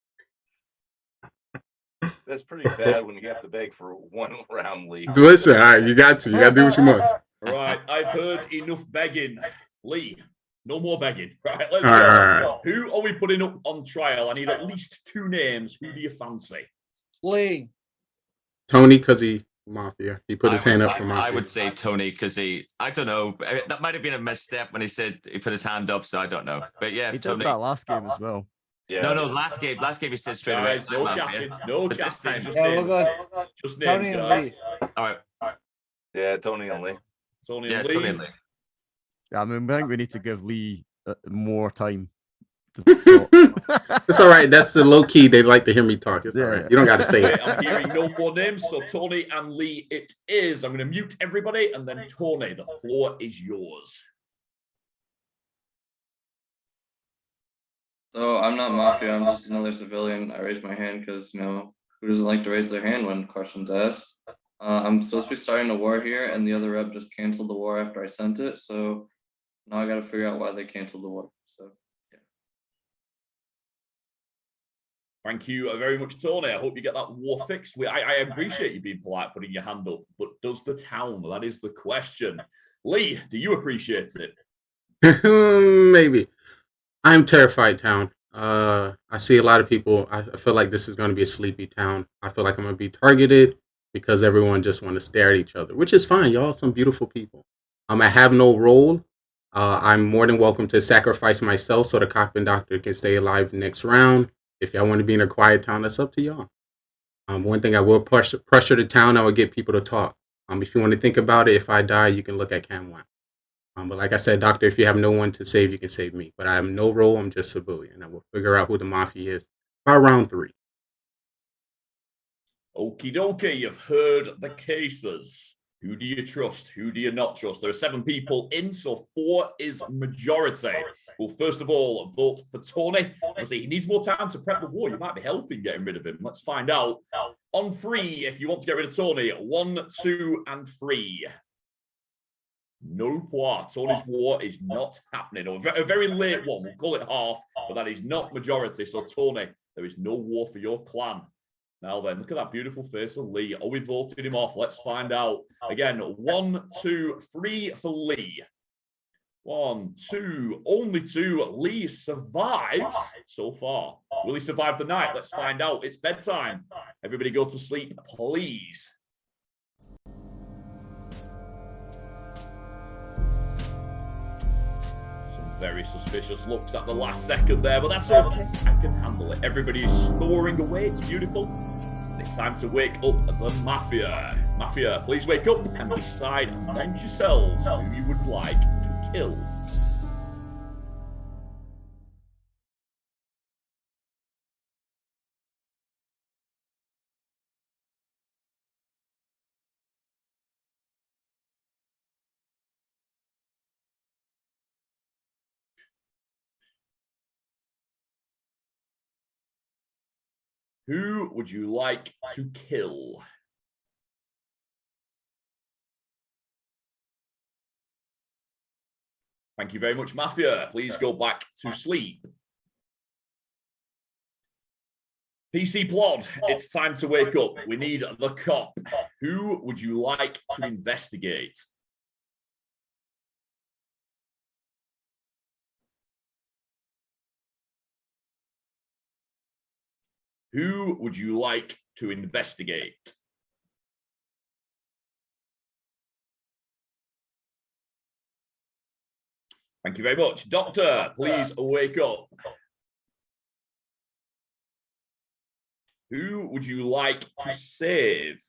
That's pretty bad when you have to beg for one round lead. Listen, all right, you got to do what you must. All right, I've heard enough begging. Lee, no more begging. Right, let's All go. right. Who are we putting up on trial? I need at least 2 names. Who do you fancy? Lee. Tony, because he mafia. He put his hand up for mafia. I would say Tony because I don't know. That might have been a misstep when he said he put his hand up, so I don't know. But yeah, he Tony. did that last game as well. Yeah. No, last game he said straight away. Guys, no chatting, no But this chatting. time- Just Yeah, names. we'll go Just Tony names, and guys. Lee. All right. Yeah, Tony and Lee. Tony Yeah, and Lee. Tony and Lee. Yeah, I mean, I think we need to give Lee more time to talk. It's all right. That's the low key. They like to hear me talk. It's all right. You don't got to say Okay, it. I'm hearing no more names, so Tony and Lee it is. I'm going to mute everybody, and then Tony, the floor is yours. So I'm not mafia. I'm just another civilian. I raised my hand because, you know, who doesn't like to raise their hand when questions asked? I'm supposed to be starting a war here, and the other rep just canceled the war after I sent it. So now I got to figure out why they canceled the war. So yeah. Thank you very much, Tony. I hope you get that war fixed. I appreciate you being polite, putting your hand up, but does the town? That is the question. Lee, do you appreciate it? Maybe. I'm terrified, town. I see a lot of people. I feel like this is going to be a sleepy town. I feel like I'm going to be targeted because everyone just want to stare at each other, which is fine. Y'all some beautiful people. I have no role. I'm more than welcome to sacrifice myself so the cop and doctor can stay alive next round. If y'all want to be in a quiet town, that's up to y'all. One thing I will pressure the town, I will get people to talk. If you want to think about it, if I die, you can look at Cam One. But like I said, doctor, if you have no one to save, you can save me. But I have no role. I'm just civilian. I will figure out who the mafia is by round 3. Okie dokie, you've heard the cases. Who do you trust? Who do you not trust? There are 7 people in, so 4 is majority. Well, first of all, vote for Tony. Obviously, he needs more time to prep the war. You might be helping getting rid of him. Let's find out. On 3, if you want to get rid of Tony, 1, 2, and 3. No poir. Tony's war is not happening. Or a very late one. We'll call it half, but that is not majority. So, Tony, there is no war for your clan. Now then, look at that beautiful face of Lee. Are we voting him off? Let's find out. Again, 1, 2, 3 for Lee. 1, 2, only 2. Lee survives so far. Will he survive the night? Let's find out. It's bedtime. Everybody go to sleep, please. Very suspicious looks at the last second there, but that's okay. I can handle it. Everybody is snoring away. It's beautiful. It's time to wake up the Mafia. Mafia, please wake up and decide amongst yourselves who you would like to kill. Who would you like to kill? Thank you very much, Mafia. Please go back to sleep. PC Plod, it's time to wake up. We need the cop. Who would you like to investigate? Who would you like to investigate? Thank you very much. Doctor, please wake up. Who would you like to save?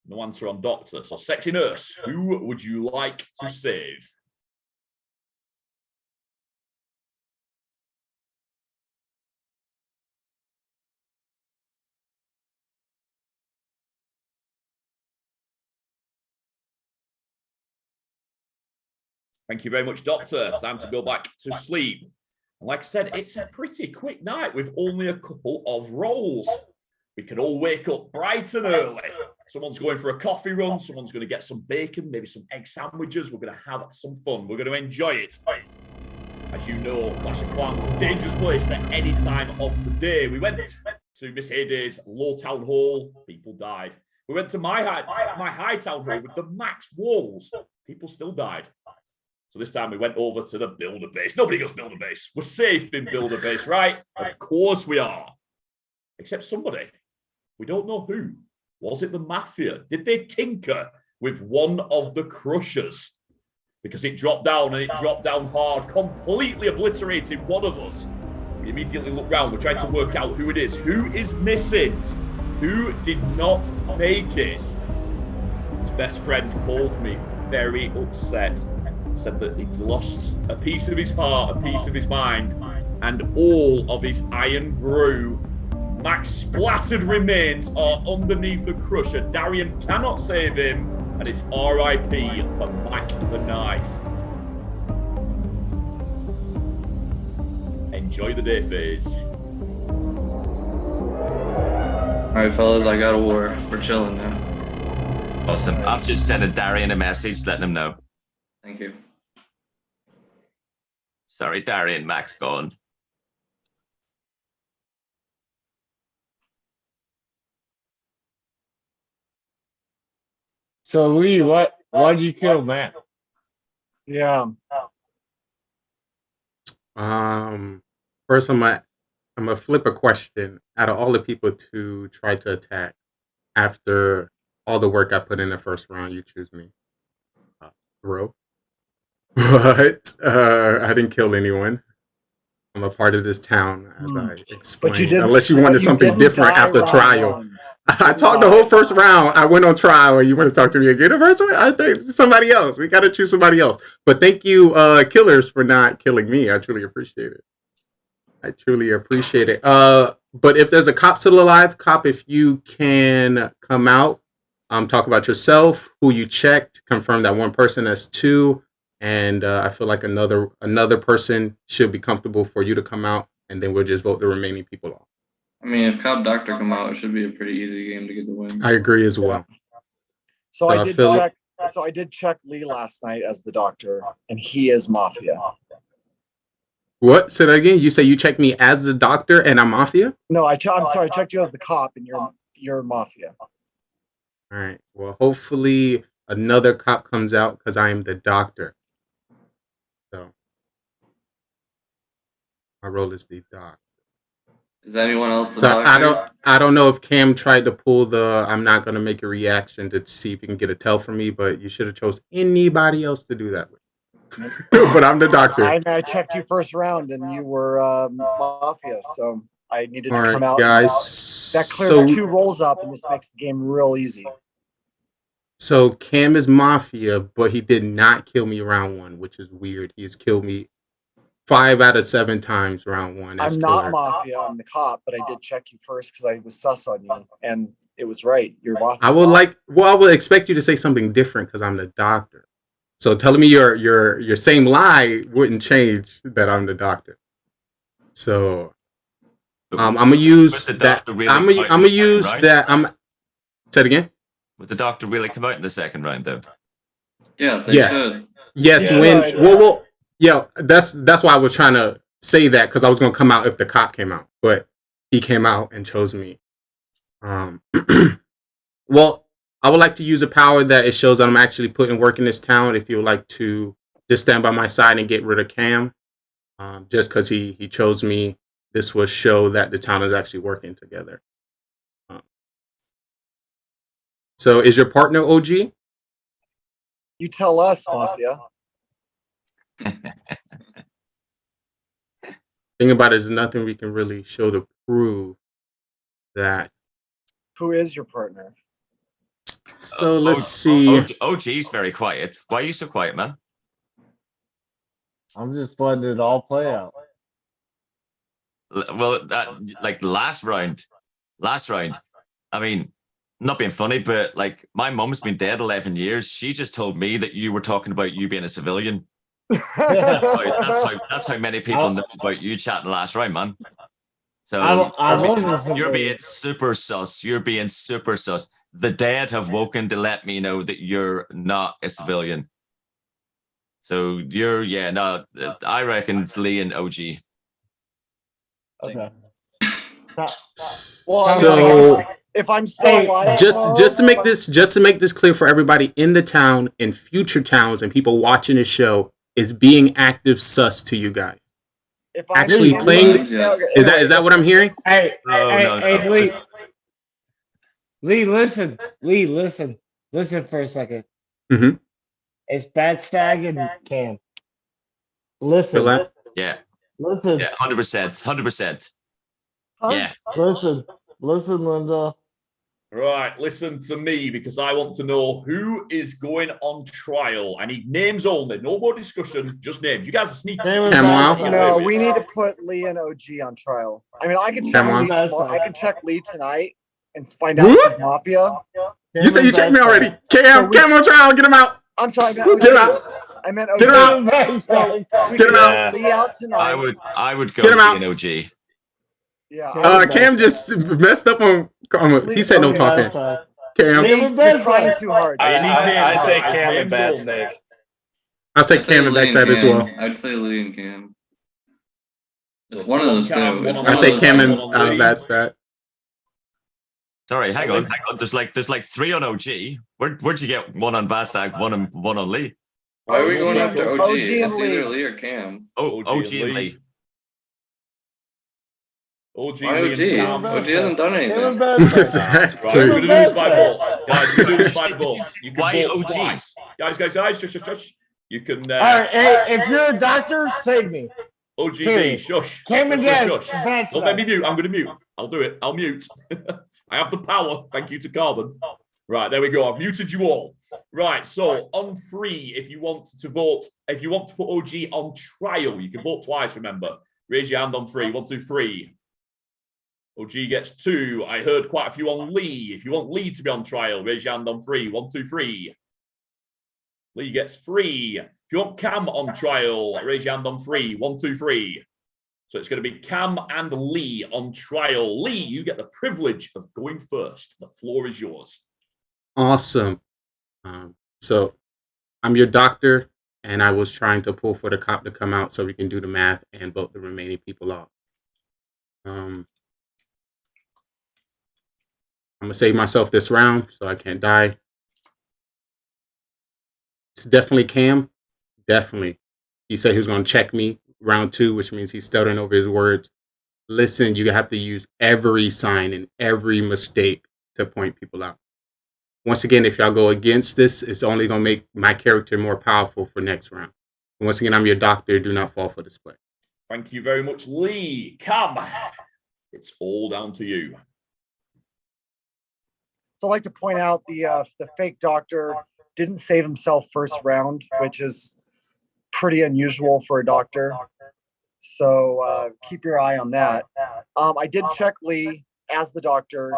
No answer on doctor. So sexy nurse, who would you like to save? Thank you very much, Doctor. Time to go back to sleep. And like I said, it's a pretty quick night with only a couple of rolls. We can all wake up bright and early. Someone's going for a coffee run. Someone's going to get some bacon, maybe some egg sandwiches. We're going to have some fun. We're going to enjoy it. As you know, Clash of Clans is a dangerous place at any time of the day. We went to Miss Hayday's low town hall. People died. We went to my high town hall with the max walls. People still died. So this time we went over to the builder base. Nobody goes builder base. We're safe in builder base, right? Of course we are. Except somebody. We don't know who. Was it the Mafia? Did they tinker with one of the crushers? Because it dropped down and it dropped down hard, completely obliterating one of us. We immediately look round. We're trying to work out who it is. Who is missing? Who did not make it? His best friend called me very upset. Said that he'd lost a piece of his heart, a piece of his mind, and all of his iron brew. Max splattered remains are underneath the crusher. Darian cannot save him, and it's RIP for Mac the Knife. Enjoy the day, FaZe. Alright, fellas, I got a war. We're chilling now. Awesome. I'm just sending Darian a message, letting him know. Thank you. Sorry, Darian, Max gone. So Lee, why'd you kill Matt? Yeah. First I'm gonna flip a question. Out of all the people to try to attack, after all the work I put in the first round, you choose me. Bro. But I didn't kill anyone. I'm a part of this town, as I explained. Unless you wanted something different after trial. I talked the whole first round. I went on trial, and you want to talk to me again the first one? I think somebody else. We got to choose somebody else. But thank you, killers, for not killing me. I truly appreciate it. I truly appreciate it. But if there's a cop still alive, cop, if you can come out, talk about yourself, who you checked, confirm that one person as two, and I feel like another person should be comfortable for you to come out, and then we'll just vote the remaining people off. I mean, if Cop Doctor come out, it should be a pretty easy game to get the win. I agree as well. So I did check Lee last night as the doctor, and he is Mafia. What? Say that again. You say you checked me as the doctor and I'm Mafia? No, I'm sorry. I checked you as the cop, and you're Mafia. All right. Well, hopefully another cop comes out because I am the doctor. So my role is the doc. Is anyone else the So doctor? I don't know if Cam tried to pull the I'm not gonna make a reaction to see if you can get a tell from me, but you should have chose anybody else to do that with. But I'm the doctor. I checked you first round, and you were Mafia, so I needed All to come right, out. guys. That clears 2 rolls up, and this makes the game real easy. So Cam is Mafia, but he did not kill me round 1, which is weird. He's killed me 5 out of 7 times round 1. That's I'm not correct. Mafia. I'm the cop, but I did check you first because I was sus on you, and it was right. You're Mafia. I would expect you to say something different because I'm the doctor. So telling me your same lie wouldn't change that I'm the doctor. So I'm gonna use the that. doctor really I'm come out gonna in the second use round? that. Say it again. Would the doctor really come out in the second round, though? Yeah, they Yes. should. Yes. Yeah, When they should. well, yeah. That's why I was trying to say that, because I was gonna come out if the cop came out, but he came out and chose me. Well, I would like to use a power that it shows that I'm actually putting work in this town. If you would like to just stand by my side and get rid of Cam, just because he chose me, this will show that the town is actually working together. So, is your partner OG? You tell us, Mafia. Thing about it is nothing we can really show to prove that. Who is your partner? So let's see. OG's very quiet. Why are you so quiet, man? I'm just letting it all play out. Well, like last round. I mean, not being funny, but like my mom's been dead 11 years. She just told me that you were talking about you being a civilian. That's how many people know about you chatting last round, man. So you're being super sus. You're being super sus. The dead have woken to let me know that you're not a civilian. So I reckon it's Lee and OG. Okay. So if I'm still alive, just to make this clear for everybody in the town, in future towns, and people watching the show, is being active sus to you guys. If actually playing, is that what I'm hearing? Hey, Lee, listen. Lee, listen. Listen for a second. Mm-hmm. It's Bat Stag and Cam. Listen. Yeah. Listen. Yeah, 100%. 100%. Yeah. Listen, Linda. Right, listen to me, because I want to know who is going on trial. I need names only, no more discussion, just names. You guys are sneaky. No, we need to put Lee and OG on trial. I mean, I can check Lee tonight and find out if he's Mafia. You said you checked me already. Cam on trial. Get him out. I'm sorry. Get him out. I meant OG. Get him out. So Get him out. Lee out tonight. I would go Get him out. Lee and OG. Yeah. Cam just messed up on. He said no talking. Cam. You're trying too hard. I say Cam and Bad Snake. I say Cam and Backside as well. I'd say Lee and Cam. It's one of those two. I say Cam and Backside. Sorry, hang on. There's like 3 on OG. Where'd you get one on Bastag, one on Lee? Why are we going after OG? and It's Lee. either Lee or Cam. Oh, OG and Lee. OG, Why Lee, OG? and Cam. OG hasn't done anything. Right, we're gonna do this by votes. Guys, we're gonna do this by votes. You can Why vote OG? twice. Guys, shush. You can. All right, hey, if you're a doctor, save me. OGB, shush. Cam and Shush. Bad Don't let me mute. I'm going to mute. I'll do it. I'll mute. I have the power. Thank you to Carbon. Right, there we go. I've muted you all. Right, so on 3, if you want to vote, if you want to put OG on trial, you can vote twice, remember. Raise your hand on 3. 1, 2, 3. OG gets 2. I heard quite a few on Lee. If you want Lee to be on trial, raise your hand on 3. 1, 2, 3. Lee gets 3. If you want Cam on trial, raise your hand on 3. 1, 2, 3. So it's going to be Cam and Lee on trial. Lee, you get the privilege of going first. The floor is yours. Awesome. So I'm your doctor, and I was trying to pull for the cop to come out so we can do the math and vote the remaining people off. I'm going to save myself this round so I can't die. It's definitely Cam. Definitely. He said he was going to check me round 2, which means he's stuttering over his words. Listen, you have to use every sign and every mistake to point people out. Once again, if y'all go against this, it's only going to make my character more powerful for next round. And once again, I'm your doctor. Do not fall for this play. Thank you very much, Lee. Cam, it's all down to you. So I'd like to point out the fake doctor didn't save himself first round, which is pretty unusual for a doctor. So keep your eye on that. I did check Lee as the doctor.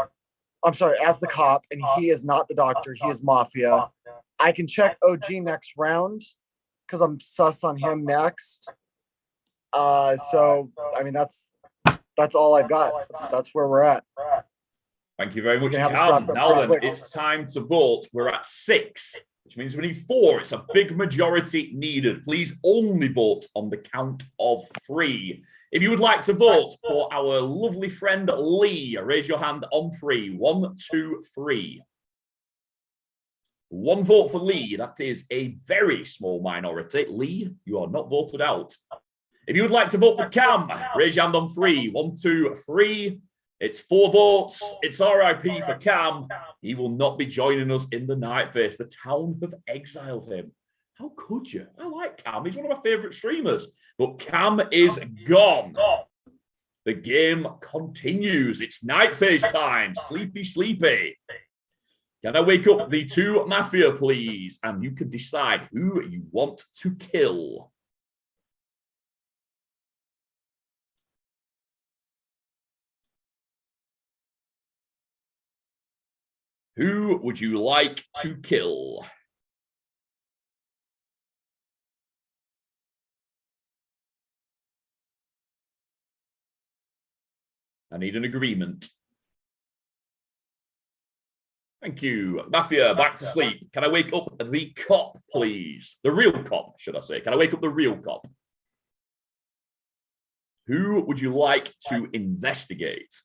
I'm sorry, as the cop, and he is not the doctor. He is Mafia. I can check OG next round because I'm sus on him next. So I mean that's all I've got. That's where we're at. Thank you very much, can have this Cam. wrapped up Now pretty then, quick. it's time to vote. We're at 6, which means we need 4. It's a big majority needed. Please only vote on the count of 3. If you would like to vote for our lovely friend Lee, raise your hand on 3. 1, 2, 3. 1 vote for Lee. That is a very small minority. Lee, you are not voted out. If you would like to vote for Cam, raise your hand on 3. 1, 2, 3. It's 4 votes. It's RIP for Cam. He will not be joining us in the night phase. The town have exiled him. How could you? I like Cam. He's one of my favorite streamers. But Cam is gone. The game continues. It's night phase time. Sleepy, sleepy. Can I wake up the 2 Mafia, please? And you can decide who you want to kill. Who would you like to kill? I need an agreement. Thank you. Mafia, back to sleep. Can I wake up the cop, please? The real cop, should I say. Can I wake up the real cop? Who would you like to investigate?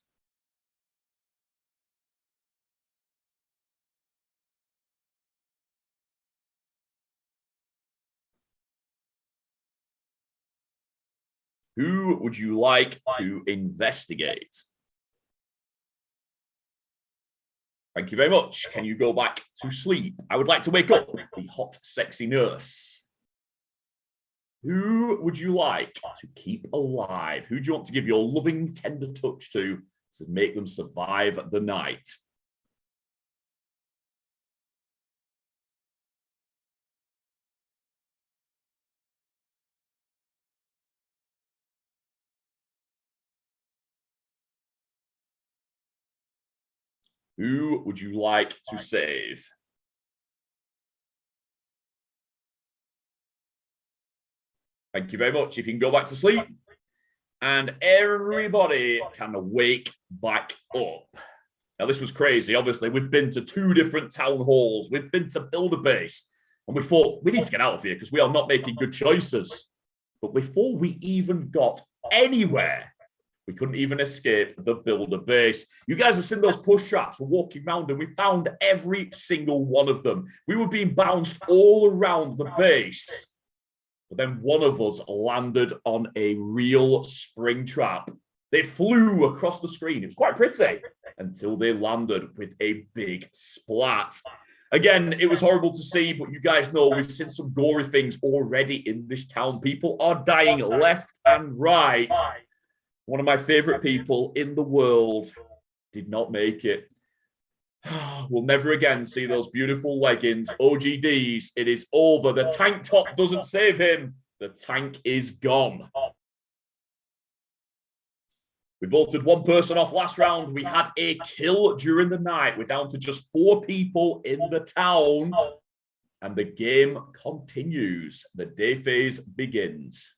Who would you like to investigate? Thank you very much. Can you go back to sleep? I would like to wake up the hot, sexy nurse. Who would you like to keep alive? Who do you want to give your loving, tender touch to make them survive the night? Who would you like to save? Thank you very much. If you can go back to sleep. And everybody can wake back up. Now, this was crazy. Obviously, we've been to 2 different town halls. We've been to Builder Base. And we thought, we need to get out of here because we are not making good choices. But before we even got anywhere, we couldn't even escape the Builder Base. You guys have seen those push traps. We're walking around and we found every single one of them. We were being bounced all around the base. But then one of us landed on a real spring trap. They flew across the screen. It was quite pretty until they landed with a big splat. Again, it was horrible to see, but you guys know we've seen some gory things already in this town. People are dying left and right. One of my favorite people in the world did not make it. We'll never again see those beautiful leggings. OGDs, it is over. The tank top doesn't save him. The tank is gone. We voted 1 person off last round. We had a kill during the night. We're down to just 4 people in the town. And the game continues. The day phase begins.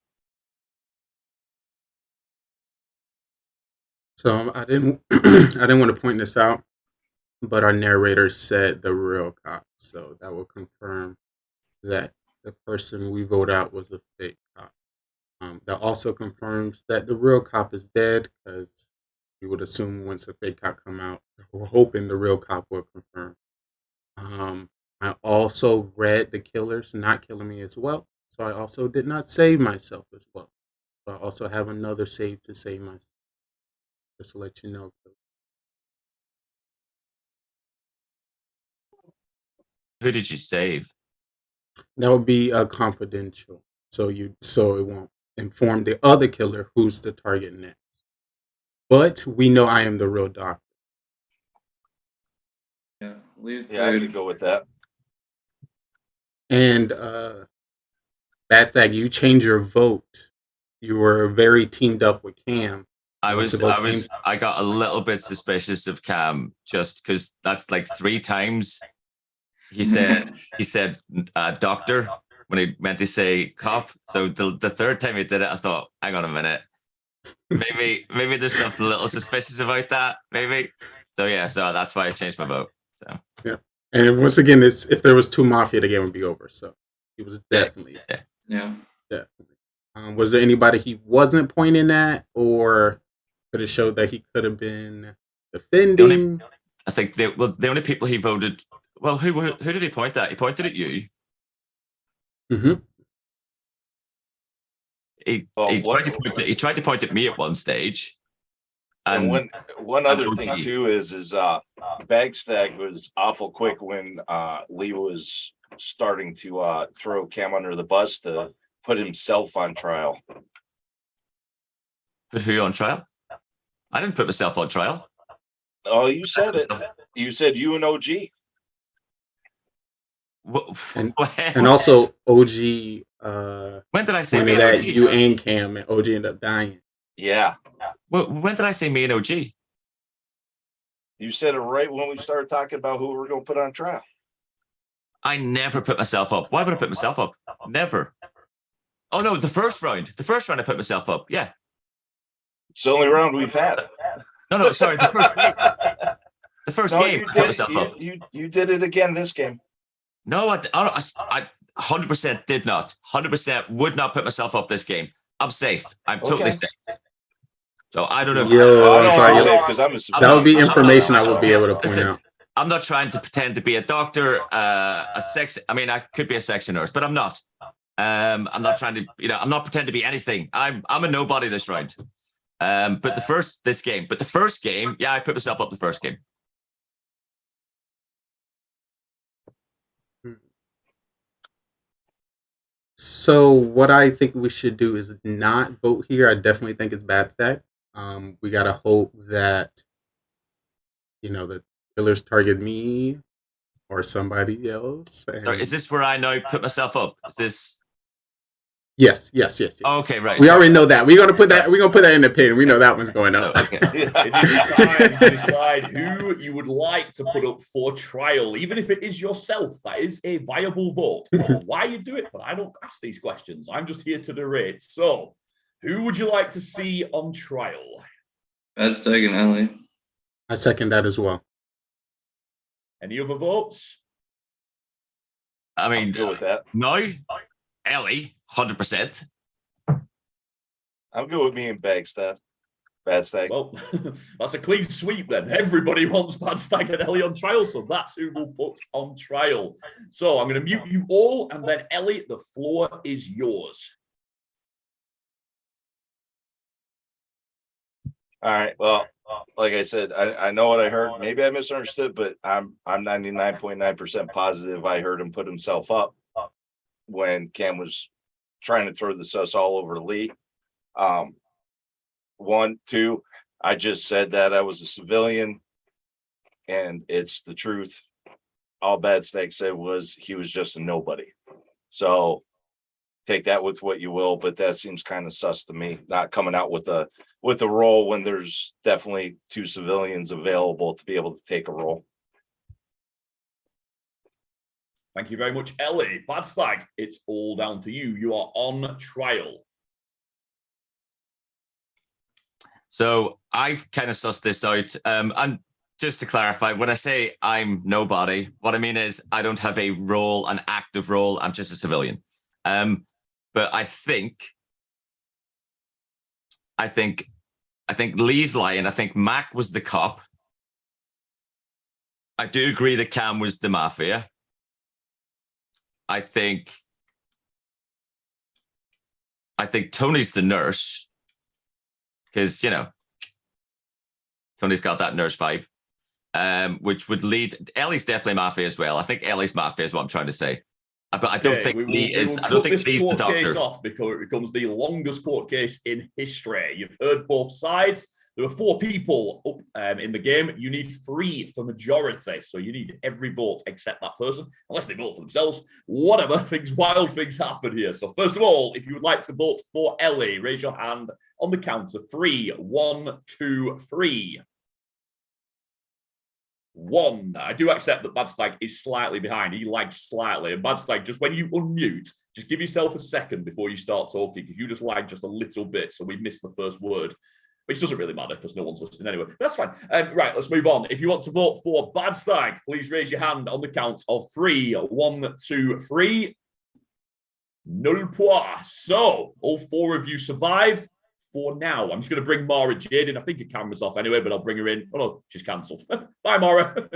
So I didn't want to point this out, but our narrator said the real cop. So that will confirm that the person we vote out was a fake cop. That also confirms that the real cop is dead, because we would assume once a fake cop come out, we're hoping the real cop will confirm. I also read the killers not killing me as well, so I also did not save myself as well. So I also have another save to save myself, just to let you know. Who did you save? That would be confidential, so it won't inform the other killer who's the target next. But we know I am the real doctor. Yeah, I could go with that. And Bad Thag, you changed your vote. You were very teamed up with Cam. I got a little bit suspicious of Cam just because that's like 3 times he said doctor when he meant to say cop. So the third time he did it, I thought, hang on a minute, maybe there's something a little suspicious about that. Maybe. So yeah, so that's why I changed my vote. So Yeah. And once again, it's if there was two Mafia, the game would be over. So he was definitely. Yeah. Definitely. Was there anybody he wasn't pointing at, or could it show that he could have been defending? I think the only people he voted. Well, who did he point at? He pointed at you. Mm-hmm. He tried to point at me at one stage. And one other thing too is Bagstag was awful quick when Lee was starting to throw Cam under the bus to put himself on trial. Put who on trial? I didn't put myself on trial. Oh, you said it. You said you and OG. And also OG. When did I say pointed at you and Cam, and OG ended up dying? Yeah. Well, when did I say me and OG? You said it right when we started talking about who we were going to put on trial. I never put myself up. Why would I put myself up? Never. Oh no, the first round. The first round I put myself up. Yeah. It's the only round we've had. No, sorry. The first game. The first game I put myself up. You did it again this game. No, I 100% did not. 100% would not put myself up this game. I'm safe. I'm totally safe. So I don't know. I'm sorry. That would be information I would be able to point out. I'm not trying to pretend to be a doctor, I could be a section nurse, but I'm not. I'm not trying to, I'm not pretending to be anything. I'm a nobody this round. But the first game, yeah, I put myself up the first game. So what I think we should do is not vote here. I definitely think it's bad stack. We gotta hope that the killers target me or somebody else. Sorry, is this where I now put myself up? Is this? Yes. Okay, right. We already know that. We're gonna put that in the pin. We know that one's going up. It is time to decide who you would like to put up for trial, even if it is yourself. That is a viable vote. I don't know why you do it, but I don't ask these questions. I'm just here to narrate. So, who would you like to see on trial? Badstag and Ellie. I second that as well. Any other votes? I mean, good with that. No, Ellie, 100%. I'm good with me and Bagstag. Badstag. Well, that's a clean sweep then. Everybody wants Badstag and Ellie on trial, so that's who we'll put on trial. So I'm going to mute you all, and then Ellie, the floor is yours. All right. Well, like I said, I know what I heard. Maybe I misunderstood, but I'm 99.9% positive I heard him put himself up when Cam was trying to throw the sus all over Lee. 1, 2, I just said that I was a civilian, and it's the truth. All Badstag said was he was just a nobody. So take that with what you will, but that seems kind of sus to me, not coming out with a role when there's definitely 2 civilians available to be able to take a role. Thank you very much, Ellie. Badstag, it's all down to you. You are on trial. So I've kind of sussed this out. And just to clarify, when I say I'm nobody, what I mean is I don't have a role, an active role. I'm just a civilian. But I think Lee's lying. I think Mac was the cop. I do agree that Cam was the mafia. I think Tony's the nurse because Tony's got that nurse vibe, which would lead. Ellie's definitely mafia as well. I think Ellie's mafia is what I'm trying to say. But I don't think Lee is. I don't think Lee's the doctor. Case off because it becomes the longest court case in history. You've heard both sides. There were 4 people up in the game. You need 3 for majority. So you need every vote except that person, unless they vote for themselves. Whatever, wild things happen here. So first of all, if you would like to vote for Ellie, raise your hand on the count of 3. 1, 2, 3. 1. I do accept that Bad Stag is slightly behind. He lags slightly. And Bad Stag, just when you unmute, just give yourself a second before you start talking, because you just lag just a little bit, so we missed the first word. Which doesn't really matter because no one's listening anyway. That's fine. Right, let's move on. If you want to vote for Bad Stag, please raise your hand on the count of 3. 1, 2, 3. Null point. So, all 4 of you survive for now. I'm just going to bring Mara Jade in. I think her camera's off anyway, but I'll bring her in. Oh, no, she's cancelled. Bye, Mara.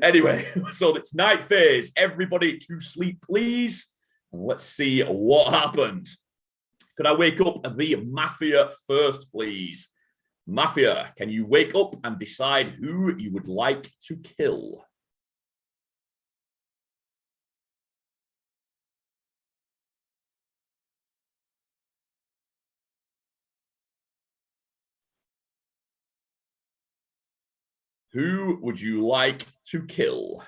Anyway, so it's night phase. Everybody to sleep, please. And let's see what happens. Could I wake up the Mafia first, please? Mafia, can you wake up and decide who you would like to kill? Who would you like to kill?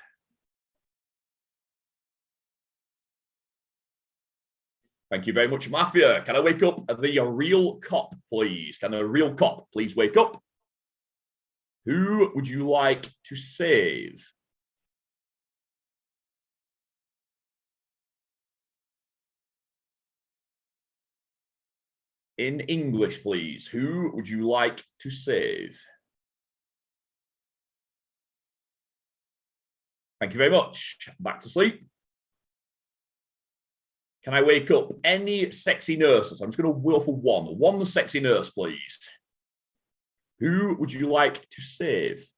Thank you very much, Mafia. Can I wake up the real cop, please? Can the real cop please wake up? Who would you like to save? In English, please. Who would you like to save? Thank you very much. Back to sleep. Can I wake up any sexy nurses? I'm just going to wheel for 1. 1 the sexy nurse, please. Who would you like to save?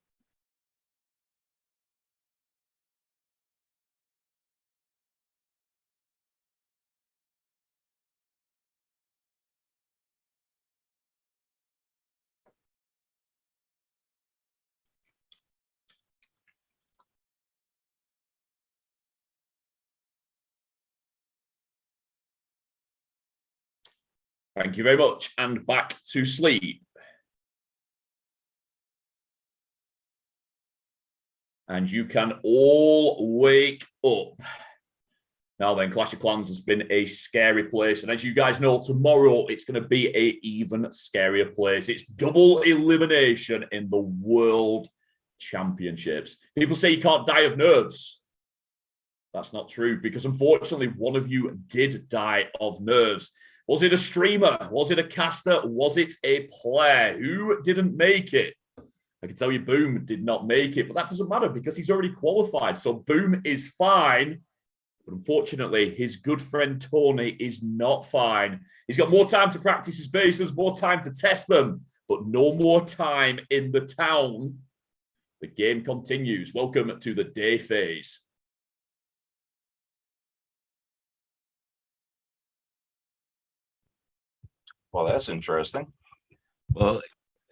Thank you very much. And back to sleep. And you can all wake up. Now then, Clash of Clans has been a scary place. And as you guys know, tomorrow it's going to be an even scarier place. It's double elimination in the World Championships. People say you can't die of nerves. That's not true, because unfortunately, one of you did die of nerves. Was it a streamer? Was it a caster? Was it a player? Who didn't make it? I can tell you Boom did not make it, but that doesn't matter because he's already qualified. So Boom is fine. But unfortunately, his good friend Tony is not fine. He's got more time to practice his bases, more time to test them, but no more time in the town. The game continues. Welcome to the day phase. Well, that's interesting. Well,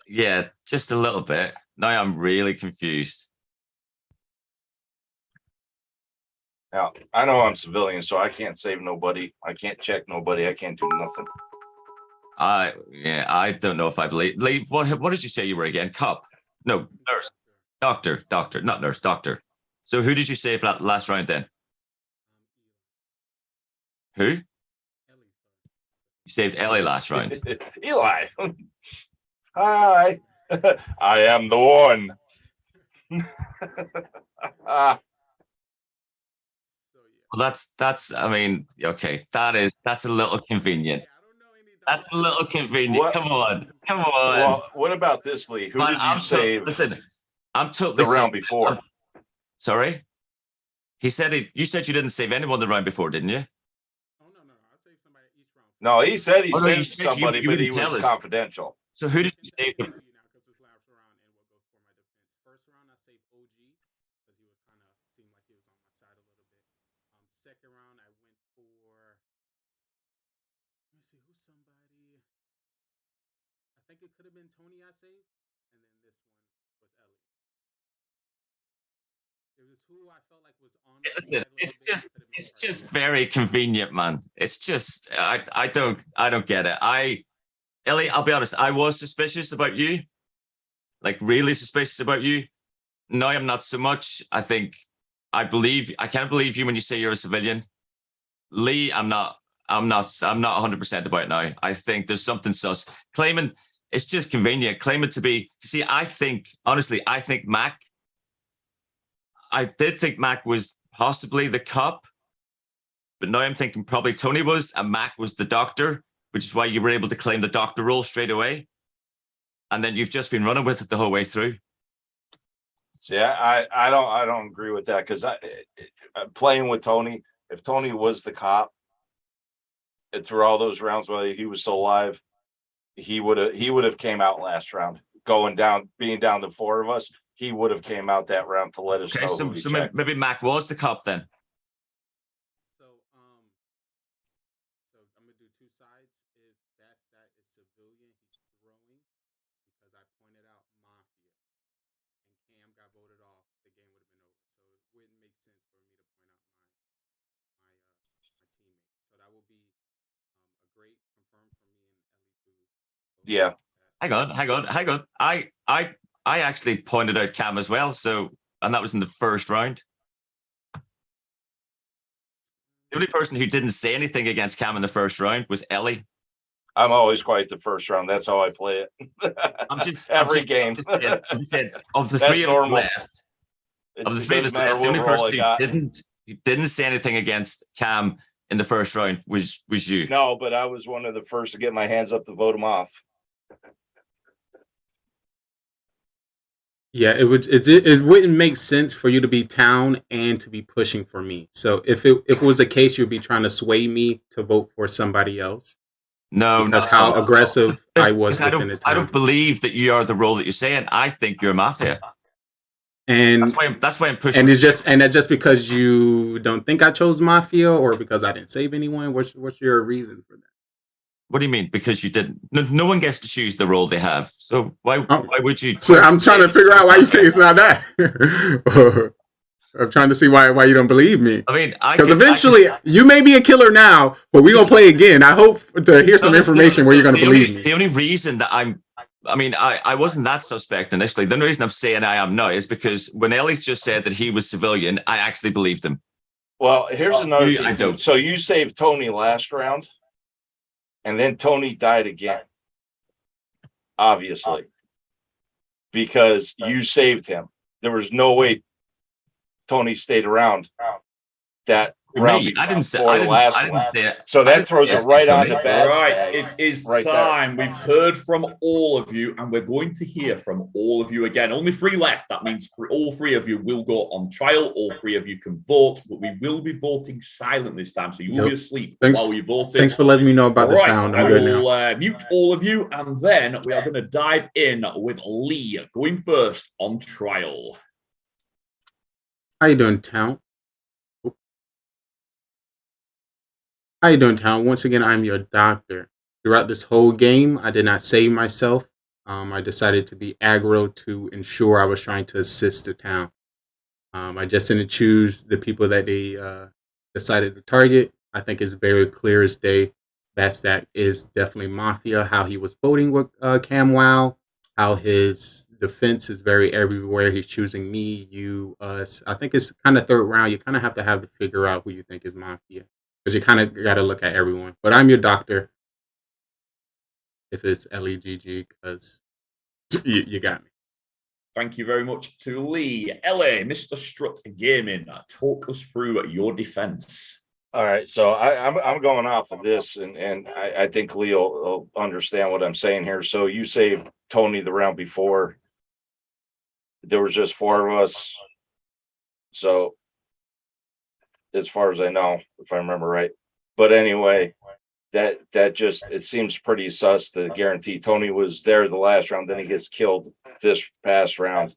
yeah, just a little bit. Now I'm really confused. Now, I know I'm civilian, so I can't save nobody. I can't check nobody. I can't do nothing. I don't know if I believe. What did you say you were again? Cop? No, nurse. Doctor, not nurse, doctor. So who did you save last round then? Who? You saved Ellie last round. Eli. Hi. I am the one. Well, that's. I mean, okay, that's a little convenient. That's a little convenient. What? Come on. Well, what about this, Lee? Who did you save? Listen, I'm totally the round before. Sorry, he said it. You said you didn't save anyone the round before, didn't you? No, he said he Oh, no, saved you said somebody, you but he didn't tell was us. confidential. So who did you save? I think it could have been Tony I saved, and then this one was Ellie. It was who I felt like was on. Listen, it's just very convenient, man. It's just I don't get it. Ellie, I'll be honest, I was suspicious about you, like really suspicious about you. No, I'm not so much. I can't believe you when you say you're a civilian. Lee, I'm not 100% about now. I think there's something sus. Claiming it's just convenient. Claiming to be, see, I think Mac I did think Mac was possibly the cop, but now I'm thinking probably Tony was, and Mac was the doctor, which is why you were able to claim the doctor role straight away. And then you've just been running with it the whole way through. See, I don't agree with that because playing with Tony, if Tony was the cop, and through all those rounds while he was still alive, he would have came out last round. Going down, being down to 4 of us, he would have came out that round to let us know. So maybe Mac was the cop then. So I'm gonna do 2 sides. If that is civilian, he's throwing because I pointed out mafia, and Cam got voted off. The game would have been over. So it wouldn't make sense for me to point out my teammate. So that will be a great confirm for me and Ellie to. Yeah. Hang on. I actually pointed out Cam as well. So, and that was in the first round. The only person who didn't say anything against Cam in the first round was Ellie. I'm always quiet the first round. That's how I play it. Every game. I'm just saying, of the 3 of us left, of the 3 of us left, the only person who didn't say anything against Cam in the first round was you. No, but I was one of the first to get my hands up to vote him off. Yeah, it wouldn't make sense for you to be town and to be pushing for me. So if it was a case, you'd be trying to sway me to vote for somebody else. No, because how aggressive I was within the town. I don't believe that you are the role that you're saying. I think you're mafia. And that's why I'm pushing. And that's just because you don't think I chose mafia, or because I didn't save anyone. What's your reason for that? What do you mean? Because you didn't? No one gets to choose the role they have. So why would you? So I'm trying to figure out why you say it's not that. I'm trying to see why you don't believe me. I mean, because eventually you may be a killer now, but we're gonna play again. I hope to hear some information where you're gonna believe me. The only reason that I wasn't that suspect initially. The only reason I'm saying I am now is because when Ellie's just said that he was civilian, I actually believed him. Well, here's another thing. So you saved Tony last round, and then Tony died again. Obviously, because you saved him. There was no way Tony stayed around that round before the last one. So that throws it right on the bad. Right, it is time. We've heard from all of you, and we're going to hear from all of you again. Only 3 left. That means all 3 of you will go on trial. All 3 of you can vote, but we will be voting silent this time, so you will be asleep while we're voting. Thanks for letting me know about the sound. I will mute all of you, and then we are going to dive in with Lee going first on trial. How you doing, town? How you doing, town? Once again, I'm your doctor. Throughout this whole game, I did not save myself. I decided to be aggro to ensure I was trying to assist the town. I just didn't choose the people that they decided to target. I think it's very clear as day that is definitely mafia. How he was voting with Cam Wow. How his defense is very everywhere. He's choosing me, you, us. I think it's kind of 3rd round. You kind of have to figure out who you think is mafia, because you kind of got to look at everyone. But I'm your doctor. If it's LEGG, because you got me. Thank you very much to Lee. LA, Mr. Strut Gaming, talk us through your defense. All right, so I'm going off of this, and I think Leo will understand what I'm saying here. So you saved Tony the round before. There was just 4 of us. So as far as I know, if I remember right. But anyway, that just, it seems pretty sus to guarantee Tony was there the last round, then he gets killed this past round.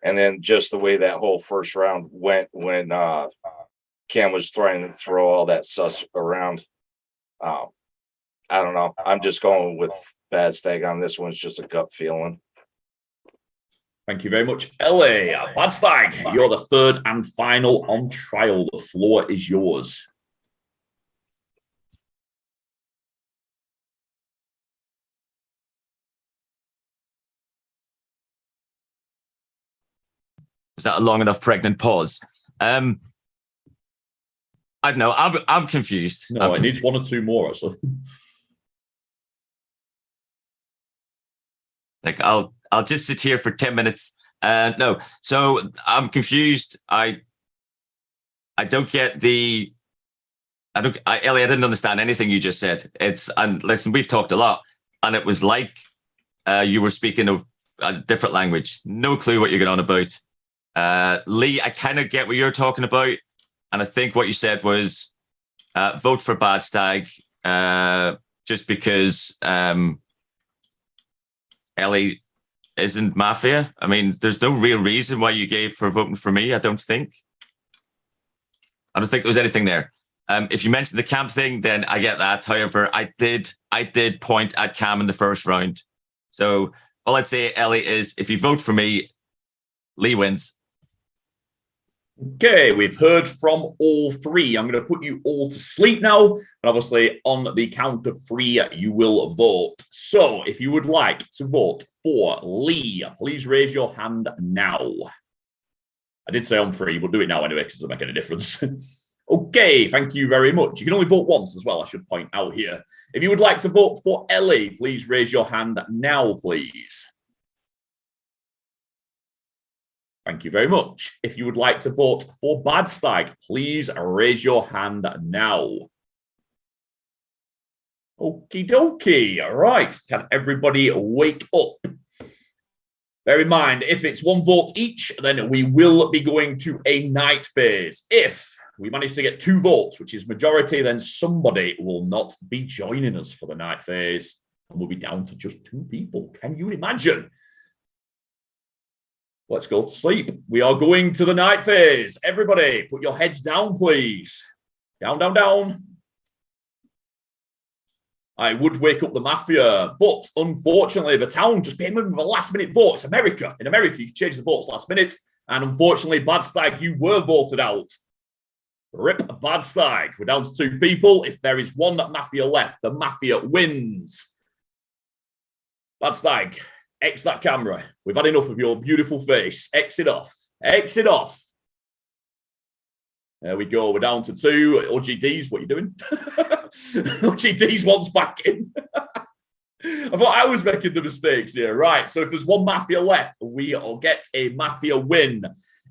And then just the way that whole first round went when Cam was trying to throw all that sus around. I don't know. I'm just going with Bad Stag on this one. It's just a gut feeling. Thank you very much, LA. Bad Stag, you're the 3rd and final on trial. The floor is yours. Was that a long enough pregnant pause? I don't know. I'm confused. No, it needs 1 or 2 more, actually. Like I'll just sit here for 10 minutes No. So I'm confused. I don't get the. Ellie, I didn't understand anything you just said. And listen, we've talked a lot, and it was like you were speaking of a different language. No clue what you're going on about. Lee, I kind of get what you're talking about, and I think what you said was vote for Bad Stag just because Ellie isn't Mafia. I mean, there's no real reason why you gave for voting for me, I don't think. I don't think there was anything there. If you mentioned the camp thing, then I get that. However, I did point at Cam in the first round. So all I'd say, Ellie, is if you vote for me, Lee wins. Okay, we've heard from all three. I'm going to put you all to sleep now. And obviously, on the count of 3, you will vote. So if you would like to vote for Lee, please raise your hand now. I did say on 3, but do it now anyway, because it doesn't make any difference. Okay, thank you very much. You can only vote once as well, I should point out here. If you would like to vote for Ellie, please raise your hand now, please. Thank you very much. If you would like to vote for Bad Stag, please raise your hand now. Okie dokie. All right. Can everybody wake up? Bear in mind, if it's 1 vote each, then we will be going to a night phase. If we manage to get 2 votes, which is majority, then somebody will not be joining us for the night phase. And we'll be down to just 2 people. Can you imagine? Let's go to sleep. We are going to the night phase. Everybody, put your heads down, please. Down, down, down. I would wake up the Mafia, but unfortunately, the town just came in with a last-minute vote. It's America. In America, you can change the votes last minute. And unfortunately, Bad Stag, you were voted out. Rip Bad Stag. We're down to 2 people. If there is 1 Mafia left, the Mafia wins. Bad Stag, X that camera. We've had enough of your beautiful face. Exit off. Exit off. There we go. We're down to 2. OGDs, what are you doing? OGDs wants back in. I thought I was making the mistakes here. Right. So if there's 1 Mafia left, we'll get a Mafia win.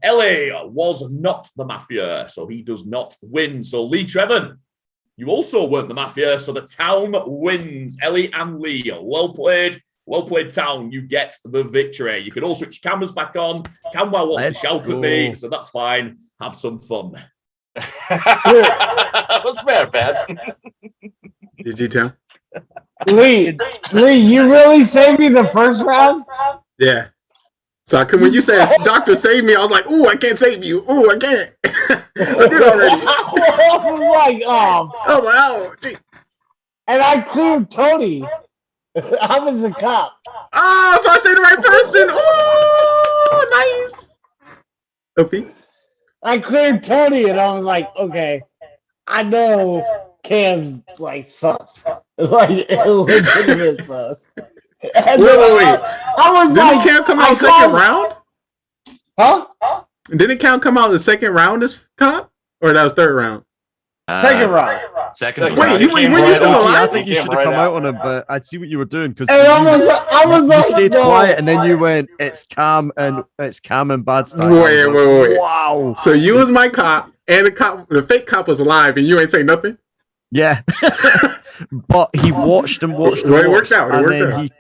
Ellie was not the Mafia, so he does not win. So Lee Trevon, you also weren't the Mafia, so the town wins. Ellie and Lee, well played. Well played, town. You get the victory. You can all switch your cameras back on. Camwell wants to shout at me, so that's fine. Have some fun. What's the matter, Pat? GG, Tim. Lee, you really saved me the first round? Yeah. So when you said doctor save me, I was like, ooh, I can't save you. Ooh, I can't. I did already. I was like, oh, geez. And I cleared Tony. I was the cop. Oh, so I say the right person. Oh, nice. OP. I cleared Tony, and I was like, okay, I know Cam's like sus, like legitimate sus. Wait. I was didn't like, Cam come out second round? Huh? Didn't Cam come out in the second round as cop, or that was third round? Second round. Second. Wait, you still alive? I think you should have come out on it, but I'd see what you were doing because I was you stayed quiet, and then you went, "It's Cam and Bad Stag." Wait. Wow. So you was my cop, and the fake cop was alive, and you ain't say nothing. Yeah, but he watched and watched. Well, it worked out.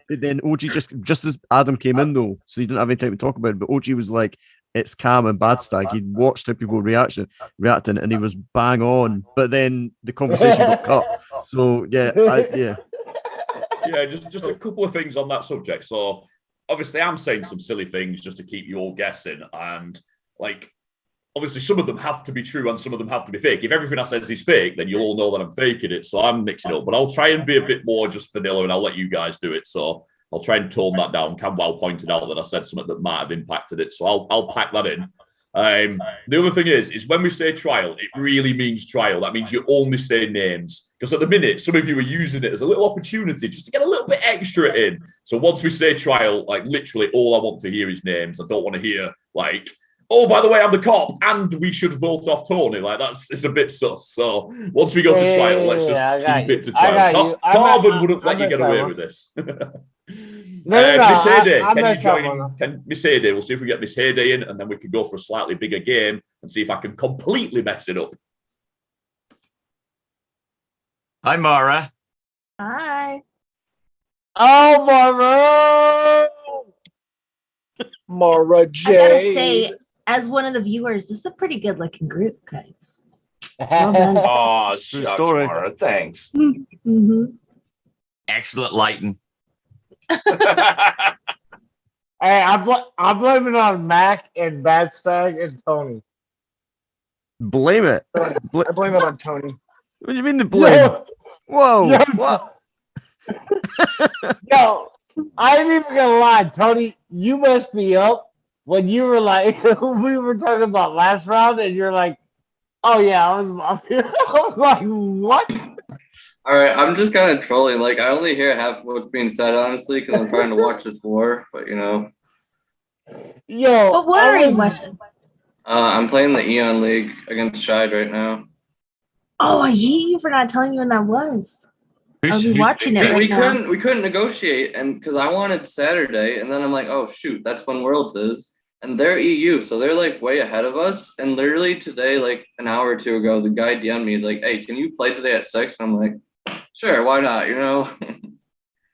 Then OG just as Adam came in though, so he didn't have any time to talk about it. But OG was like, "It's Cam and Bad Stag." He watched how people reacting, and he was bang on. But then the conversation got cut. So yeah. Yeah, just a couple of things on that subject. So obviously, I'm saying some silly things just to keep you all guessing, and like. Obviously, some of them have to be true and some of them have to be fake. If everything I says is fake, then you'll all know that I'm faking it. So I'm mixing it up. But I'll try and be a bit more just vanilla and I'll let you guys do it. So I'll try and tone that down. Camwell pointed out that I said something that might have impacted it. So I'll pack that in. The other thing is when we say trial, it really means trial. That means you only say names. Because at the minute, some of you are using it as a little opportunity just to get a little bit extra in. So once we say trial, like literally all I want to hear is names. I don't want to hear like, oh, by the way, I'm the cop, and we should vote off Tony. Like it's a bit sus. So once we go to trial, let's just keep it to trial. Carbon wouldn't let you get away with this. Miss Hayday, I can you messed up on join? that. Can Miss Hayday? We'll see if we get Miss Hayday in, and then we can go for a slightly bigger game and see if I can completely mess it up. Hi, Mara. Hi. Oh, Mara I gotta J. say, as one of the viewers, this is a pretty good looking group, guys. Well done. Oh, shucks, story. Mara. Thanks. Mm-hmm. Excellent lighting. Hey, I'm blaming it on Mac and Bad Stag and Tony. Blame it. I blame it on Tony. What do you mean the blame? Whoa. Yo, What? Yo, I ain't even gonna lie, Tony. You messed me up when you were like, we were talking about last round, and you're like, "Oh yeah, I was up here." I was like, "What?" All right, I'm just kind of trolling. Like, I only hear half of what's being said, honestly, because I'm trying to watch this war. But you know, Yo, But what are you watching? I'm playing the Eon League against Shide right now. Oh, I hate you for not telling me when that was. I'll be watching it right now. We couldn't negotiate, and because I wanted Saturday, and then I'm like, oh shoot, that's when Worlds is, and they're EU, so they're like way ahead of us. And literally today, like an hour or two ago, the guy DM'd me. He's like, hey, can you play today at 6? And I'm like, sure, why not? You know.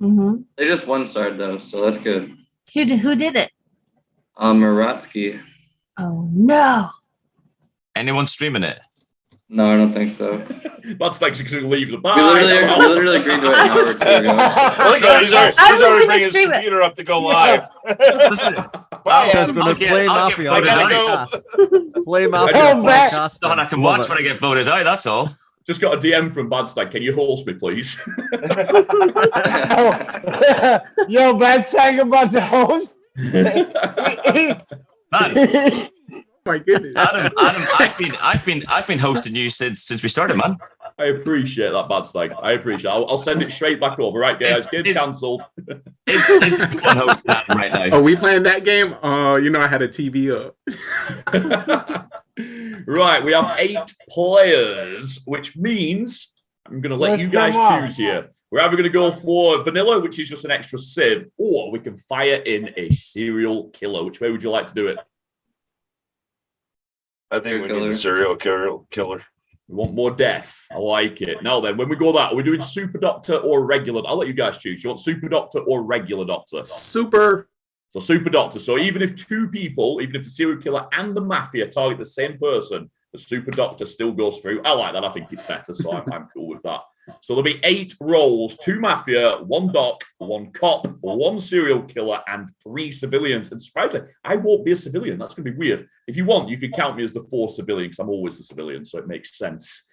Mm-hmm. They just one starred though, so that's good. Who did it? Maratsky. Oh no. Anyone streaming it? No, I don't think so. That's like to leave the We bar. literally agreed to it an hour or two ago. He's already bringing his computer up to go live. Just gonna play Mafia. I gotta go. Play Mafia podcast. So I can watch when I get voted out. That's all. Just got a DM from Badstag. Can you host me, please? Yo, Bad Stag about to host. Man. My goodness, Adam, I've been hosting you since we started, man. I appreciate that, Badstag. I appreciate it. I'll send it straight back over. Right, guys, game cancelled. Is right now? Are we playing that game? You know I had a TV up. Right, we have 8 players, which means I'm going to let you guys choose here. We're either going to go for vanilla, which is just an extra civ, or we can fire in a serial killer. Which way would you like to do it? I think we need a serial killer. We want more death. I like it. Now then, when we go that, are we doing super doctor or regular? I'll let you guys choose. You want super doctor or regular doctor? Super. So super doctor. So even if 2 people, even if the serial killer and the mafia target the same person, the super doctor still goes through. I like that. I think it's better. So I'm cool with that. So there'll be 8 roles, 2 mafia, 1 doc, 1 cop, 1 serial killer, and 3 civilians. And surprisingly, I won't be a civilian. That's going to be weird. If you want, you could count me as the 4th civilian because I'm always the civilian, so it makes sense.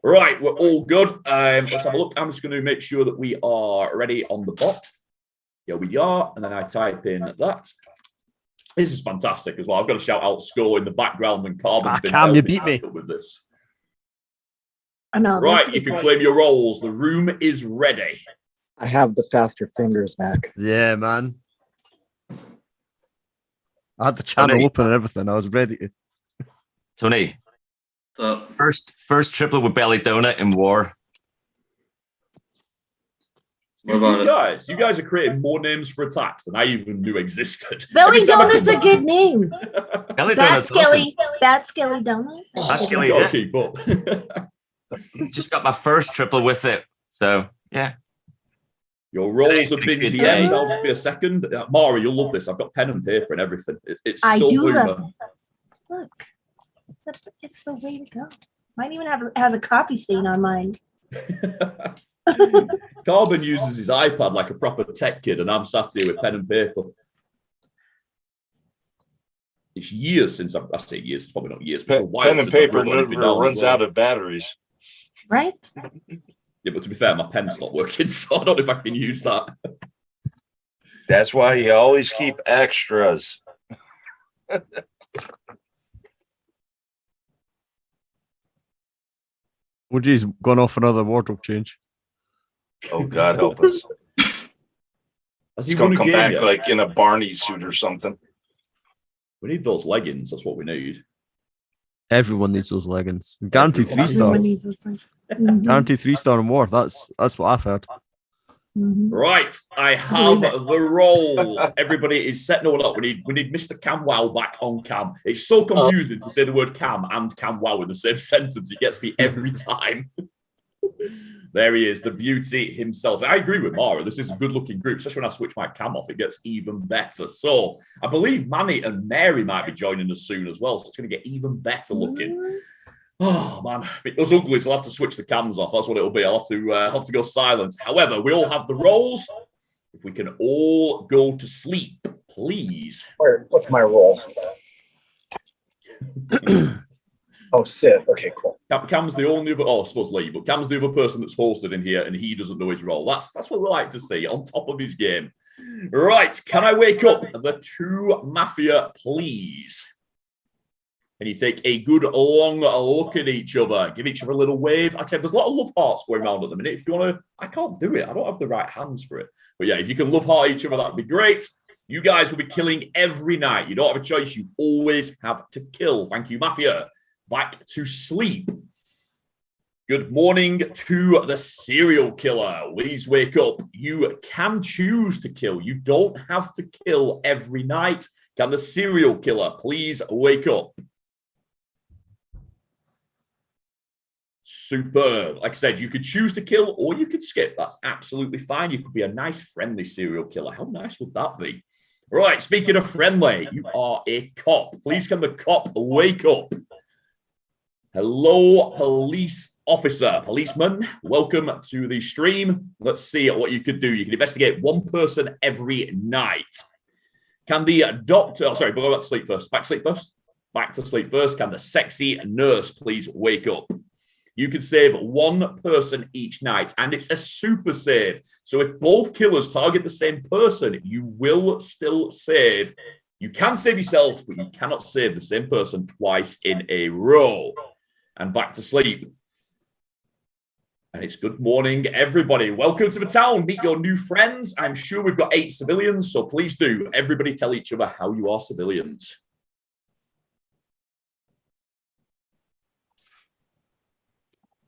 Right, we're all good. Let's have a look. I'm just going to make sure that we are ready on the bot. Here we are. And then I type in that. This is fantastic as well. I've got to shout out Score in the background and Carbon. Cam, you beat me. With this. I know. Right, you can claim your roles. The room is ready. I have the faster fingers, Mac. Yeah, man. I had the channel open and everything. I was ready to. Tony. First triplet with belly donut in war. You guys are creating more names for attacks than I even knew existed. Belly Donut's a good name. Belly Bat Donut's Skelly. Bat Skelly Donut. Bat Skelly. Gotta keep up. Just got my first triple with it. So, yeah. Your roles have been DM'd. I'll just be a second. Mara, you'll love this. I've got pen and paper and everything. It's I so do boomer. love it. Look. It's the way to go. Mine even has a copy stain on mine. Carbon uses his iPad like a proper tech kid, and I'm sat here with pen and paper. It's years since I say years, it's probably not years, but it's a while Pen and since I've paper wrote anything never down runs as well. out of batteries. Right? Yeah, but to be fair, my pen stopped working, so I don't know if I can use that. That's why you always keep extras. Woodie's gone off another wardrobe change. Oh, God help us. Has He's he going to won a come game back yet? like in a Barney suit or something. We need those leggings. That's what we need. Everyone needs those leggings. Guaranteed 3-star. Everyone needs those things. Mhm. Guaranteed 3-star in war. That's what I've heard. Right, I have the roll. Everybody is set. No, we need Mr. Camwow back on cam. It's so confusing to say the word cam and Camwow in the same sentence. It gets me every time. There he is, the beauty himself. I agree with Mara. This is a good-looking group, especially when I switch my cam off. It gets even better. So I believe Manny and Mary might be joining us soon as well. So it's going to get even better looking. Oh man, those uglies. I'll have to switch the cams off. That's what it'll be. I'll have to go silent. However, we all have the roles. If we can all go to sleep, please. What's my role? Oh, Sid. Okay, cool. Cam's the only other. Oh, I suppose Lee, but Cam's the other person that's hosted in here, and he doesn't know his role. That's what we like to see on top of his game. Right? Can I wake up the two mafia, please? And you take a good long look at each other. Give each other a little wave. Like I said, there's a lot of love hearts going around at the minute. If you want to, I can't do it. I don't have the right hands for it. But yeah, if you can love heart each other, that'd be great. You guys will be killing every night. You don't have a choice. You always have to kill. Thank you, Mafia. Back to sleep. Good morning to the serial killer. Please wake up. You can choose to kill. You don't have to kill every night. Can the serial killer please wake up? Superb. Like I said, you could choose to kill or you could skip. That's absolutely fine. You could be a nice, friendly serial killer. How nice would that be? Right, speaking of friendly, you are a cop. Please can the cop wake up? Hello, police officer, policeman. Welcome to the stream. Let's see what you could do. You can investigate one person every night. Can the doctor... Oh, sorry, we'll go back to sleep first. Back to sleep first. Back to sleep first. Can the sexy nurse please wake up? You can save one person each night, and it's a super save. So if both killers target the same person, you will still save. You can save yourself, but you cannot save the same person twice in a row. And back to sleep. And it's good morning, everybody. Welcome to the town. Meet your new friends. I'm sure we've got 8 civilians, so please do. Everybody tell each other how you are civilians.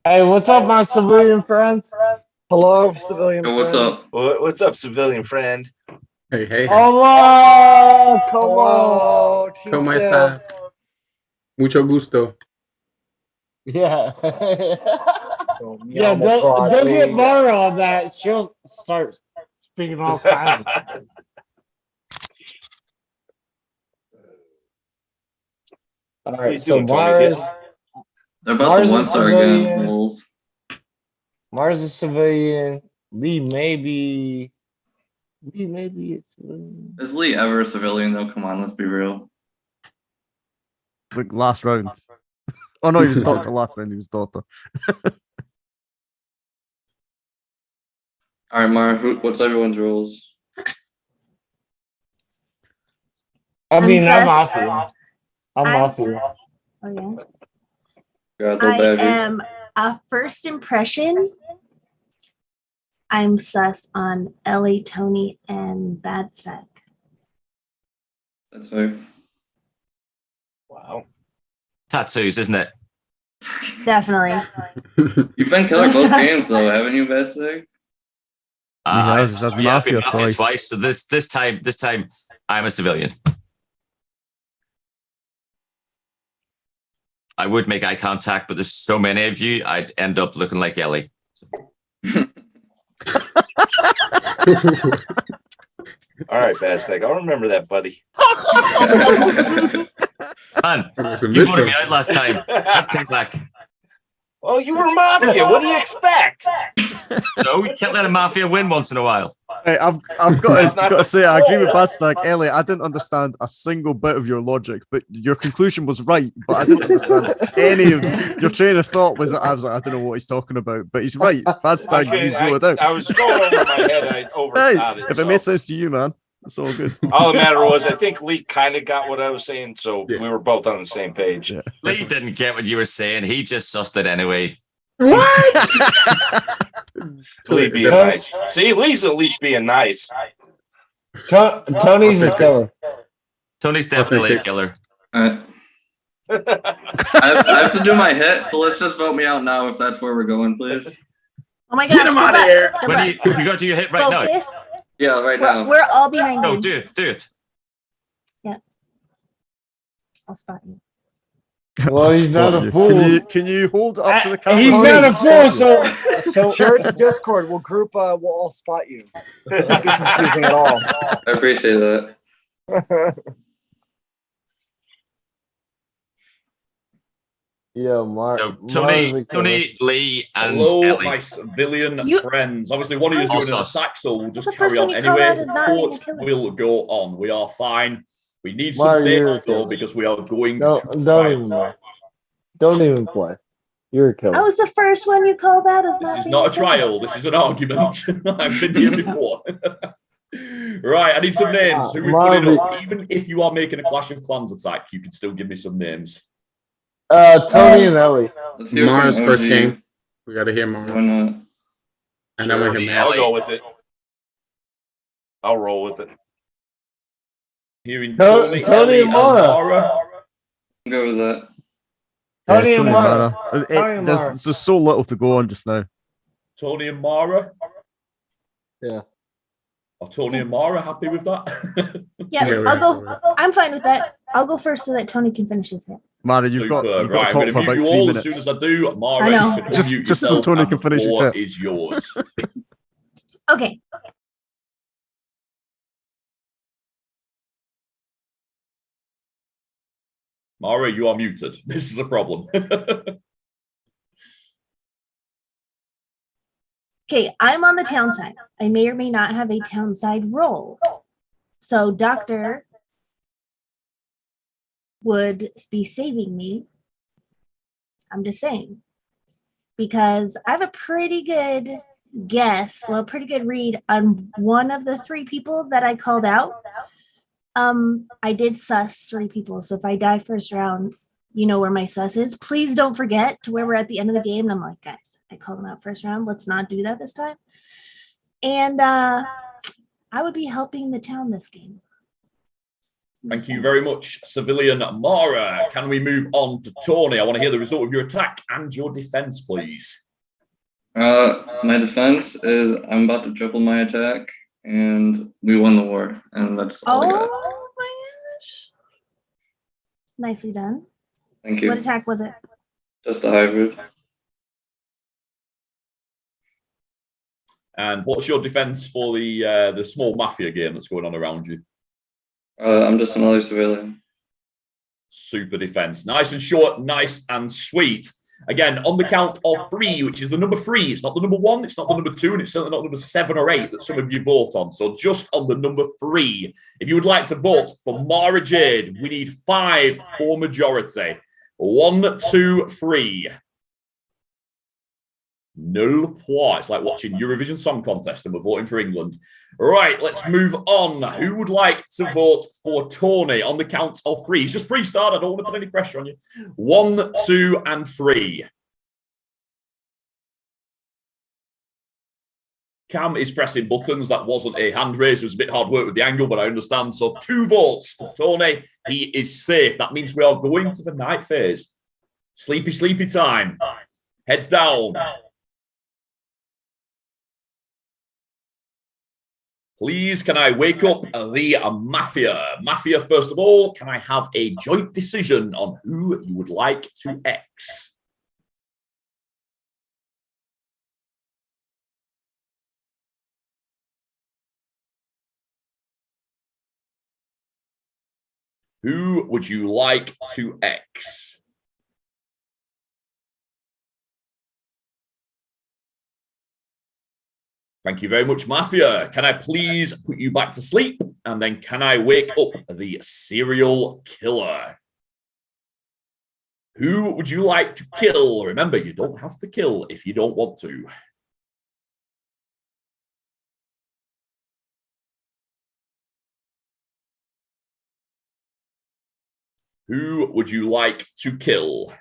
Hey, what's up, my civilian friends? Hello, civilian Yo, what's friend. up? What's up, civilian friend? Hey. Hello, come on. ¿Cómo estás? Mucho gusto. Yeah. Yeah, don't get Mara on that. She'll start speaking all kinds of All right, so Mars. They're about to one-star again. Wolves. Mars is civilian. Lee maybe a civilian. Is Lee ever a civilian though? Come on, let's be real. Like last round. Oh no, he was doctor last round. He was doctor. All right, Mara. What's everyone's roles? I mean, I'm sus. Mafia. I'm Mafia. Oh Yeah, yeah. I am a first impression. I'm sus on LA Tony and Bad Sec. That's fair. Wow. Tattoos, isn't it? Definitely. You've been killer both games though, haven't you, Bad Sec? I've been Mafia twice. So this time, I'm a civilian. I would make eye contact, but there's so many of you, I'd end up looking like Ellie. All right, Bastek. I'll remember that, buddy. Man, you voted me out last time. Let's take back. Well, you were Mafia. What do you expect? No, you can't let a Mafia win once in a while. Hey, I've got to say, I agree with Badstag. Ellie, I didn't understand a single bit of your logic, but your conclusion was right. But I didn't understand any of your train of thought. I was like, I don't know what he's talking about, but he's right. Badstag, he's ruled out. I was going over my head. I overthought it. If it made sense to you, man, it's all good. All the matter was, I think Lee kind of got what I was saying, so we were both on the same page. Yeah. Lee didn't get what you were saying. He just sussed it anyway. What? Lee being nice. See, Lee's at least being nice. Tony's a killer. Tony's definitely a killer. I have to do my hit, so let's just vote me out now if that's where we're going, please. Oh my gosh. Get him out of here. When you got to your hit right now. Focus. Yeah, right now. You got to your hit right now. Focus. Yeah, right now. We're all behind Go, you. do it. Yeah. I'll spot you. Well, he's not a fool. Can you hold it up to the camera? He's not a fool, so share it to Discord. We'll group. We'll all spot you. It won't be confusing at all. I appreciate that. Yo, Tony, Lee, and hello, Ellie. my civilian You- friends. Obviously, one of you is doing an Also- attack, so we'll just The first carry on one you call anyway. out is not even a Report killer. will go on. We are fine. We need some Mario, you're a names, though, killer. because we are going don't to don't even play. You're a killer. I was the first one you called out as This not is being not a killer. trial. This is an argument. I've been here before. Right, I need some names. Who we putting Marvin. up? Even if you are making a Clash of Clans attack, you can still give me some names. Tony and Ellie. Let's hear from Mars first OG. game. We got to hear Mars. Why not? And then we hear I'll Matt. go with it. I'll roll with it. Hearing Tony Ellie, and Mara. I'll go with that. Tony and Tony Mara. Mara. Tony and Mara. There's so little to go on just now. Tony and Mara. Yeah. Are Tony and Mara happy with that? Yeah, Yeah, I'll go. I'm fine with that. I'll go first so that Tony can finish his hit. Mara, you've got Superb. to Right, talk I'm for going to about mute you 3 all minutes. as soon as I do. Mara, I know. you can Just- unmute just so yourself Tony and can finish the his floor hit. is yours. Okay. Mara, you are muted. This is a problem. Okay, I'm on the town side. I may or may not have a town side role. So Doctor would be saving me. I'm just saying. Because I have a pretty good guess, well, pretty good read on one of the 3 people that I called out. I did sus 3 people. So if I die first round, you know where my sus is. Please don't forget to where we're at the end of the game. And I'm like, guys, I called them out first round. Let's not do that this time. And I would be helping the town this game. Thank you very much, civilian Mara. Can we move on to Tony? I want to hear the result of your attack and your defense, please. My defense is I'm about to triple my attack, and we won the war, and that's all I got. Oh my gosh. Nicely done. Thank you. What attack was it? Just a hybrid. And what's your defense for the small mafia game that's going on around you? I'm just another civilian. Super defense. Nice and short, nice and sweet. Again, on the count of 3, which is the number 3. It's not the number 1, it's not the number 2, and it's certainly not number 7 or 8 that some of you vote on. So just on the number 3. If you would like to vote for Mara Jade, we need 5 for majority. 1, 2, 3. Nul point. It's like watching Eurovision Song Contest and we're voting for England. Right, let's move on. Who would like to vote for Tony on the count of 3? It's just free start. I don't want to put any pressure on you. 1, 2, and 3. Cam is pressing buttons. That wasn't a hand raise. It was a bit hard work with the angle, but I understand. So 2 votes for Tony. He is safe. That means we are going to the night phase. Sleepy, sleepy time. Heads down. Please, can I wake up the Mafia? Mafia, first of all, can I have a joint decision on who you would like to X? Who would you like to X? Thank you very much, Mafia. Can I please put you back to sleep? And then can I wake up the serial killer? Who would you like to kill? Remember, you don't have to kill if you don't want to. Who would you like to kill?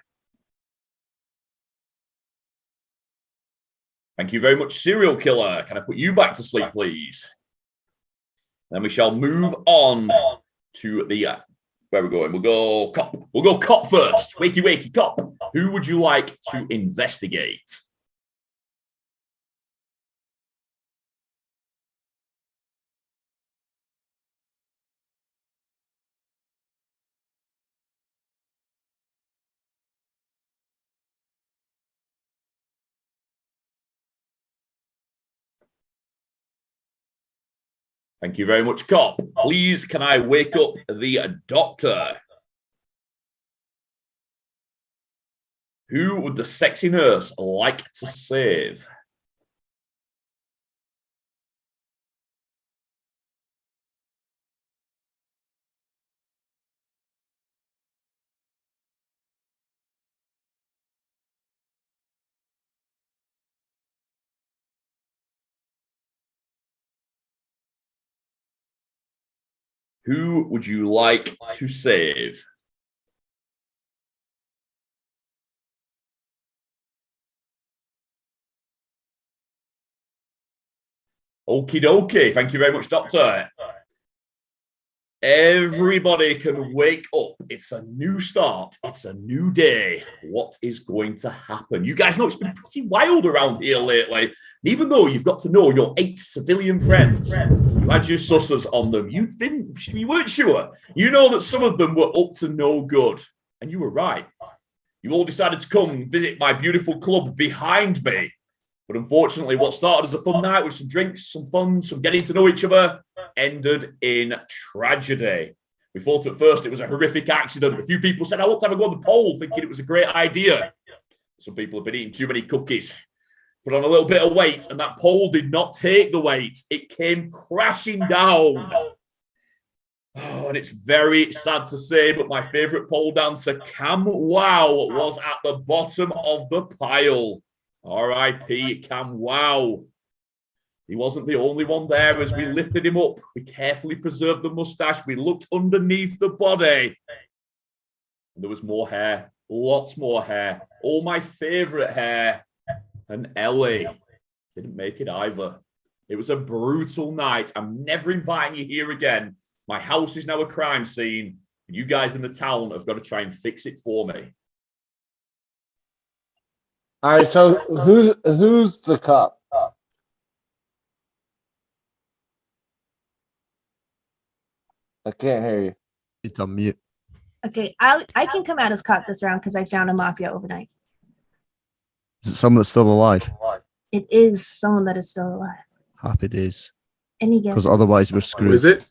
Thank you very much, serial killer. Can I put you back to sleep, please? Then we shall move on to the where we're going. We'll go cop. We'll go cop first. Wakey, wakey, cop. Who would you like to investigate? Thank you very much, cop. Please, can I wake up the doctor? Who would the sexy nurse like to save? Who would you like to save? Okie dokie. Thank you very much, Doctor. Everybody can wake up. It's a new start. It's a new day. What is going to happen? You guys know it's been pretty wild around here lately. And even though you've got to know your 8 civilian friends, you had your sussers on them. You weren't sure. You know that some of them were up to no good. And you were right. You all decided to come visit my beautiful club behind me. But unfortunately, what started as a fun night with some drinks, some fun, some getting to know each other, ended in tragedy. We thought at first it was a horrific accident. A few people said, I want to have a go on the pole, thinking it was a great idea. Some people have been eating too many cookies. Put on a little bit of weight, and that pole did not take the weight. It came crashing down. Oh, and it's very sad to say, but my favourite pole dancer, Cam Wow, was at the bottom of the pile. R.I.P. Cam Wow. He wasn't the only one there. As we lifted him up, we carefully preserved the mustache. We looked underneath the body. And there was more hair, lots more hair. All my favourite hair. And Ellie didn't make it either. It was a brutal night. I'm never inviting you here again. My house is now a crime scene. And you guys in the town have got to try and fix it for me. All right, so who's the cop? I can't hear you. It's on mute. Okay, I can come out as cop this round because I found a mafia overnight. Is it someone that's still alive? It is someone that is still alive. Happy days. Any guesses? Because otherwise we're screwed. Who is it?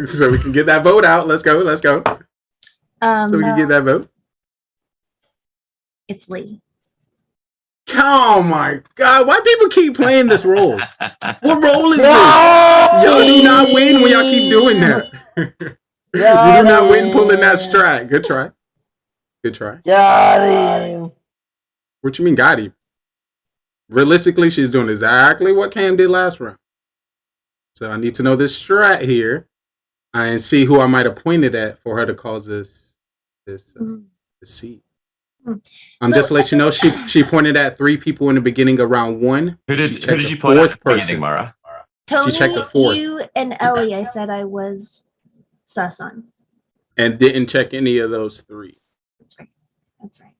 So we can get that vote out. Let's go. Let's go. So we can get that vote. It's Lee. Oh my God! Why people keep playing this role? What role is this? Y'all do not win when y'all keep doing that. You do not win pulling that strat. Good try. Good try. Got him. What you mean got him? Realistically, she's doing exactly what Cam did last round. So I need to know this strat here and see who I might have pointed at for her to cause this seat. I'm just to let you know she pointed at 3 people in the beginning of round 1. Who did you point at the beginning, Mara? Tony, she checked the 4th. you, and Ellie. I said I was sus on. And didn't check any of those 3. That's right. That's right.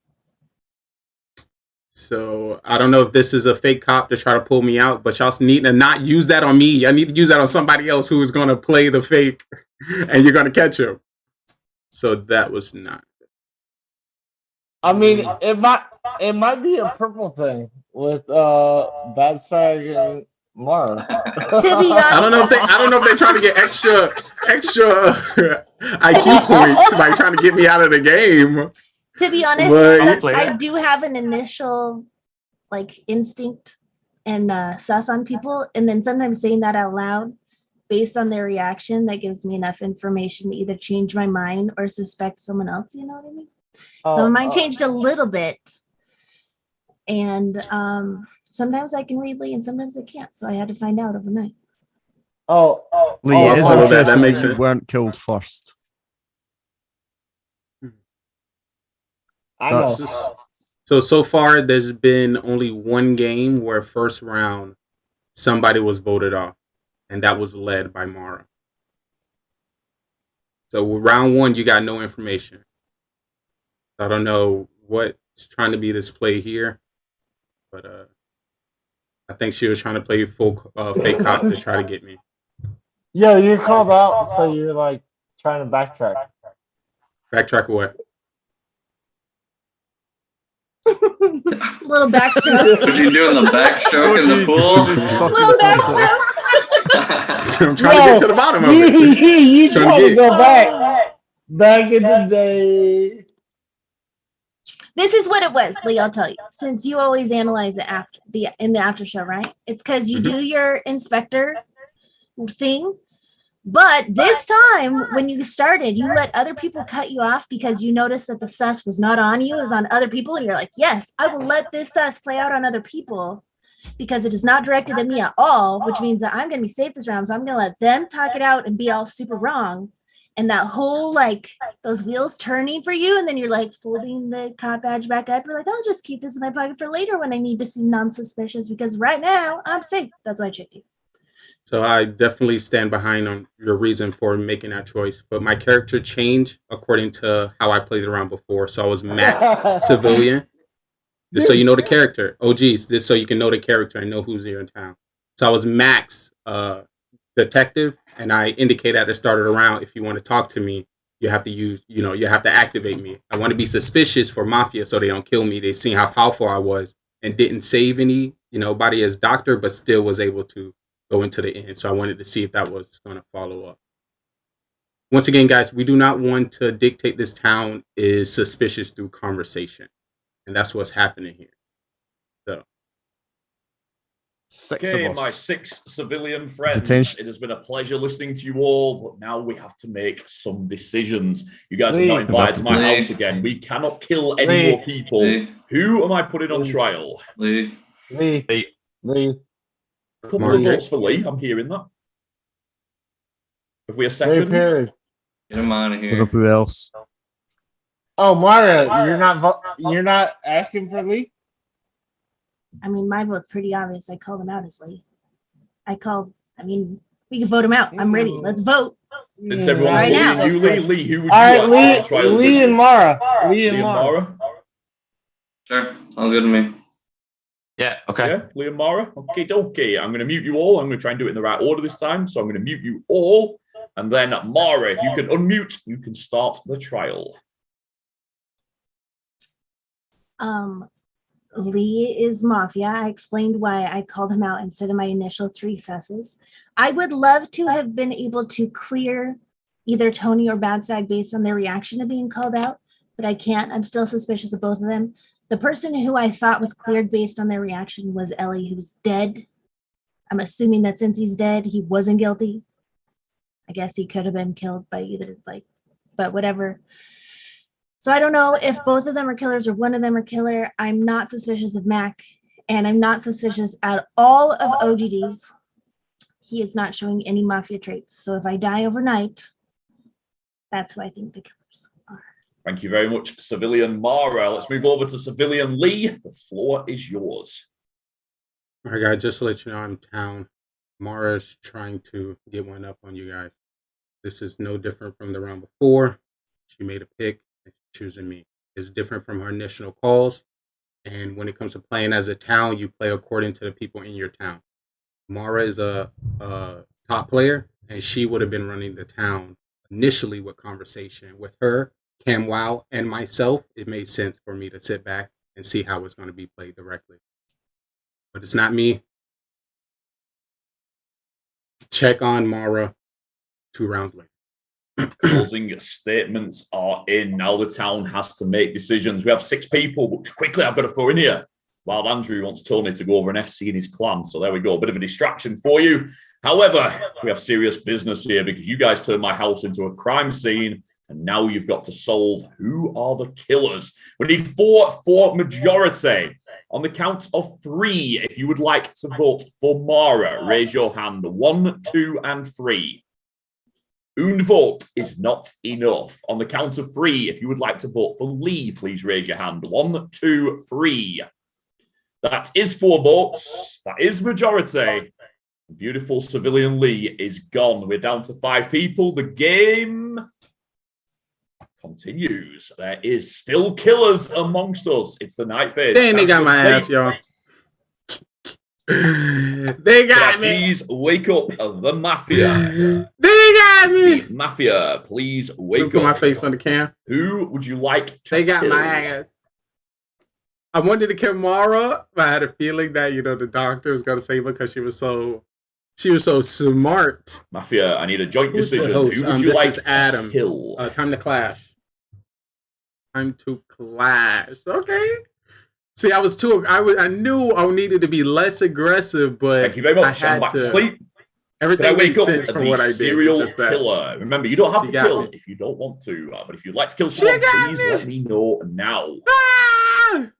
So I don't know if this is a fake cop to try to pull me out, but y'all need to not use that on me. I need to use that on somebody else who is going to play the fake, and you're going to catch him. So that was not. I mean, it might be a purple thing with Bad Sag and Mara. I don't know if they're trying to get extra IQ points by trying to get me out of the game. To be honest, But I do have an initial instinct and sus on people, and then sometimes saying that out loud based on their reaction, that gives me enough information to either change my mind or suspect someone else. You know what I mean? So mine changed a little bit, and sometimes I can read Lee and sometimes I can't. So I had to find out overnight. Lee, it is that interesting makes that you sense. weren't killed first. I know. So far, there's been only one game where first round somebody was voted off, and that was led by Mara. So with round 1, you got no information. I don't know what's trying to be displayed here, but I think she was trying to play full fake cop to try to get me. Yeah, you're called out, so you're trying to backtrack. Backtrack what? Little backstroke. What you doing? The backstroke in the pool? Little backstroke. I'm trying to get to the bottom of it. You Trying trying to to get- go back in the day. This is what it was, Lee. I'll tell you. Since you always analyze it in the after show, right? It's because you do your inspector thing. But this time, when you started, you let other people cut you off because you noticed that the sus was not on you, it was on other people. And you're like, yes, I will let this sus play out on other people because it is not directed at me at all, which means that I'm going to be safe this round. So I'm going to let them talk it out and be all super wrong. And that whole, like, those wheels turning for you. And then you're like folding the cop badge back up. You're like, I'll just keep this in my pocket for later when I need to seem non-suspicious because right now I'm safe. That's why I checked you. So I definitely stand behind on your reason for making that choice. But my character changed according to how I played around before. So I was Max Civilian. Just so you know the character. OGs, this so you can know the character and know who's here in town. So I was Max Detective, and I indicate at the start of the round, if you want to talk to me, you have to you have to activate me. I want to be suspicious for Mafia so they don't kill me. They seen how powerful I was and didn't save any, body as doctor, but still was able to go into the end. So I wanted to see if that was going to follow up. Once again, guys, we do not want to dictate this town is suspicious through conversation. And that's what's happening here. So. Okay, my 6 civilian friends, it has been a pleasure listening to you all, but now we have to make some decisions. You guys are not invited to my house again. We cannot kill any more people. Who am I putting on trial? Lee. Couple of votes for Lee. I'm hearing that. Have we a second? Perry. Get him out of here. Who else? Oh, Mara, you're not asking for Lee? I mean, my vote's pretty obvious. I called him out as Lee. We can vote him out. I'm ready. Let's vote. It's everyone right now. You, Lee, who would you All right, like to trial? Lee and Mara. Lee and Mara. Sure, sounds good to me. Yeah, okay. Yeah, Lee and Mara. Okay. I'm going to mute you all. I'm going to try and do it in the right order this time. So I'm going to mute you all. And then Mara, if you can unmute, you can start the trial. Lee is Mafia. I explained why I called him out instead of my initial 3 susses. I would love to have been able to clear either Tony or Badstag based on their reaction to being called out, but I can't. I'm still suspicious of both of them. The person who I thought was cleared based on their reaction was Ellie, who's dead. I'm assuming that since he's dead, he wasn't guilty. I guess he could have been killed by either, but whatever. So I don't know if both of them are killers or one of them are killer. I'm not suspicious of Mac, and I'm not suspicious at all of OGD's. He is not showing any Mafia traits. So if I die overnight, that's who I think the killers are. Thank you very much, Civilian Mara. Let's move over to Civilian Lee. The floor is yours. All right, guys, just to let you know, I'm in town. Mara's trying to get one up on you guys. This is no different from the round before. She made a pick. Choosing me is different from her initial calls, and when it comes to playing as a town, you play according to the people in your town. Mara is a top player, and she would have been running the town initially with conversation with her, Cam Wow, and myself. It made sense for me to sit back and see how it's going to be played directly, but it's not me. Check on Mara 2 rounds later. Closing statements are in. Now the town has to make decisions. We have 6 people, but quickly I've got to throw in here. While Andrew wants Tony to go over an FC in his clan. So there we go. A bit of a distraction for you. However, we have serious business here because you guys turned my house into a crime scene. And now you've got to solve who are the killers. We need 4 for majority. On the count of 3, if you would like to vote for Mara, raise your hand. 1, 2, and 3. Un vote is not enough. On the count of 3, if you would like to vote for Lee, please raise your hand. 1, 2, 3. That is 4 votes. That is majority. Beautiful Civilian Lee is gone. We're down to 5 people. The game continues. There is still killers amongst us. It's the night phase. Dang, they got my ass, y'all. They got me. Please wake up, the Mafia. They got me. The Mafia, please wake up. Put my face on the cam. Who would you like to They got kill? my ass. I wanted to kill Mara, but I had a feeling that, the doctor was going to save her because she was so She was so smart. Mafia, I need a joint Who's decision. the host? Who would you This like is Adam. to kill? Time to clash. Time to clash. Okay. See, I knew I needed to be less aggressive, but Thank you very much. I I'm had back to sleep. Everything Can I wake made up sense as from the what I did. serial Just that. killer? Remember, you don't have She to got kill me. if you don't want to, but if you'd like to kill someone, please let me know now. Ah!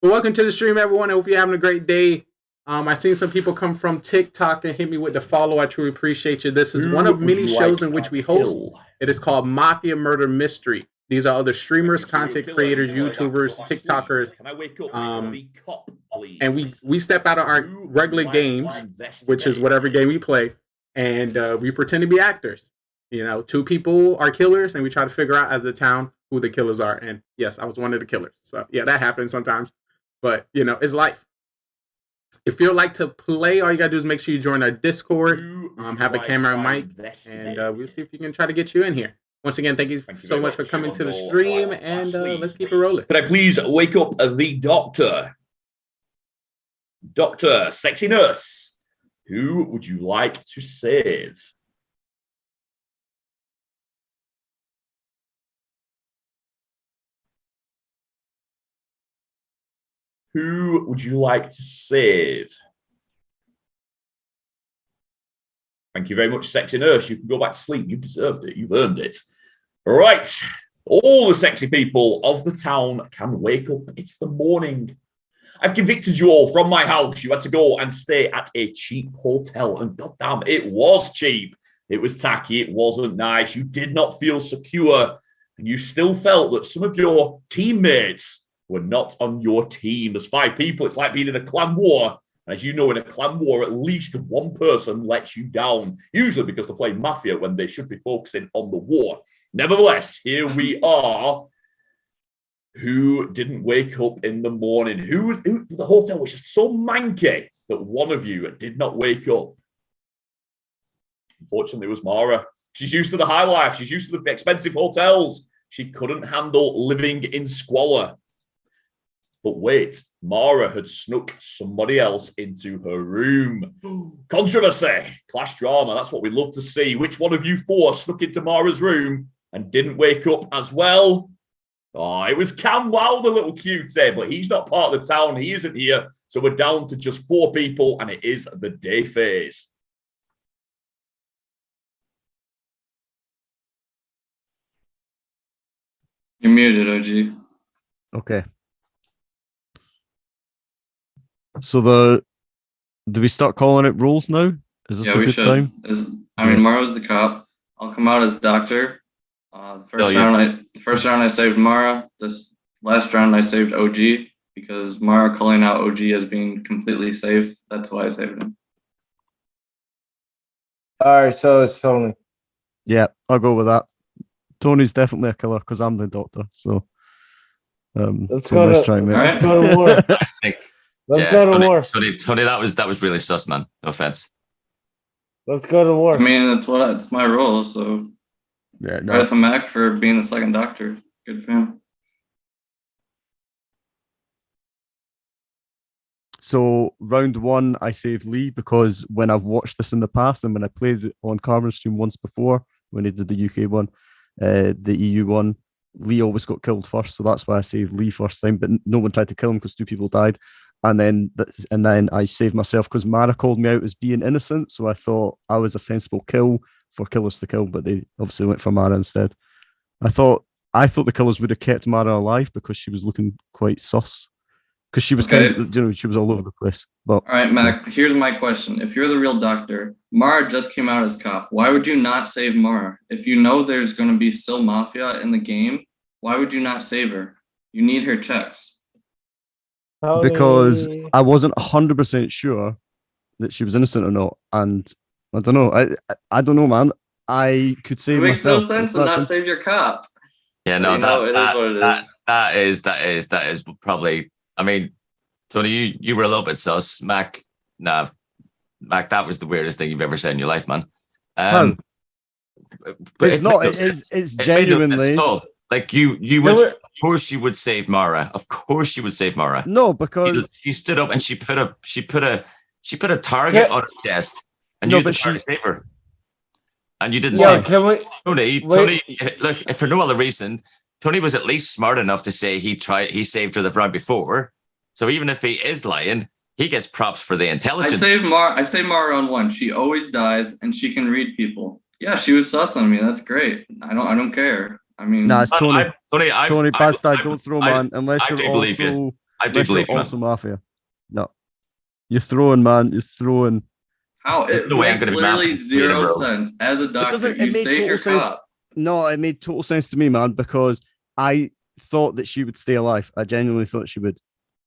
Well, welcome to the stream, everyone. I hope you're having a great day. I seen some people come from TikTok and hit me with the follow. I truly appreciate you. This is Who one of would many you shows like in which to we host. kill? It is called Mafia Murder Mystery. These are other streamers, content creators, YouTubers, TikTokers. Can I wake up and be cop, please? And we step out of our regular games, which is whatever game we play, and we pretend to be actors. You know, 2 people are killers, and we try to figure out as a town who the killers are. And yes, I was one of the killers. So yeah, that happens sometimes. But you know, it's life. If you'd like to play, all you gotta do is make sure you join our Discord, have a camera and mic, and we'll see if we can try to get you in here. Once again, thank you so much for coming to the stream, and let's keep it rolling. Could I please wake up the doctor? Doctor, sexy nurse. Who would you like to save? Who would you like to save? Thank you very much, sexy nurse. You can go back to sleep. You've deserved it. You've earned it. All right. All the sexy people of the town can wake up. It's the morning. I've convicted you all from my house. You had to go and stay at a cheap hotel. And goddamn, it was cheap. It was tacky. It wasn't nice. You did not feel secure. And you still felt that some of your teammates were not on your team. There's 5 people. It's like being in a clan war. And as you know, in a clan war, at least one person lets you down, usually because they're playing Mafia when they should be focusing on the war. Nevertheless, here we are. Who didn't wake up in the morning? Who the hotel was just so manky that one of you did not wake up? Unfortunately, it was Mara. She's used to the high life. She's used to the expensive hotels. She couldn't handle living in squalor. But wait, Mara had snuck somebody else into her room. Controversy, clash drama, that's what we love to see. Which one of you 4 snuck into Mara's room and didn't wake up as well? Oh, it was Cam Wow, the little cutie, but he's not part of the town. He isn't here. So we're down to just 4 people, and it is the day phase. You're muted, OG. Okay. So do we start calling it rules now? Is this Yeah, a we good should. time? I mean, Mara's the cop. I'll come out as doctor. The first round I saved Mara. This last round I saved OG because Mara calling out OG as being completely safe. That's why I saved him. All right, so it's Tony. Yeah, I'll go with that. Tony's definitely a killer because I'm the doctor. So let's so go nice to, try, mate. let's go to war. I think. Let's go to Tony, war. Tony, that was really sus, man. No offense. Let's go to war. I mean, it's my role. So yeah, credit to Mac for being the second doctor. Good for him. So round 1, I saved Lee because when I've watched this in the past and when I played it on Carmen's stream once before, when he did the UK one, the EU one, Lee always got killed first. So that's why I saved Lee first time, but no one tried to kill him because 2 people died. And then I saved myself because Mara called me out as being innocent. So I thought I was a sensible kill for killers to kill, but they obviously went for Mara instead. I thought the killers would have kept Mara alive because she was looking quite sus. Because she was kind of, she was all over the place. But all right, Mac, here's my question. If you're the real doctor, Mara just came out as cop. Why would you not save Mara? If you know there's going to be still Mafia in the game, why would you not save her? You need her checks. Because I wasn't 100% sure that she was innocent or not. And I don't know. I don't know, man. I could save myself. It makes no sense to not save your cop. Yeah, no, it is what it is. That is probably. I mean, Tony, you were a little bit sus. Mac, Mac, that was the weirdest thing you've ever said in your life, man. But it's not. It's genuinely. Like you would. Of course, you would save Mara. Of course, you would save Mara. No, because she stood up and she put a target on her chest. and No, you but the party saver. And you didn't Yeah, say can we? Tony. Look, if for no other reason, Tony was at least smart enough to say he saved her the round before. So even if he is lying, he gets props for the I intelligence. saved Mara on one. She always dies, and she can read people. Yeah, she was sus on me. That's great. I don't care. I mean, Nah, it's Tony. Tony, Bastard, don't throw, man. Unless you're believe you. also, I do unless you're believe you, man. also mafia. No, you're throwing, man. You're throwing. How it no way I'm makes gonna be literally mapping zero bro. sense. As a doctor, It you made save your total sense. cop. No, it made total sense to me, man, because I thought that she would stay alive. I genuinely thought she would.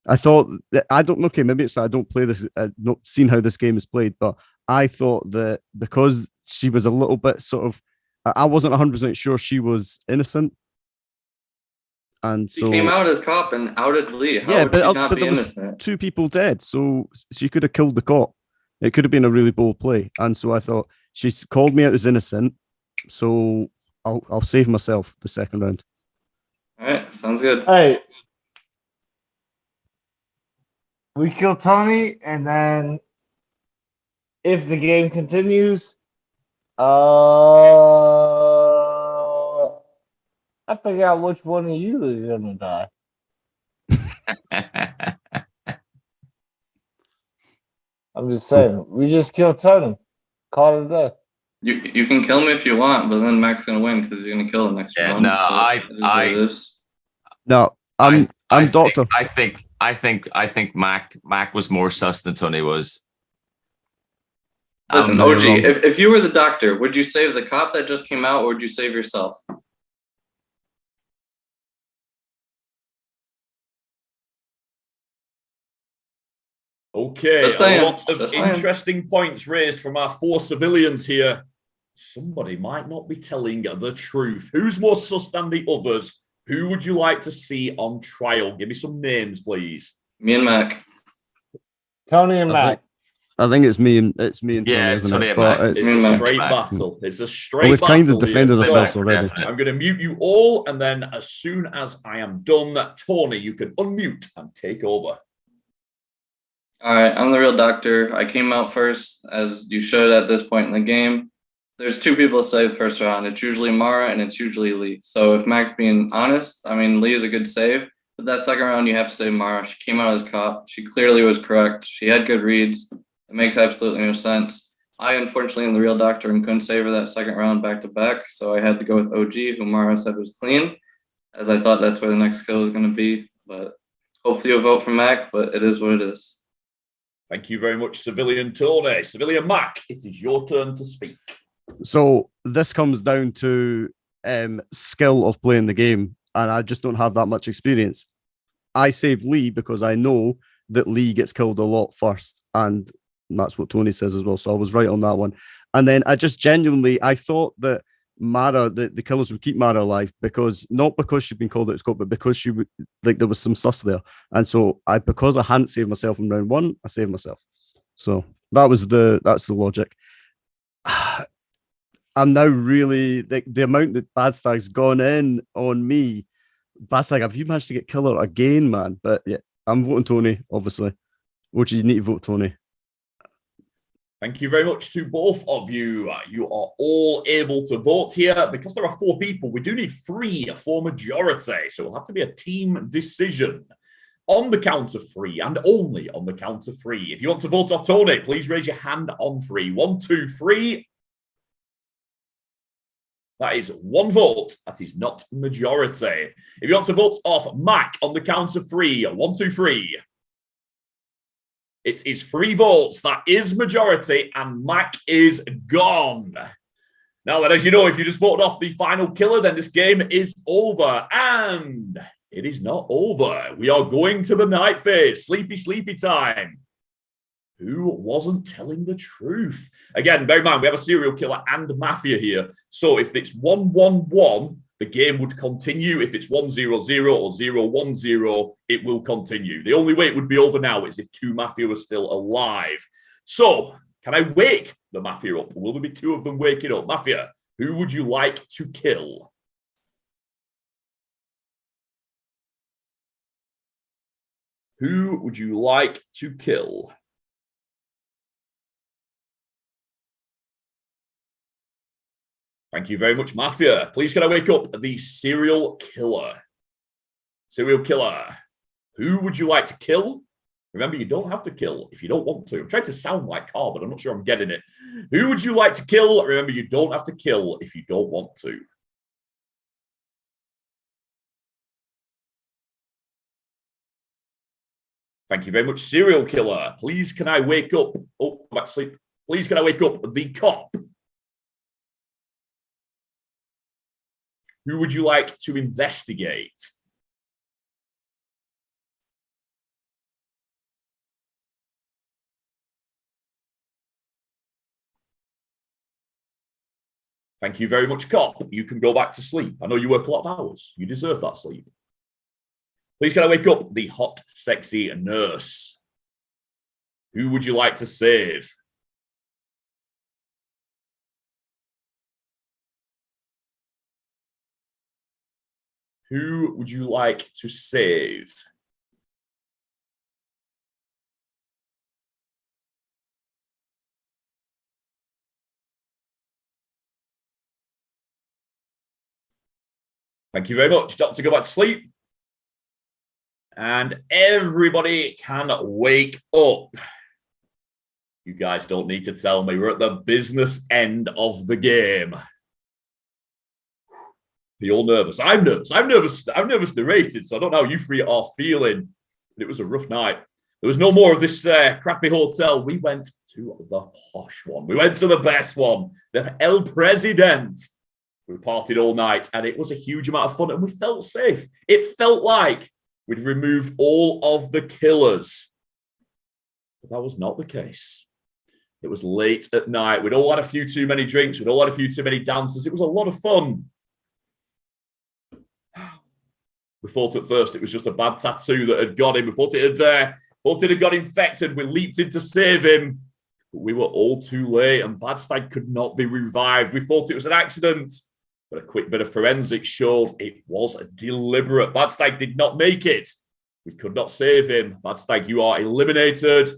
I thought that I don't. Okay, maybe it's that I don't play this. I've not seen how this game is played, but I thought that because she was a little bit sort of, I wasn't 100% sure she was innocent, and She so came out as cop and outed Lee. How yeah, would she not but be there was innocent? 2 people dead, so she could have killed the cop. It could have been a really bold play, and so I thought she's called me out as innocent, so I'll save myself the second round. All right, sounds good. Hey, we kill Tony, and then if the game continues, I figure out which one of you is gonna die. I'm just saying, we just kill Tony. Call it a day. You can kill me if you want, but then Mac's gonna win because you're gonna kill the next round. No, No, I'm doctor. I think Mac was more sus than Tony was. Listen, OG, if you were the doctor, would you save the cop that just came out, or would you save yourself? Okay, Just saying, a lot of just saying. interesting points raised from our 4 civilians here. Somebody might not be telling the truth. Who's more sus than the others? Who would you like to see on trial? Give me some names, please. Me and Mac. Tony and Mac. I think it's me and Tony, Yeah, isn't Tony it? and But Mac. it's It's a straight battle. It's a straight we've battle. kind of defended here. ourselves So, already. I'm going to mute you all, and then as soon as I am done, Tony, you can unmute and take over. All right, I'm the real doctor. I came out first, as you should at this point in the game. There's 2 people to save first round. It's usually Mara and it's usually Lee. So if Mac's being honest, I mean, Lee is a good save. But that second round, you have to save Mara. She came out as cop. She clearly was correct. She had good reads. It makes absolutely no sense. I, unfortunately, am the real doctor and couldn't save her that second round back to back. So I had to go with OG, who Mara said was clean, as I thought that's where the next kill was going to be. But hopefully you'll vote for Mac, but it is what it is. Thank you very much, Civilian Tony. Civilian Mac, it is your turn to speak. So this comes down to skill of playing the game, and I just don't have that much experience. I save Lee because I know that Lee gets killed a lot first, and that's what Tony says as well. So I was right on that one. And then I just genuinely, I thought that Mara, the killers would keep Mara alive because not because she'd been called out scope, but because she would like there was some sus there. And so because I hadn't saved myself in round 1, I saved myself. So that's the logic. I'm now really the amount that Badstag's gone in on me. Badstag, have you managed to get killer again, man? But yeah, I'm voting Tony, obviously. Which you need to vote Tony. Thank you very much to both of you. You are all able to vote here. Because there are 4 people, we do need 3 for majority. So it'll have to be a team decision. On the count of 3, and only on the count of 3. If you want to vote off Tony, please raise your hand on 3. 1, 2, 3. That is 1 vote. That is not majority. If you want to vote off Mac on the count of 3, 1, 2, 3. It is 3 votes. That is majority, and Mac is gone. Now then, as you know, if you just voted off the final killer, then this game is over. And it is not over. We are going to the night phase. Sleepy, sleepy time. Who wasn't telling the truth? Again, bear in mind, we have a serial killer and mafia here. So if it's 1-1-1, the game would continue. If it's 1-0-0 or 0-1-0, it will continue. The only way it would be over now is if 2 mafia were still alive. So can I wake the mafia up? Will there be 2 of them waking up? Mafia, who would you like to kill? Who would you like to kill? Thank you very much, Mafia. Please can I wake up the serial killer? Serial killer. Who would you like to kill? Remember, you don't have to kill if you don't want to. I'm trying to sound like Carl, but I'm not sure I'm getting it. Who would you like to kill? Remember, you don't have to kill if you don't want to. Thank you very much, serial killer. Please can I wake up? Oh, I'm back to sleep. Please can I wake up the cop? Who would you like to investigate? Thank you very much, cop. You can go back to sleep. I know you work a lot of hours. You deserve that sleep. Please can I wake up the hot, sexy nurse? Who would you like to save? Who would you like to save? Thank you very much. Doctor, go back to sleep. And everybody can wake up. You guys don't need to tell me. We're at the business end of the game. You're all nervous. I'm nervous. I'm nervous narrated, so I don't know how you three are feeling. It was a rough night. There was no more of this crappy hotel. We went to the posh one. We went to the best one, the El President. We partied all night, and it was a huge amount of fun, and we felt safe. It felt like we'd removed all of the killers. But that was not the case. It was late at night. We'd all had a few too many drinks. We'd all had a few too many dances. It was a lot of fun. We thought at first it was just a bad tattoo that had got him. We thought it had got infected. We leaped in to save him. But we were all too late, and Bad Stag could not be revived. We thought it was an accident. But a quick bit of forensics showed it was deliberate. Bad Stag did not make it. We could not save him. Bad Stag, you are eliminated.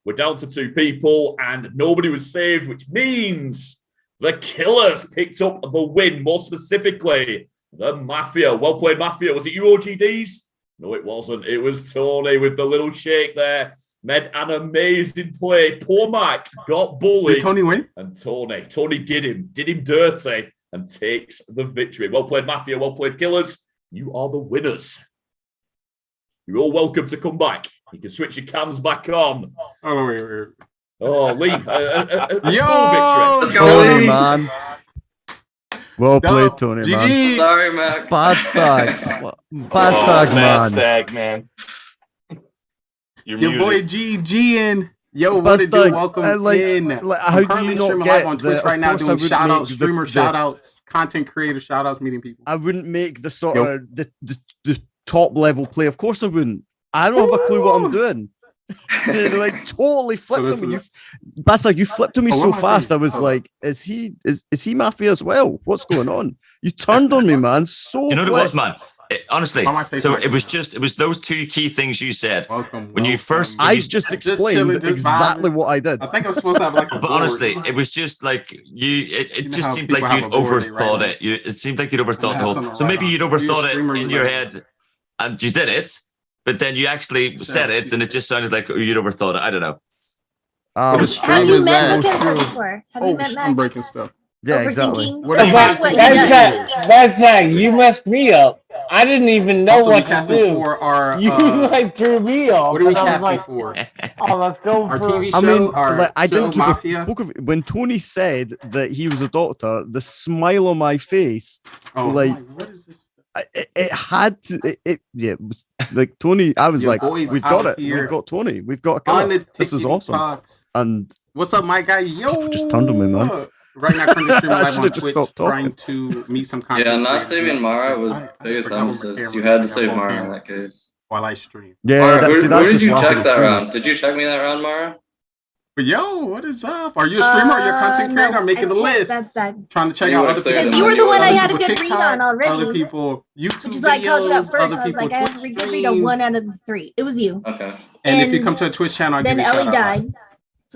We're down to 2 people, and nobody was saved, which means the killers picked up the win. More specifically, the Mafia. Well played, Mafia. Was it you, OGDs? No, it wasn't. It was Tony with the little shake there. Made an amazing play. Poor Mike got bullied. Did Tony win? And Tony did him dirty. And takes the victory. Well played, Mafia. Well played, killers. You are the winners. You're all welcome to come back. You can switch your cams back on. Oh, wait. Oh, Lee. Yo, victory. Let's go, Tony, Lee. man. Well played, Tony, man. GG. Sorry, Mac. Bad Stag. Bad Stag, man. Bad Stag, man. You're Your muted. boy GG. Yo, what Bad it do? Stag. Welcome in. How I'm do currently you not streaming get live on Twitch right now, doing shout outs, streamer shout outs, content creator shout outs, meeting people. I wouldn't make the sort of the top level play. Of course I wouldn't. I don't have a clue what I'm doing. Like totally flipped him. Bad Stag, you flipped me so fast. I was like, is he Mafia as well? What's going on? You turned on me, man. So You know what it was, man? Honestly, On my face, so like- it was those 2 key things you said. When you first, I just explained chilling, just exactly vibing. what I did. I think I'm supposed to have like a But board. honestly, it was just like it know just how seemed people like have you'd a board they overthought write it. It seemed like you'd overthought the have whole. something So to maybe write you'd on. So you're a overthought it streamer, in you your write head, and you did it. But then you actually said it, and it just sounded like you'd overthought it. I don't know. What was stream is that? before? Have you Oh, met I'm Mac? breaking stuff. Yeah, exactly. Overthinking? What are you That's what he That's does. that. That's that. You messed me up. I didn't even know Also, we what to casting do. for our. You like threw me off. What are we and I was casting like, for? oh, let's go Our for. TV show. I mean, our like, I show, didn't keep Mafia. a book of when Tony said that he was a doctor. The smile on my face, Oh, like what is this? it had to. It was like Tony. I was Your like, boys we've got out it. here We've got Tony. We've got a On killer. the This is tickety awesome. box. And What's up, my guy? Yo, just turned on me, man. Right now, currently streaming I live on should've just Twitch, stopped talking. trying to meet some content. Yeah, not creators, saving meet some Mara shit. was I biggest forgot what emphasis. camera You had to is. I save got Mara in camera that case. while I stream. yeah, Mara, that's, see, where that's did just you Mafia check that streaming. round? Did you check me that round, Mara? But yo, what is up? Are you a streamer? Are you a content creator? No, I'm making I a checked list. Bad Stag. Trying to check You out were other clear people. Because you were the one I other had a people good read on TikToks, already. Other people YouTube Which is why I called you out videos, first. other I was people like, I have Twitch a good read on streams. 1 out of the 3. It was you. Okay. And if you And come to a Twitch channel, I'll give Then you a shout Ellie out. died. So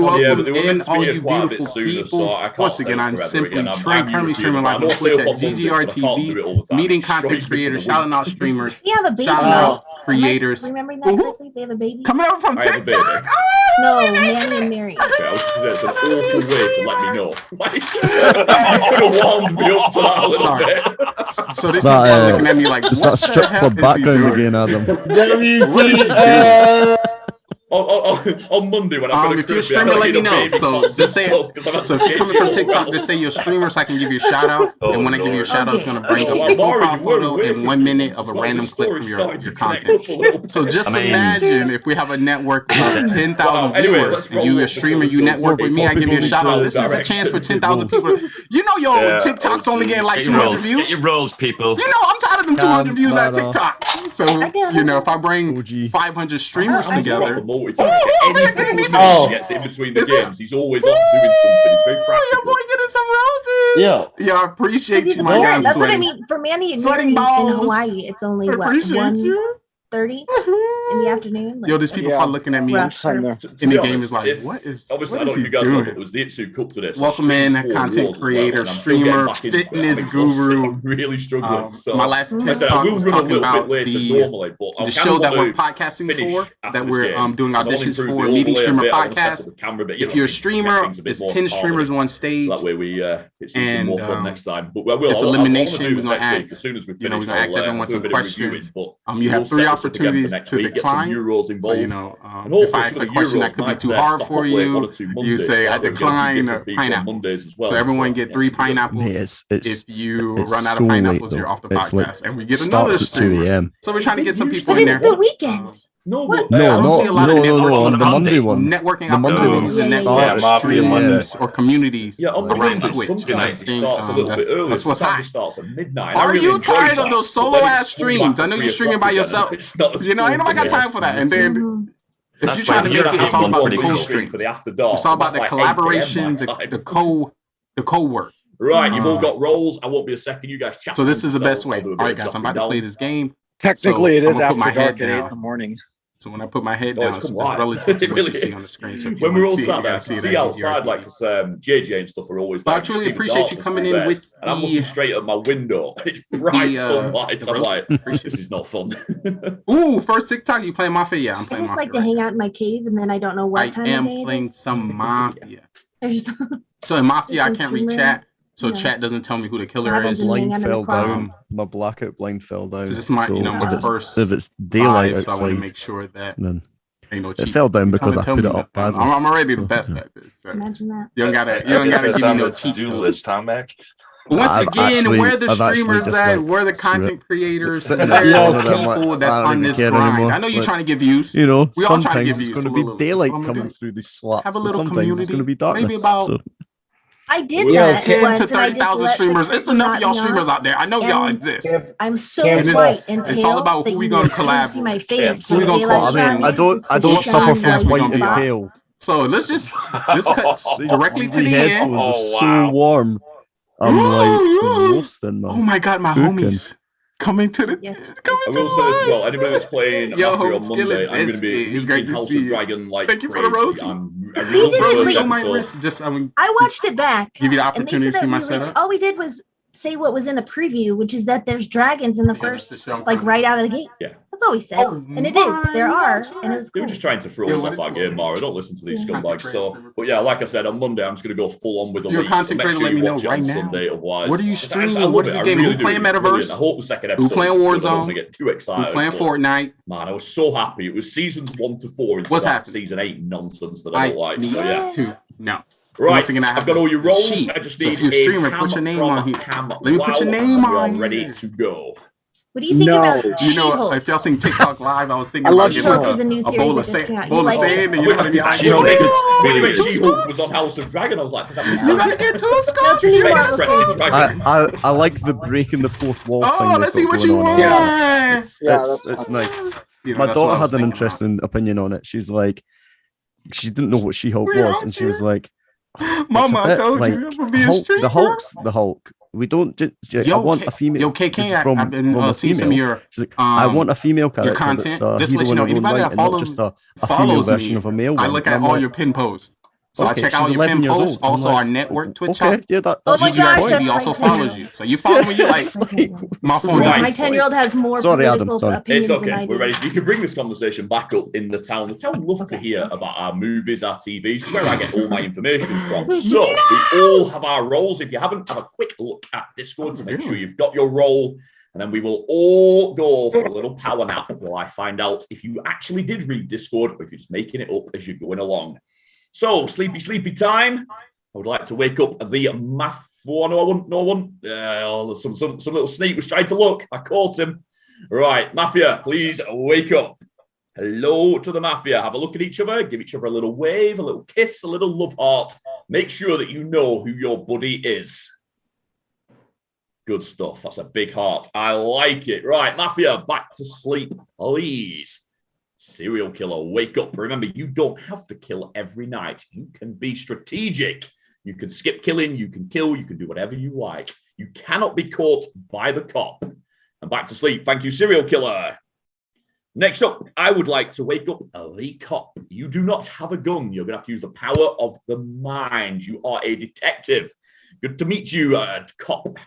welcome they were in meant to be all here you quite a bit beautiful sooner, people. so I can't Once stay again, I'm forever simply again. Trey, currently streaming live on Twitch at GGR TV, meeting content creators, shouting out streamers, You have a baby, shouting right? out creators. Am I remembering that correctly? They have a baby? Coming over from I have a TikTok. baby. No, Manny and Mary. Okay, I was just gonna say, it's an awful way to let me know. Like, you could have warmed me up to that a little Sorry. bit. So these It's that, people are looking at me like, it's what that the strip hell club is he background doing? again, Adam. What is he doing? On Monday when I'm going to if you're a streamer, let me know. So just say so if you're coming from TikTok, just say you're a streamer so I can give you a shout out. And when I give you a shout out, it's gonna bring up your profile photo and 1 minute of a random clip from your content. So just imagine if we have a network of 10,000 viewers and you a streamer, you network with me, I give you a shout out. This is a chance for 10,000 people. You know, TikTok's only getting like 200 views. Get your rolls, people. You know, I'm tired of them 200 views on TikTok. So you know, if I bring 500 streamers together. Gets in between the games. He's always off doing something. He's very practical. Your boy getting some roses. Yeah, I appreciate you, my guy. That's what I mean. For Manny and sweating balls. In Hawaii, it's only what 1:30 in the afternoon. Yo, there's people probably looking at me in the game is like, what is? Obviously, I don't know if you guys know, but it was the Itsu Cup today. Welcome in, content creator, streamer, fitness guru. I'm really struggling. My last TikTok was talking about the show that we're podcasting for, that we're doing auditions for, Meeting Streamer Podcast. If you're a streamer, it's 10 streamers on stage. That way it's even more fun next time. But it's elimination. We're gonna ask, we're gonna ask everyone some questions. You have 3 opportunities to decline. So, you know, if I ask a question that could be too hard for you, you say I decline a pineapple. So everyone get 3 pineapples. If you run out of pineapples, you're off the podcast, and we get another stream. So we're trying to get some people in there. It's the weekend. No, I don't see a lot of networking. The Monday ones. Networking the Monday ones. streams or communities around Twitch. And I think that's what's hot. Are you tired of those solo ass streams? I know you're streaming by yourself. You know, ain't nobody got time for that. And then if you're trying to make it, it's all about the co-stream. It's all about the collaborations, the co-work. Right, you've all got roles. I won't be a second. You guys chat. So this is the best way. All right, guys, I'm about to play this game. Technically, it is after dark at 8 in the morning. So when I put my head down, it's relative to what you see on the screen. So when we're all sat there, see outside, like, because JJ and stuff are always. But I truly appreciate you coming in with. And I'm looking straight at my window. It's bright sunlight. I'm like, this is not fun. Ooh, first TikTok, you playing Mafia? Yeah, I'm playing Mafia. I just like to hang out in my cave, and then I don't know what time of day. I am playing some Mafia. There's So in Mafia, I can't read chat. So chat doesn't tell me who the killer is. Blind fell down. My blackout blind fell down. So this is my, my first. If it's daylight outside, so I want to make sure that ain't no cheat. It fell down because I put it up badly. I'm already the best at this. So. Imagine that. You don't gotta give me no cheat. Do list, Tom Mac. Once again, where the streamers at? Where the content creators? Where the people that's on this grind? I know you're trying to get views. You know, we all trying to get views. It's going to be daylight coming through these slots. Have a little community. It's going to be darkness. Maybe about. I did that. 10 to 30,000 streamers. It's enough of y'all streamers out there. I know y'all exist. I'm so white and pale. It's all about who we gonna collab with. My face. Who we gonna cross in. I don't suffer from white and pale. So let's just cut directly to the end. Oh, so warm. I'm like roasting, man. Oh my god, my homies. Coming to the I will say this as well. Anybody that's playing Yo, on Monday, I'm going to be it's great to House see of Dragon like Thank you for the roast. I watched it back. Give you the opportunity to see my setup. All we did was say what was in the preview, which is that there's dragons in the first, like right out of the gate. Yeah. That's all we said. And it is. There are. And it was They cool. were just trying to throw us off our game, Mara. Don't listen to these scumbags. So, but yeah, like I said, on Monday, I'm just going to go full on with the You're a content creator, let me know right now. Sunday, otherwise. What are you streaming? What are you gaming? Who playing Metaverse? I hope the second episode. Who playing Warzone? I get too excited. Who playing Fortnite? Man, I was so happy. It was seasons 1 to 4. What's happening? Season 8 nonsense that I don't like. So yeah. No. Right, I've got all your roles. I just need if you're a streamer, put your name on here. Let me put your name on here. Ready to go. What do you think about You know, She-Hulk? if y'all seen TikTok Live, I was thinking about getting a bowl of sand, and you gotta get She-Hulk was on House of Dragon. I was like, you gotta get to a scope. You gotta scope. I like the breaking the fourth wall. Oh, let's see what you want. Yeah, it's nice. My daughter had an interesting opinion on it. She's like, she didn't know what She-Hulk was, and she was like, Mama, I told you, I'm gonna be a streamer. The Hulk's the Hulk. We don't just. I want a female. Yo, KK, I've been seeing some of your. Like, I want a female character. Your content. Just to let you know, anybody that follows me, of a male I look at all your pin posts. So I check out your pin posts. Also, our network Twitch chat. Yeah, that's GGRTV also follows you. So you follow me. You're like, my phone died. My 10-year-old has more political opinions It's okay. than I do. We're ready. You can bring this conversation back up in the town. The town love to hear about our movies, our TVs, where I get all my information from. So we all have our roles. If you haven't, have a quick look at Discord to make sure you've got your role. and then we will all go for a little power nap while I find out if you actually did read Discord or if you're just making it up as you're going along. So, sleepy time. I would like to wake up the math. Oh, no, I wouldn't. Some little sneak was trying to look. I caught him. Right, Mafia, please wake up. Hello to the Mafia. Have a look at each other. Give each other a little wave, a little kiss, a little love heart. Make sure that you know who your buddy is. Good stuff. That's a big heart. I like it. Right, Mafia, back to sleep, please. Serial killer, wake up. Remember, you don't have to kill every night. You can be strategic. You can skip killing. You can kill. You can do whatever you like. You cannot be caught by the cop. And back to sleep. Thank you, serial killer. Next up, I would like to wake up the cop. You do not have a gun. You're going to have to use the power of the mind. You are a detective. Good to meet you, cop.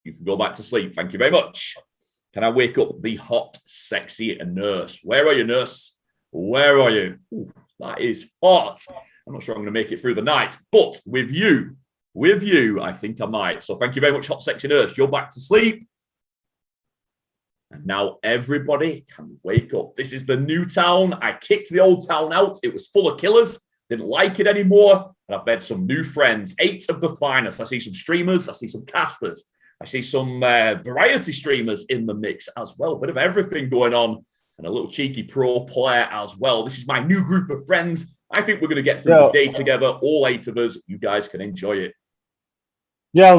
You can go back to sleep. Thank you very much. Can I wake up the hot, sexy nurse? Where are you, nurse? Where are you? Ooh, that is hot. I'm not sure I'm going to make it through the night, but with you, I think I might. So thank you very much, hot, sexy nurse. You're back to sleep. And now everybody can wake up. This is the new town. I kicked the old town out. It was full of killers. Didn't like it anymore. And I've made some new friends. 8 of the finest. I see some streamers. I see some casters. I see some variety streamers in the mix as well. Bit of everything going on. And a little cheeky pro player as well. This is my new group of friends. I think we're going to get through the day together. All 8 of us. You guys can enjoy it. Yeah,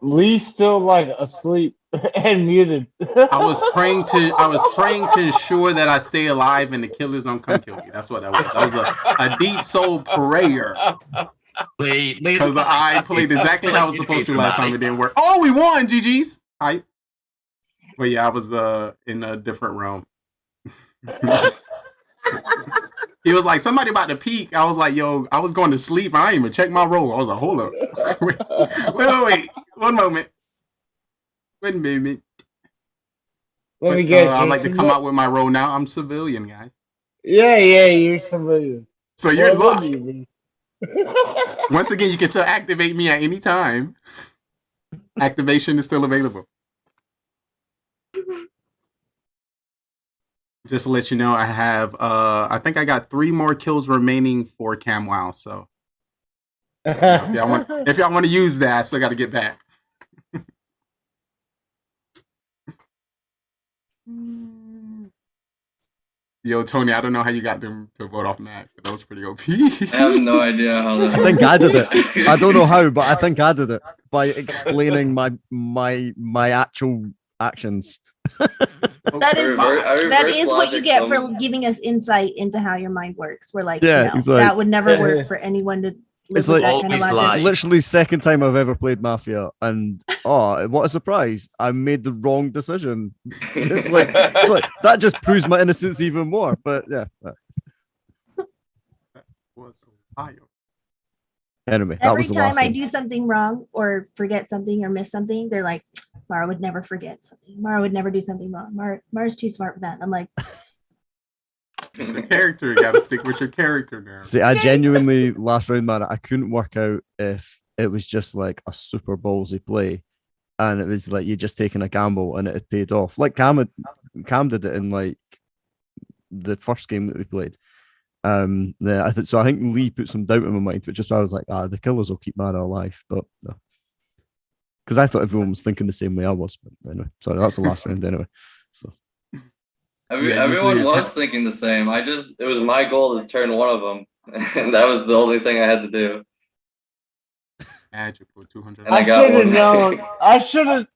Lee's still like asleep and muted. I was praying to ensure that I stay alive and the killers don't come kill me. That's what that was. That was a deep soul prayer. Because I played exactly how I was supposed to last time. It didn't work. Oh, we won, GG's. But yeah, I was in a different realm. He was like, somebody about to peek. I was like, yo, I was going to sleep. I didn't even check my roll. I was like, hold up. wait. One moment. Wait a minute. Let me guess. I like to come out with my roll now. I'm civilian, guys. Yeah, you're civilian. So you're luck. Once again, you can still activate me at any time. Activation is still available. Just to let you know, I have I think I got 3 more kills remaining for CamWow. So if y'all want to use that, I still got to get back. Yo, Tony, I don't know how you got them to vote off Mac, but that was pretty OP. I have no idea how that. I think I did it. I don't know how, but I think I did it by explaining my actual actions. That is what you get for giving us insight into how your mind works. We're like, yeah, no, exactly. that would never work for anyone to live It's with like that kind of logic. literally second time I've ever played Mafia, and what a surprise! I made the wrong decision. It's like that just proves my innocence even more. But yeah. Anyway, that Every was the time last I one. do something wrong or forget something or miss something, they're like, Mara would never forget something. Mara would never do something wrong. Mara's too smart for that. I'm like, your character, you gotta stick with your character now. See, I genuinely last round, man, I couldn't work out if it was just like a super ballsy play, and it was like you just taking a gamble and it had paid off. Like Cam did it in like the first game that we played. I think Lee put some doubt in my mind, but just I was like, the killers will keep Mara alive, but no. Because I thought everyone was thinking the same way I was. But anyway, sorry, that's the last round anyway. So Everyone was thinking the same. It was my goal to turn one of them, and that was the only thing I had to do. Magic for 200. And I got should have one. known. I should have.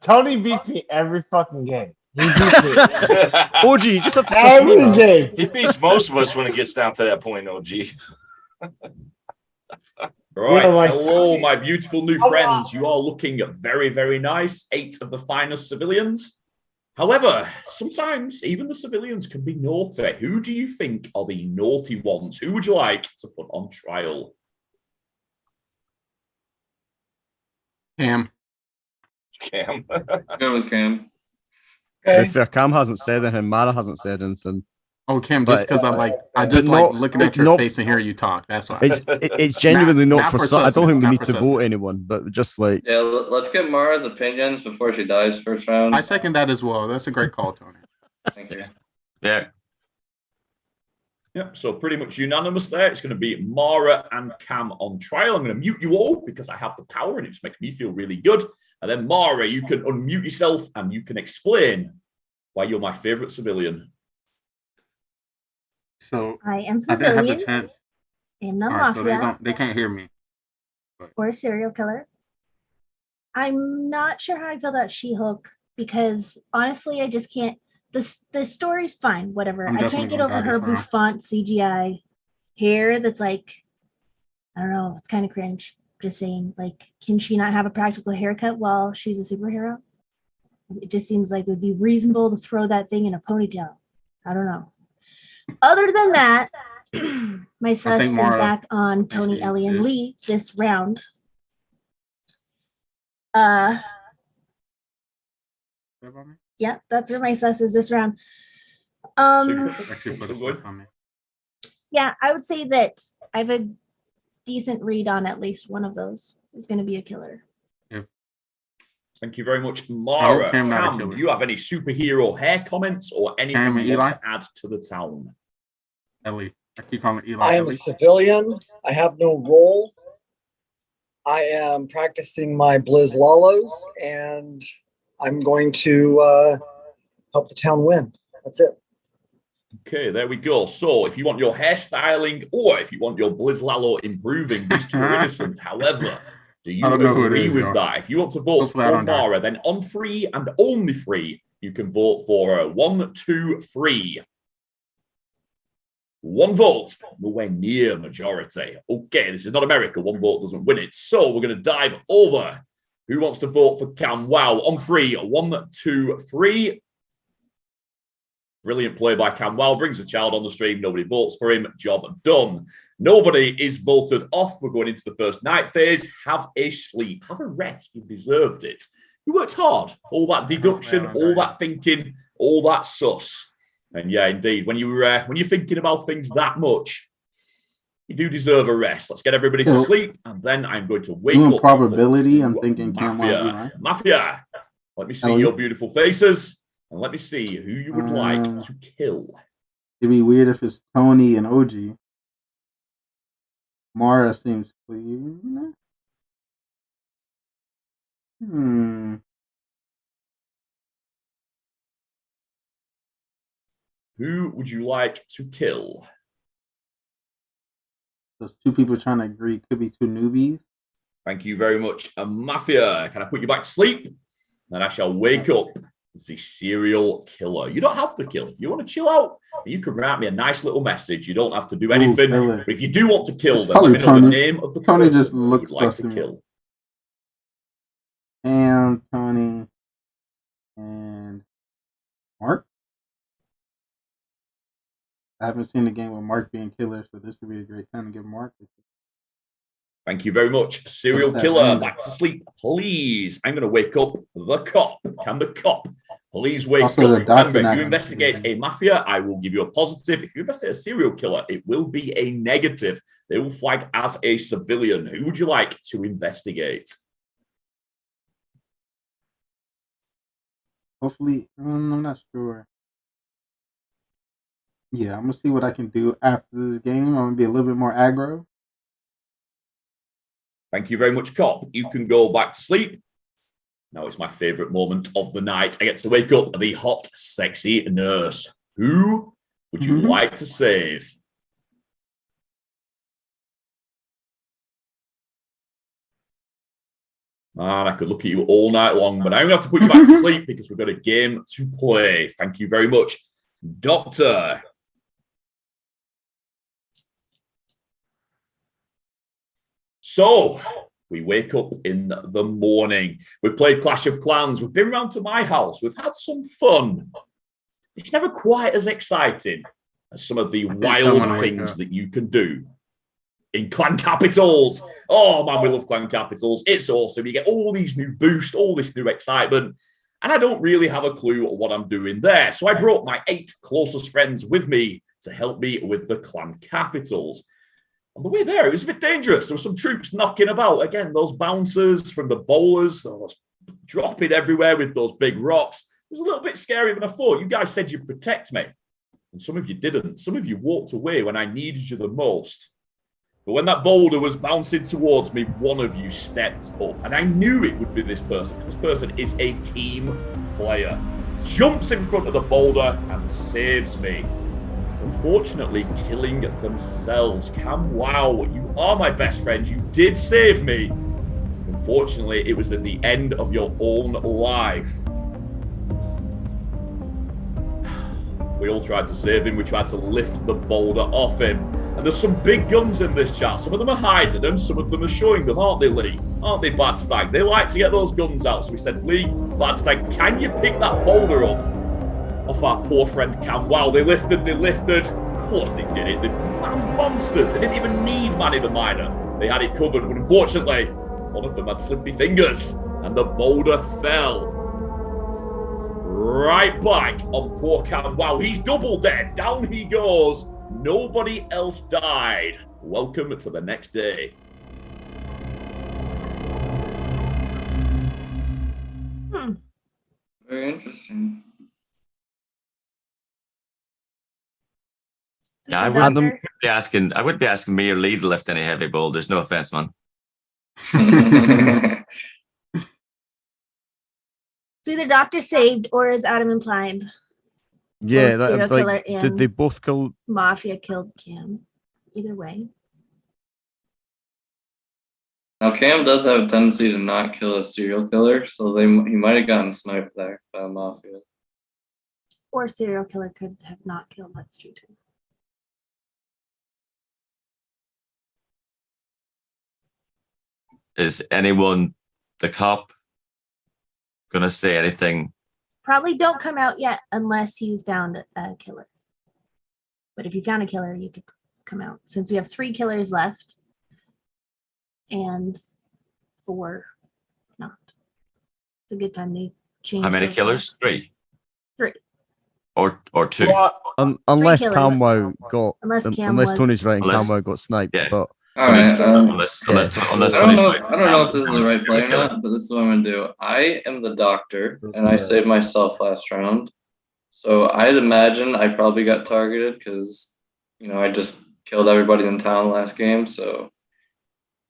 Tony beats me every fucking game. He beats me. OG, you just have to every game. He beats most of us when it gets down to that point, OG. Right, Yeah, like- hello, my beautiful new friends. You are looking very, very nice. 8 of the finest civilians. However, sometimes even the civilians can be naughty. Who do you think are the naughty ones? Who would you like to put on trial? Cam. Go with Cam. to be fair, Cam hasn't said anything. Mara hasn't said anything. Oh, Kim, just But- because I but just like not- looking at it's your not- face and hearing you talk. That's why. It's genuinely not for. I don't think we need to vote. vote anyone, but just like Yeah, let's get Mara's opinions before she dies first round. I second that as well. That's a great call, Tony. Thank you. Yeah. Yep, so pretty much unanimous there. It's going to be Mara and Cam on trial. I'm going to mute you all because I have the power and it just makes me feel really good. And then Mara, you can unmute yourself and you can explain why you're my favorite civilian. So I am I didn't have the civilian chance. in the All right, so mafia they can't hear me. or a serial killer. I'm not sure how I feel about She-Hulk because honestly, I just can't. The story's fine, whatever. I'm I definitely can't get gonna over die her this round. bouffant CGI hair. That's like, I don't know. It's kind of cringe. Just saying, like, can she not have a practical haircut while she's a superhero? It just seems like it would be reasonable to throw that thing in a ponytail. I don't know. Other than that, my sus is Mara- back on Tony, she's Ellie, and it. Lee this round. Yeah, that's where my sus is this round. Actually, put a plus on me. Yeah, I would say that I have a decent read on at least one of those is going to be a killer. Thank you very much, Mara. Cam, not a Cam, killer. do you have any superhero hair comments or anything Cam and you want Eli? to add to the town? Ellie. I keep calling Eli. I am a Ellie. civilian. I have no role. I am practicing my Blizz Lalos, and I'm going to help the town win. That's it. Okay, there we go. So if you want your hairstyling or if you want your Blizzlalo improving, these two are innocent. However, do you I don't know who it agree is, with y'all. that? If you want to vote Hopefully I for don't die. Mara, then on free and only free, you can vote for 1, 2, 3. One vote, nowhere near majority. Okay, this is not America. One vote doesn't win it. So we're going to dive over. Who wants to vote for Cam? Wow, on free. 1, 2, 3. Brilliant play by Cam. Wow, brings a child on the stream. Nobody votes for him. Job done. Nobody is voted off. We're going into the first night phase. Have a sleep. Have a rest. You deserved it. You worked hard. All that deduction, all that thinking, all that sus. And yeah, indeed, when you're thinking about things that much, you do deserve a rest. Let's get everybody to So, sleep, and then I'm going to wake Doing up. probability, I'm thinking Cam Eli. Mafia. Mafia. Let me see Ellie? your beautiful faces, and let me see who you would like to kill. It'd be weird if it's Tony and OG. Mara seems clean. Who would you like to kill? Those two people trying to agree could be two newbies. Thank you very much, Mafia. Can I put you back to sleep? Then I shall wake up as the serial killer. You don't have to kill. If you want to chill out, you can write me a nice little message. You don't have to do anything. killer. But if you do want to kill, It's then let probably me know the Tony. name of the Tony person just looks you'd like sus to to me. kill. And Tony and Mark. I haven't seen the game with Mark being killer, so this would be a great time to give Mark. Thank you very much, serial What's that killer. name? Back to sleep, please. I'm going to wake up the cop. Can the cop please wake Also, the up? doctor Remember, not if you gonna investigate a mafia, I will give you a positive. If you investigate a serial killer, it will be a negative. They will flag as a civilian. Who would you like to investigate? Hopefully, I'm not sure. Yeah, I'm gonna see what I can do after this game. I'm gonna be a little bit more aggro. Thank you very much, cop. You can go back to sleep. Now it's my favorite moment of the night. I get to wake up the hot, sexy nurse. Who would you like to save? Man, I could look at you all night long, but I'm going to have to put you back to sleep because we've got a game to play. Thank you very much, Doctor. So, we wake up in the morning. We've played Clash of Clans. We've been round to my house. We've had some fun. It's never quite as exciting as some of the wild things that you can do in clan capitals. Oh man, we love clan capitals. It's awesome. You get all these new boosts, all this new excitement. and I don't really have a clue what I'm doing there. So I brought my 8 closest friends with me to help me with the clan capitals. On the way there, it was a bit dangerous. There were some troops knocking about. Again, those bouncers from the bowlers, those dropping everywhere with those big rocks. It was a little bit scarier than I thought. You guys said you'd protect me, and some of you didn't. Some of you walked away when I needed you the most. But when that boulder was bouncing towards me, one of you stepped up, and I knew it would be this person, because this person is a team player. Jumps in front of the boulder and saves me. Unfortunately, killing themselves. Cam, wow, you are my best friend. You did save me. Unfortunately, it was at the end of your own life. We all tried to save him. We tried to lift the boulder off him. And there's some big guns in this chat. Some of them are hiding them. Some of them are showing them, aren't they, Lee? Aren't they, Bad Stag? They like to get those guns out. So we said, Lee, Bad Stag, can you pick that boulder up off our poor friend Cam? Wow, they lifted. Of course they did it. They're monsters. They didn't even need Manny the Miner. They had it covered, but unfortunately, one of them had slippy fingers, and the boulder fell. Right back on poor Cam. Wow, he's double dead. Down he goes. Nobody else died. Welcome to the next day. Very interesting. Yeah, I wouldn't be asking me or Lee to lift any heavy boulders. No offense, man. So either Doctor saved or is Adam implying? Yeah, Both serial that, like, killer did and they both kill? Mafia killed Cam. Either way. Now Cam does have a tendency to not kill a serial killer, so he might have gotten sniped there by the Mafia. Or serial killer could have not killed. That's true too. Is anyone, the cop, gonna say anything? Probably don't come out yet unless you found a killer. But if you found a killer, you could come out. Since we have 3 killers left and 4 not. It's a good time to change. How many those killers? 3. 3. Or 2. Well, unless killers. Camwow got, Unless Tony's right and Unless- Camwow got sniped. yeah. But All right. Unless I don't Tony's know. like, I don't know if this is the right play or not, but this is what I'm gonna do. I am the doctor, and I saved myself last round. So I'd imagine I probably got targeted because I just killed everybody in town last game. So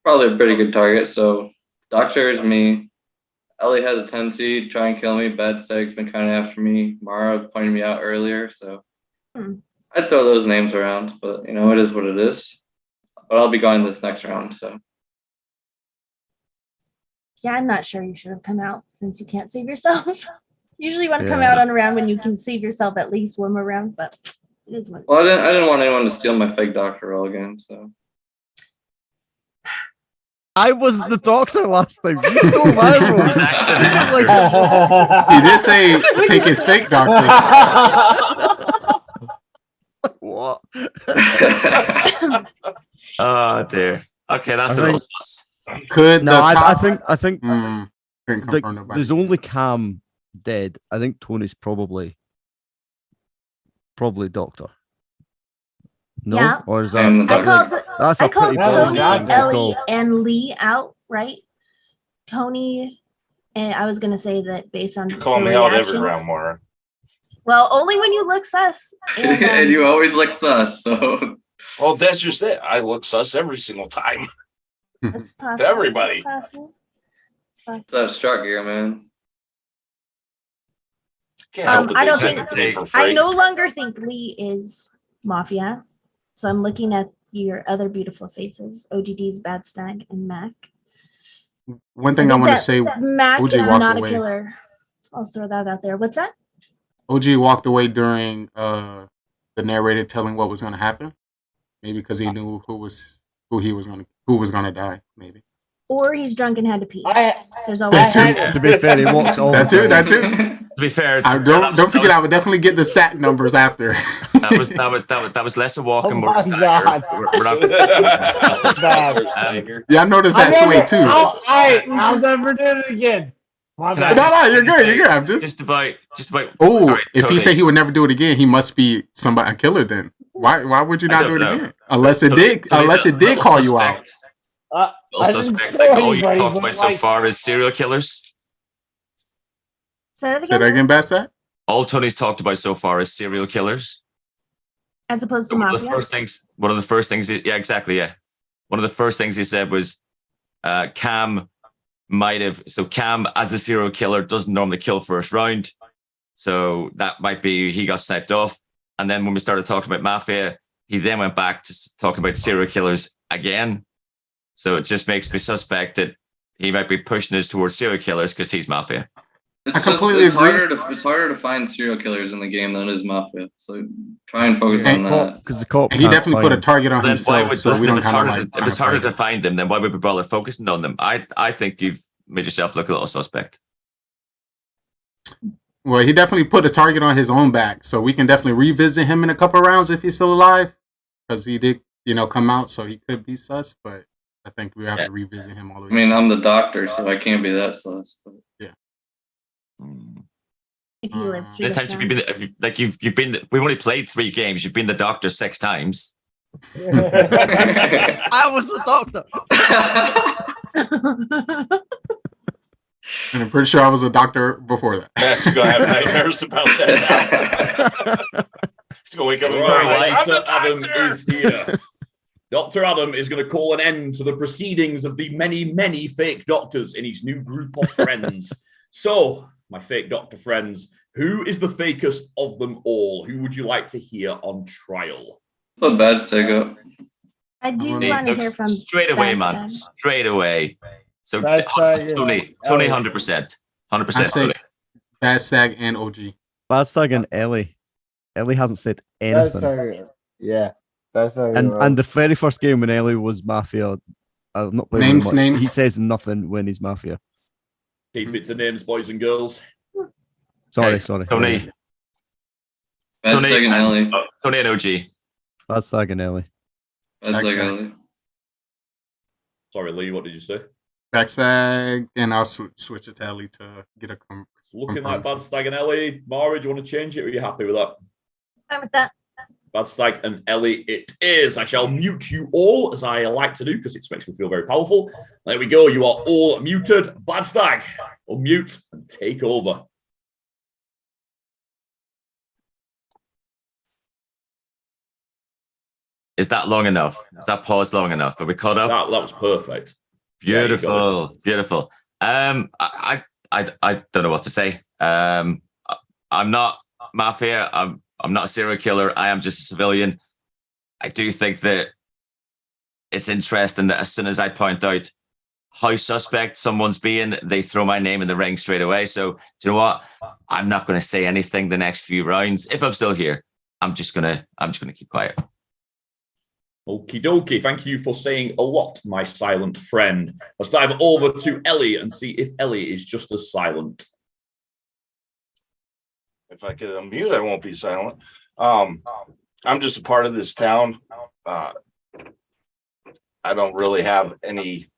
probably a pretty good target. So doctor is me. Ellie has a tendency to try and kill me. Bad Stag's been kind of after me. Mara pointed me out earlier, so I'd throw those names around. But it is what it is. But I'll be going this next round, so. Yeah, I'm not sure you should have come out since you can't save yourself. Usually you want to come out on a round when you can save yourself at least one more round, but it is what it is. Well, I didn't want anyone to steal my fake doctor role again, so. I wasn't the doctor last time. You stole my role. He did say take his fake doctor. What? oh dear. Okay, that's a little plus. Could No, the I cop- think couldn't like, confirm nobody. there's only Cam dead. I think Tony's probably doctor. No, Yeah. or is that? I called, That's I a pretty called bold Tony, thing to Ellie, call. and Lee out, right? Tony, and I was gonna say that based on You call the me out every reactions- round, Mara. Well, only when you look sus. And, And you always look sus, so. Well, that's just it. I look sus every single time. It's possible. To everybody. It's possible. It's possible. It's that struck gear, man. Can't help it, I they don't send think it to me for I free. no longer think Lee is Mafia. So I'm looking at your other beautiful faces, OGD's Bad Stag and Mac. One thing I want to that say, Mac OG is walked not away. a killer. I'll throw that out there. What's that? OG walked away during the narrator telling what was going to happen. Maybe because he knew who was going to die. Maybe. Or he's drunk and had to pee. There's always That too. To be fair, he walks all That the too. time. That too. To be fair, Don't forget, I would definitely get the stat numbers after. that was less a walk and more my stagger. God. We're not. Bad. Yeah, I noticed that sway too. I'll never do it again. My Can I bad. No, you're good. say You're good. I'm just. just about. Oh, All right, if he Tony. said he would never do it again, he must be somebody a killer. Then why would you I not don't do it know. again? Unless it Tony- did. Tony, Unless it did little call you out. suspect. I Little didn't suspect. kill Like all you anybody, talked but about so like, far is serial killers. Say that Say again. that again, Bassett. All Tony's talked about so far is serial killers. As opposed to So one of mafia. the first things. One of the first things. Yeah, exactly. Yeah. One of the first things he said was, Cam might have. So Cam, as a serial killer, doesn't normally kill first round. So that might be he got sniped off. And then when we started talking about mafia, he then went back to talking about serial killers again. So it just makes me suspect that he might be pushing us towards serial killers because he's mafia. I completely agree. It's harder to find serial killers in the game than it is mafia. So try and focus on that. Because the cop And he can't definitely put a find- target on Then why himself, would so we listen, don't if it's kind of harder like. to, if it's harder to find them, then why would we bother focusing on them? I think you've made yourself look a little suspect. Well, he definitely put a target on his own back, so we can definitely revisit him in a couple rounds if he's still alive, because he did, come out, so he could be sus. But I think we have to revisit him all the way. I mean, I'm the doctor, so I can't be that sus. But. Yeah. If you live through Many times you've been like you've been. We've only played 3 games. You've been the doctor 6 times. I was the doctor. And I'm pretty sure I was a doctor before that. Matt's gonna have nightmares about that. He's gonna wake up and Right, go, Dr. Adam is here. Dr. Adam is going to call an end to the proceedings of the many, many fake doctors in his new group of friends. So, my fake doctor friends, who is the fakest of them all? Who would you like to hear on trial? Put bad stick up. I do Hey, want to look, hear from straight away, Bad man. Side. Straight away. So Bad Side, Tony, Ellie. 100%. I 100%. say Tony. Bad Stag and OG. Bastag and Ellie. Ellie hasn't said that's anything. yeah. That's And the very first game when Ellie was Mafia, I've not played with him Names, much. names. He says nothing when he's Mafia. Keep it to names, boys and girls. Sorry, Okay, sorry. Tony. Bad Tony, stick and Ellie. Tony and OG. Bastag and Ellie. Bad stick Excellent. Ellie. Sorry, Lee, what did you say? Backsag, and I'll switch it to Ellie to get a It's looking like Bad Stag and Ellie. Mara, do you want to change it, or are you happy with that? I'm with that. Bad Stag and Ellie it is. I shall mute you all, as I like to do, because it makes me feel very powerful. There we go. You are all muted. Bad Stag, unmute and take over. Is that long enough? Is that pause long enough? Are we caught up? That was perfect. Yeah, you got Beautiful, beautiful. I don't know what to say. I'm not mafia. I'm not a serial killer. I am just a civilian. I do think that it's interesting that as soon as I point out how suspect someone's being, they throw my name in the ring straight away. So do you know what? I'm not going to say anything the next few rounds. If I'm still here, I'm just gonna keep quiet. Okie dokie. Thank you for saying a lot, my silent friend. Let's dive over to Ellie and see if Ellie is just as silent. if I could unmute, I won't be silent. I'm just a part of this town. I don't really have anything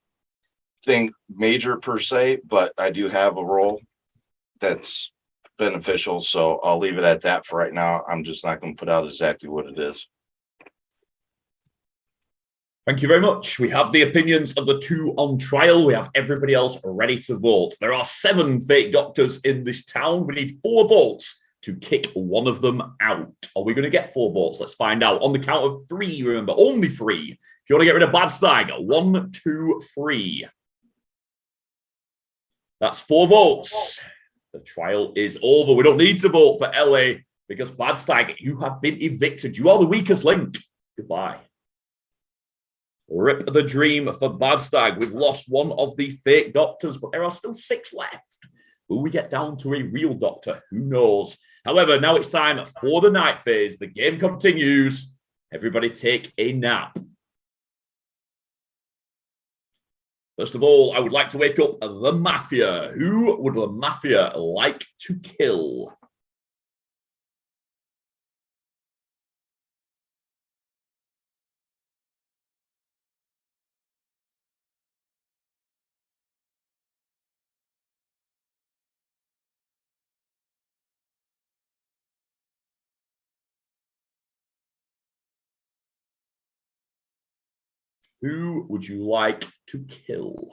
major per se, but I do have a role that's beneficial. So I'll leave it at that for right now. I'm just not going to put out exactly what it is. Thank you very much. We have the opinions of the 2 on trial. We have everybody else ready to vote. There are 7 fake doctors in this town. We need 4 votes to kick one of them out. Are we going to get 4 votes? Let's find out. On the count of 3, remember, only 3. If you want to get rid of Bad Stag, 1, 2, 3. That's 4 votes. The trial is over. We don't need to vote for LA because Bad Stag, you have been evicted. You are the weakest link. Goodbye. Rip the dream for Bad Stag. We've lost one of the fake doctors, but there are still 6 left. Will we get down to a real doctor? Who knows? However, now it's time for the night phase. The game continues. Everybody take a nap. First of all, I would like to wake up the Mafia. Who would the Mafia like to kill? Who would you like to kill?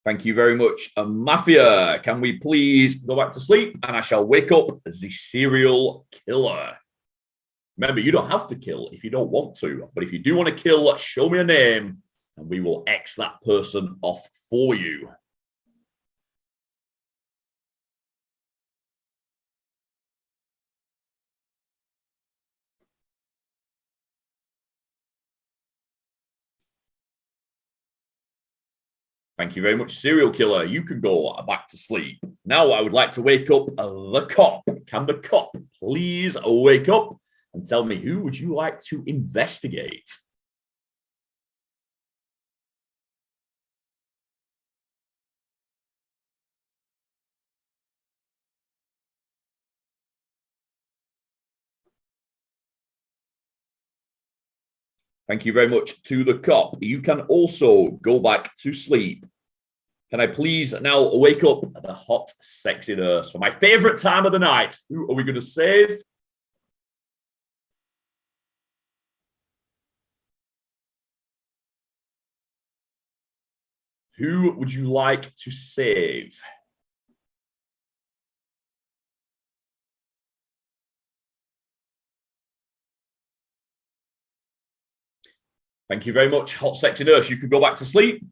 Thank you very much, Mafia. Can we please go back to sleep? And I shall wake up as the serial killer. Remember, you don't have to kill if you don't want to. But if you do want to kill, show me a name, and we will X that person off for you. Thank you very much, serial killer. You can go back to sleep. Now I would like to wake up the cop. Can the cop please wake up and tell me who would you like to investigate? Thank you very much to the cop. You can also go back to sleep. Can I please now wake up the hot, sexy nurse for my favorite time of the night? Who are we going to save? Who would you like to save? Thank you very much, hot, sexy nurse. You can go back to sleep.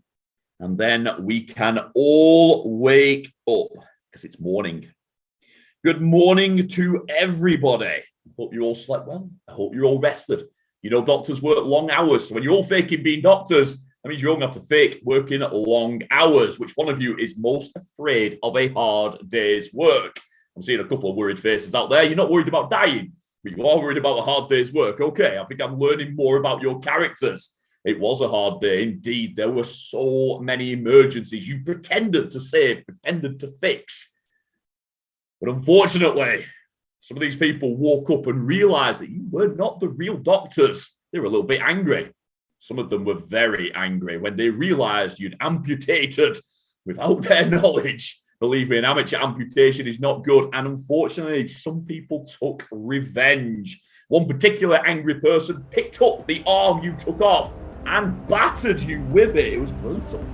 And then we can all wake up because it's morning. Good morning to everybody. Hope you all slept well. I hope you're all rested. You know, doctors work long hours. So when you're all faking being doctors, that means you're all going to have to fake working long hours. Which one of you is most afraid of a hard day's work? I'm seeing a couple of worried faces out there. You're not worried about dying, but you are worried about a hard day's work. Okay, I think I'm learning more about your characters. It was a hard day. Indeed, there were so many emergencies you pretended to save, pretended to fix. But unfortunately, some of these people woke up and realized that you were not the real doctors. They were a little bit angry. Some of them were very angry when they realized you'd amputated without their knowledge. Believe me, an amateur amputation is not good. And unfortunately, some people took revenge. One particular angry person picked up the arm you took off and battered you with it. It was brutal.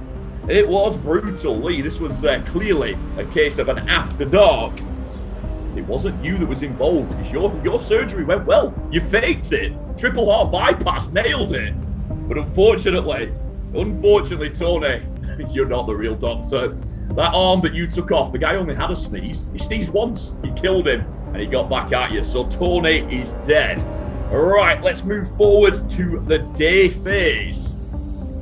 It was brutal, Lee. This was clearly a case of an after dark. It wasn't you that was involved because your surgery went well. You faked it. Triple heart bypass, nailed it. But unfortunately, Tony, you're not the real doctor. That arm that you took off, the guy only had a sneeze. He sneezed once, he killed him, and he got back at you. So Tony is dead. All right, let's move forward to the day phase.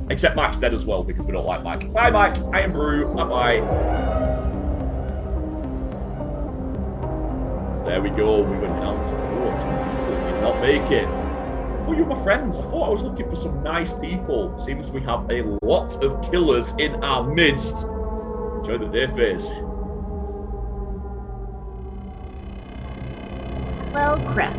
Except Mike's dead as well because we don't like Mike. Bye, Mike. I am Brew. Bye-bye. There we go. We went down to 4. 2 people did not make it. I thought you were my friends. I thought I was looking for some nice people. Seems we have a lot of killers in our midst. Enjoy the day phase. Well, crap.